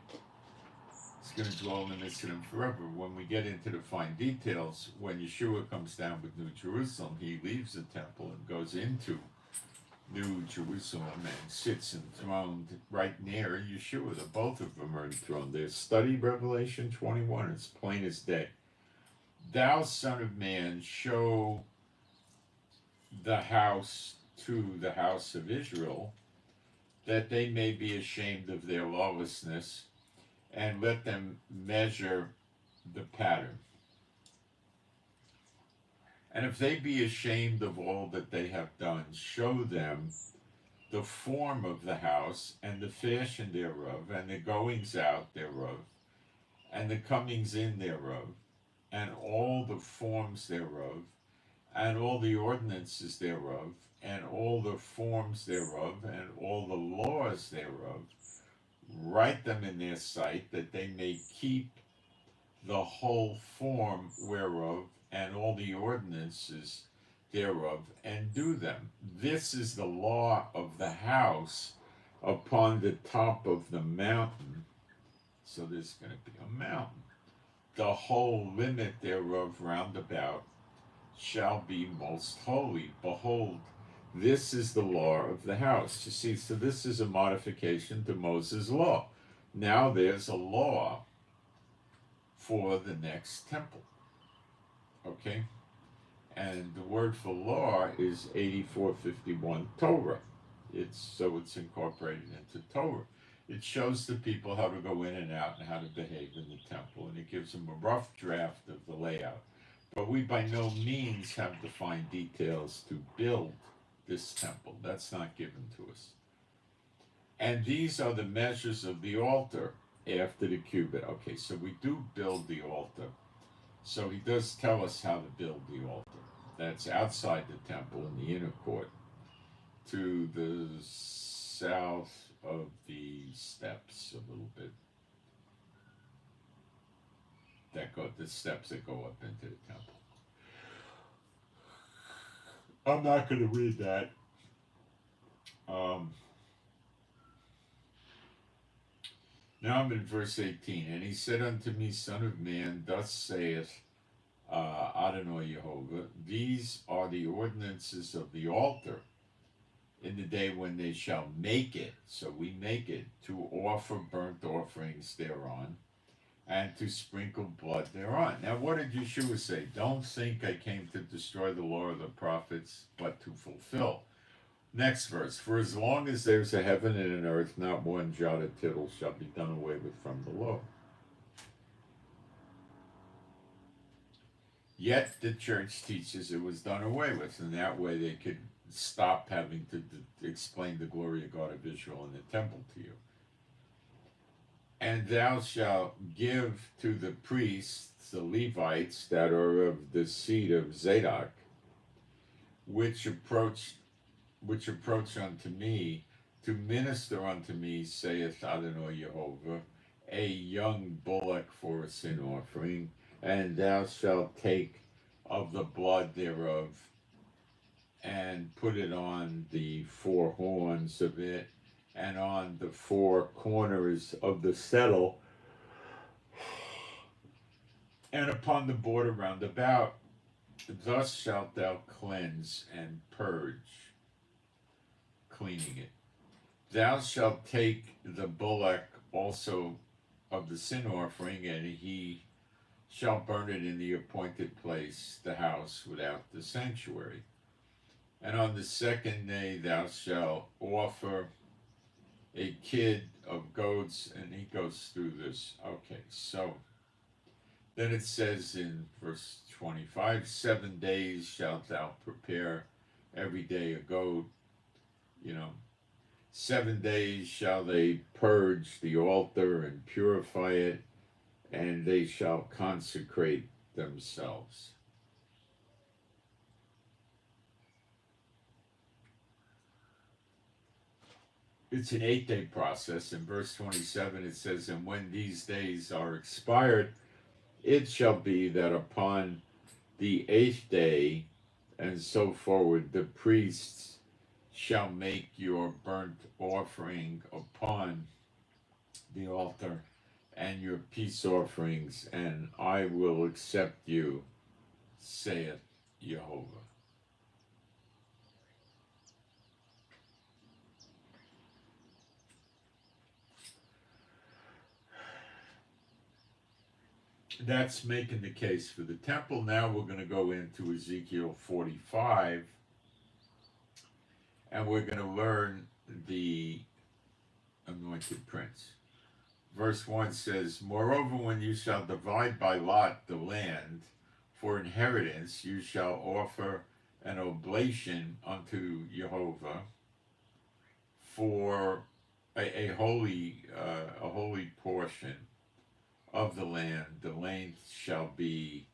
Speaker 1: It's going to dwell in the midst of them forever. When we get into the fine details, when Yeshua comes down with New Jerusalem, he leaves the temple and goes into New Jerusalem and sits enthroned right near Yeshua. The both of them are enthroned there. Study Revelation 21. It's plain as day. Thou, Son of Man, show the house to the house of Israel, that they may be ashamed of their lawlessness, and let them measure the pattern. And if they be ashamed of all that they have done, show them the form of the house, and the fashion thereof, and the goings out thereof, and the comings in thereof, and all the forms thereof, and all the ordinances thereof, and all the forms thereof, and all the laws thereof. Write them in their sight, that they may keep the whole form whereof, and all the ordinances thereof, and do them. This is the law of the house upon the top of the mountain. So there's going to be a mountain. The whole limit thereof round about shall be most holy. Behold, this is the law of the house. You see, so this is a modification to Moses' law. Now there's a law for the next temple. Okay? And the word for law is 8451 Torah. It's incorporated into Torah. It shows the people how to go in and out and how to behave in the temple, and it gives them a rough draft of the layout. But we by no means have the fine details to build this temple. That's not given to us. And these are the measures of the altar after the cubit. Okay, so we do build the altar. So he does tell us how to build the altar. That's outside the temple in the inner court, to the south of the steps a little bit. The steps that go up into the temple. I'm not going to read that. Now I'm in verse 18. And he said unto me, Son of man, thus saith Adonai Jehovah, these are the ordinances of the altar in the day when they shall make it. So we make it to offer burnt offerings thereon, and to sprinkle blood thereon. Now what did Yeshua say? Don't think I came to destroy the law of the prophets, but to fulfill. Next verse. For as long as there's a heaven and an earth, not one jot or tittle shall be done away with from the law. Yet the church teaches it was done away with, and that way they could stop having to explain the glory of God of Israel in the temple to you. And thou shalt give to the priests, the Levites, that are of the seed of Zadok, which approach unto me, to minister unto me, saith Adonai Jehovah, a young bullock for a sin offering, and thou shalt take of the blood thereof, and put it on the four horns of it, and on the four corners of the settle, and upon the border round about. Thus shalt thou cleanse and purge, cleaning it. Thou shalt take the bullock also of the sin offering, and he shall burn it in the appointed place, the house without the sanctuary. And on the second day thou shalt offer a kid of goats, and he goes through this. Okay, so then it says in verse 25, 7 days shalt thou prepare every day a goat, 7 days shall they purge the altar and purify it, and they shall consecrate themselves. It's an 8-day process. In verse 27 it says, and when these days are expired, it shall be that upon the 8th day and so forward, the priests shall make your burnt offering upon the altar and your peace offerings, and I will accept you, saith Jehovah. That's making the case for the temple. Now we're going to go into Ezekiel 45, and we're going to learn the anointed prince. Verse 1 says, moreover, when you shall divide by lot the land for inheritance, you shall offer an oblation unto Jehovah for a holy portion of the land. The length shall be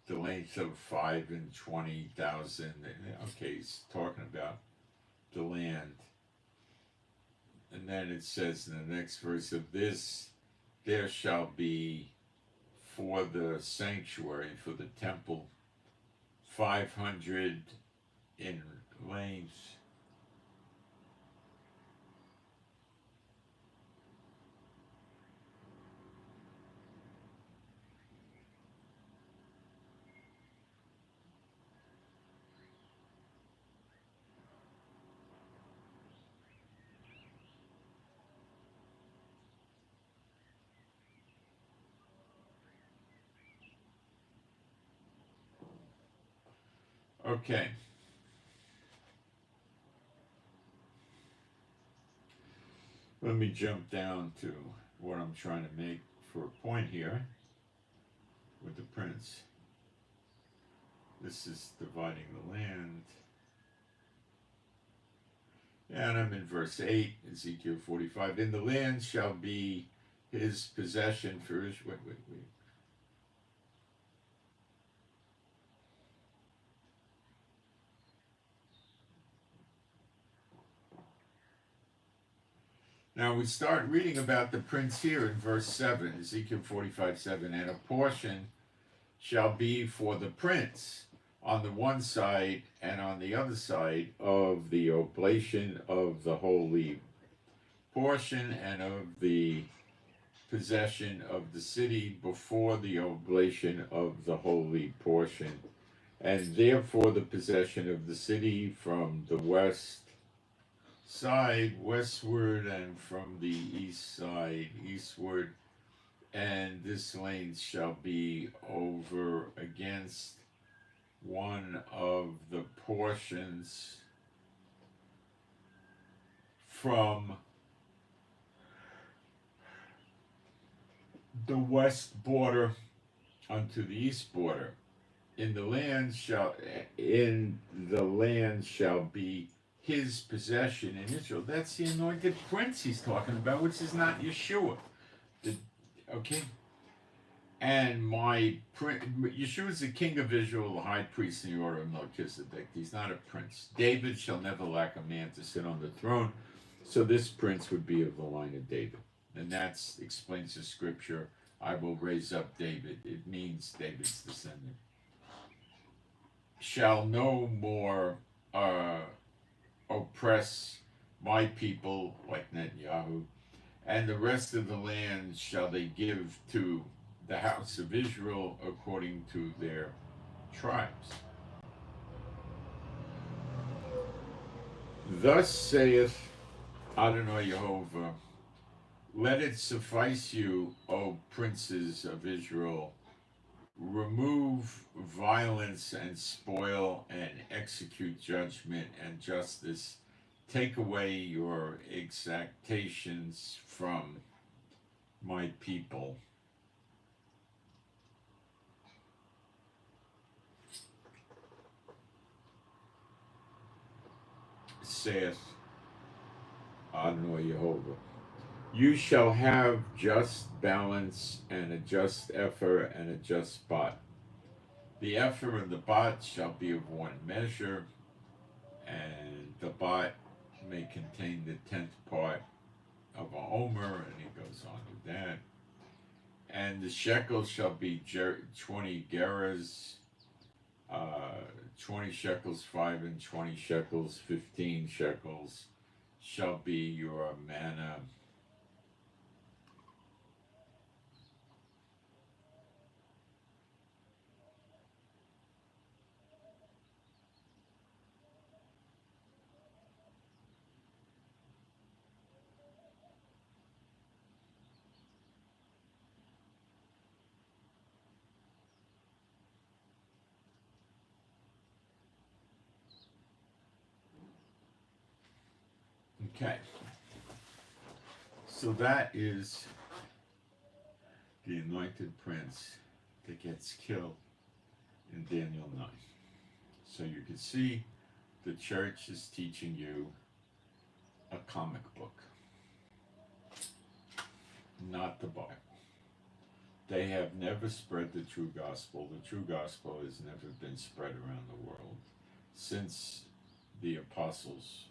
Speaker 1: the length of 5 and 20,000. Okay, he's talking about the land. And then it says in the next verse of this, there shall be for the sanctuary, for the temple, 500 in length, okay. Let me jump down to what I'm trying to make for a point here with the prince. This is dividing the land. And I'm in verse 8, Ezekiel 45. In the land shall be his possession for his... Wait. Now we start reading about the prince here in verse 7, Ezekiel 45:7. And a portion shall be for the prince on the one side and on the other side of the oblation of the holy portion and of the possession of the city before the oblation of the holy portion, and therefore the possession of the city from the west side westward and from the east side eastward, and this length shall be over against one of the portions from the west border unto the east border. In the land shall be his possession in Israel. That's the anointed prince he's talking about, which is not Yeshua. Okay? And Yeshua is the king of Israel, the high priest in the order of Melchizedek. He's not a prince. David shall never lack a man to sit on the throne. So this prince would be of the line of David. And that explains the scripture, I will raise up David. It means David's descendant. Shall no more oppress my people like Netanyahu, and the rest of the land shall they give to the house of Israel according to their tribes. Thus saith Adonai Yehovah, let it suffice you, O princes of Israel, remove violence and spoil and execute judgment and justice. Take away your exactions from my people. Saith Adonai Yehovah. You shall have just balance and a just ephah and a just bat. The ephah and the bat shall be of one measure, and the bat may contain the 10th part of a omer, and he goes on with that. And the shekels shall be 20 gerahs, 20 shekels 5 and 20 shekels 15 shekels shall be your manna. Okay, so that is the anointed prince that gets killed in Daniel 9. So you can see the church is teaching you a comic book, not the Bible. They have never spread the true gospel. The true gospel has never been spread around the world since the apostles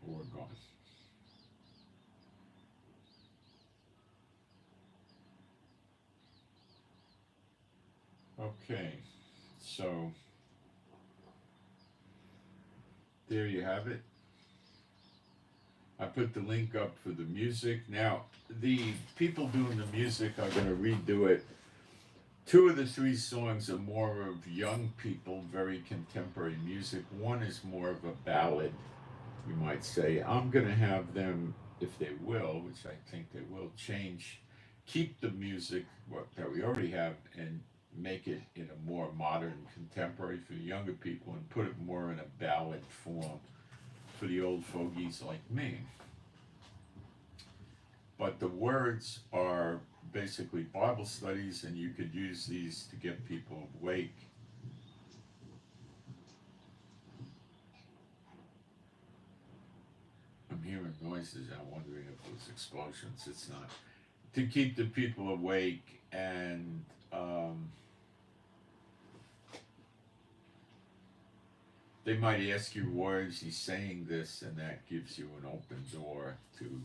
Speaker 1: were gone. Okay, so there you have it. I put the link up for the music. Now, the people doing the music are going to redo it. 2 of the 3 songs are more of young people, very contemporary music. One is more of a ballad, you might say. I'm going to have them, if they will, which I think they will, keep the music that we already have and make it in a more modern, contemporary for the younger people, and put it more in a ballad form for the old fogies like me. But the words are basically Bible studies, and you could use these to get people awake. I'm hearing noises. I'm wondering if those explosions. It's not. To keep the people awake, and they might ask you, why is he saying this? And that gives you an open door to,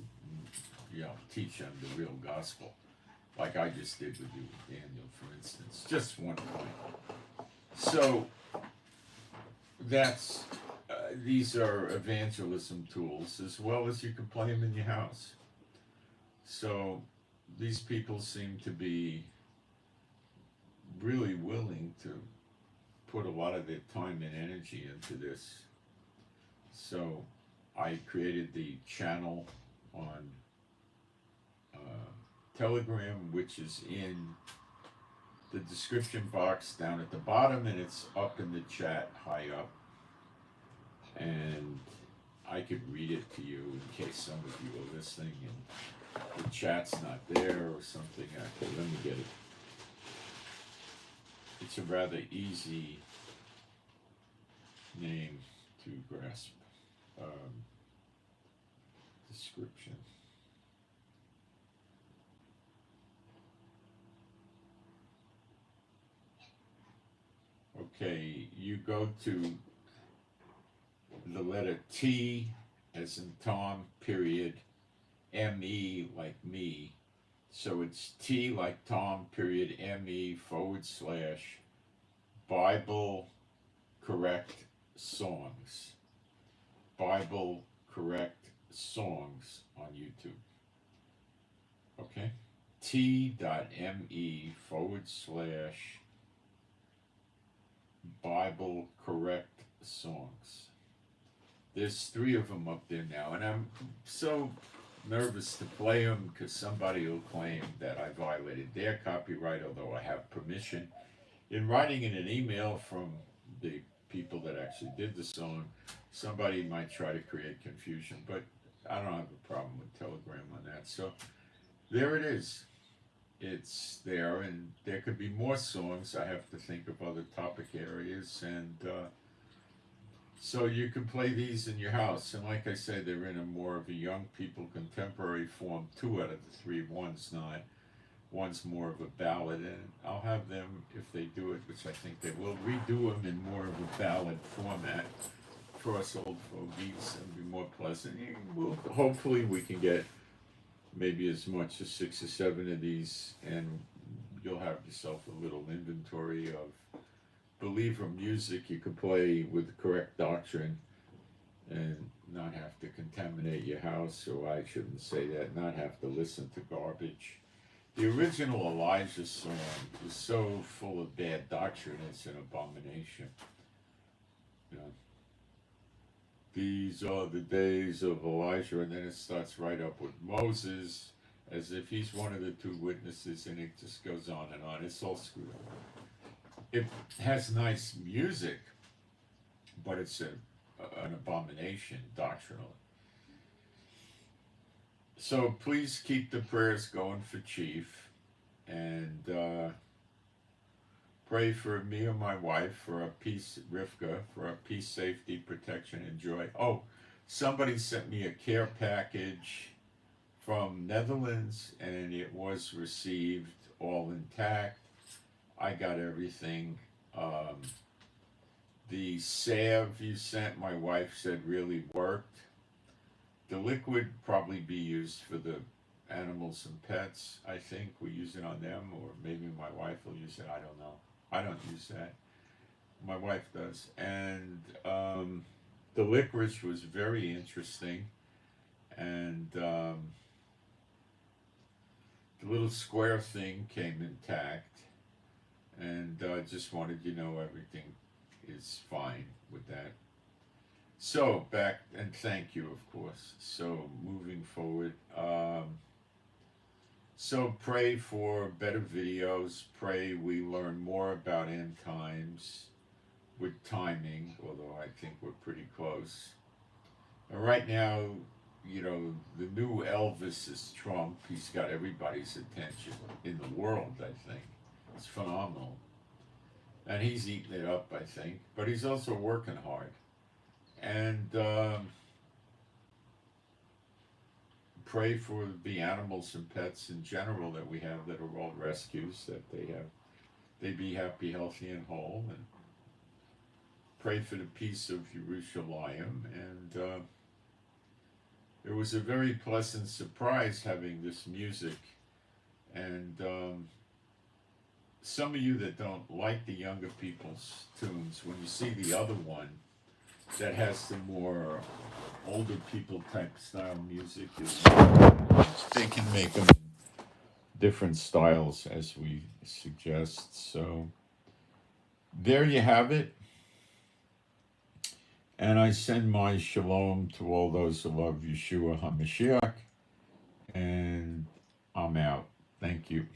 Speaker 1: teach them the real gospel. Like I just did with you with Daniel, for instance. Just one point. So these are evangelism tools, as well as you can play them in your house. So these people seem to be really willing to put a lot of their time and energy into this. So I created the channel on Telegram, which is in the description box down at the bottom, and it's up in the chat high up. And I could read it to you in case some of you are listening and the chat's not there or something. Okay, let me get it. It's a rather easy name to grasp. Description. Okay, you go to the letter T as in Tom, period, M-E like me. So it's T like Tom, period, M-E / Bible correct songs. Bible correct songs on YouTube. Okay? T.me / Bible correct songs. there's 3 of them up there now, and I'm so nervous to play them because somebody will claim that I violated their copyright, although I have permission. In writing in an email from the people that actually did the song, somebody might try to create confusion, but I don't have a problem with Telegram on that. So there it is. It's there, and there could be more songs. I have to think of other topic areas, and so you can play these in your house. And like I said, they're in a more of a young people contemporary form. 2 out of the 3, one's not. One's more of a ballad, and I'll have them, if they do it, which I think they will, redo them in more of a ballad format for us old fogies and be more pleasant. Hopefully we can get maybe as much as 6 or 7 of these, and you'll have yourself a little inventory of believer music you can play with the correct doctrine and not have to contaminate your house, or I shouldn't say that, not have to listen to garbage. The original Elijah song is so full of bad doctrine, it's an abomination. You know, these are the days of Elijah, and then it starts right up with Moses, as if he's one of the 2 witnesses, and it just goes on and on. It's all screwed up. It has nice music, but it's an abomination doctrinally. So please keep the prayers going for Chief, and pray for me and my wife for our peace, Rivka, for our peace, safety, protection, and joy. Oh, somebody sent me a care package from Netherlands, and it was received all intact. I got everything. The salve you sent, my wife said really worked. The liquid probably be used for the animals and pets. I think we use it on them, or maybe my wife will use it. I don't know. I don't use that. My wife does. And the licorice was very interesting. And the little square thing came intact. And just wanted you to know everything is fine with that. So back, and thank you, of course. So moving forward, so pray for better videos. Pray we learn more about end times with timing, although I think we're pretty close. And right now, you know, the new Elvis is Trump. He's got everybody's attention in the world, I think. It's phenomenal. And he's eating it up, I think. But he's also working hard. And pray for the animals and pets in general that we have that are all rescues, that they be happy, healthy, and whole. And pray for the peace of Jerusalem. And it was a very pleasant surprise having this music. And some of you that don't like the younger people's tunes, when you see the other one that has the more older people type style music, they can make them different styles as we suggest. So there you have it. And I send my shalom to all those who love Yeshua HaMashiach. And I'm out. Thank you.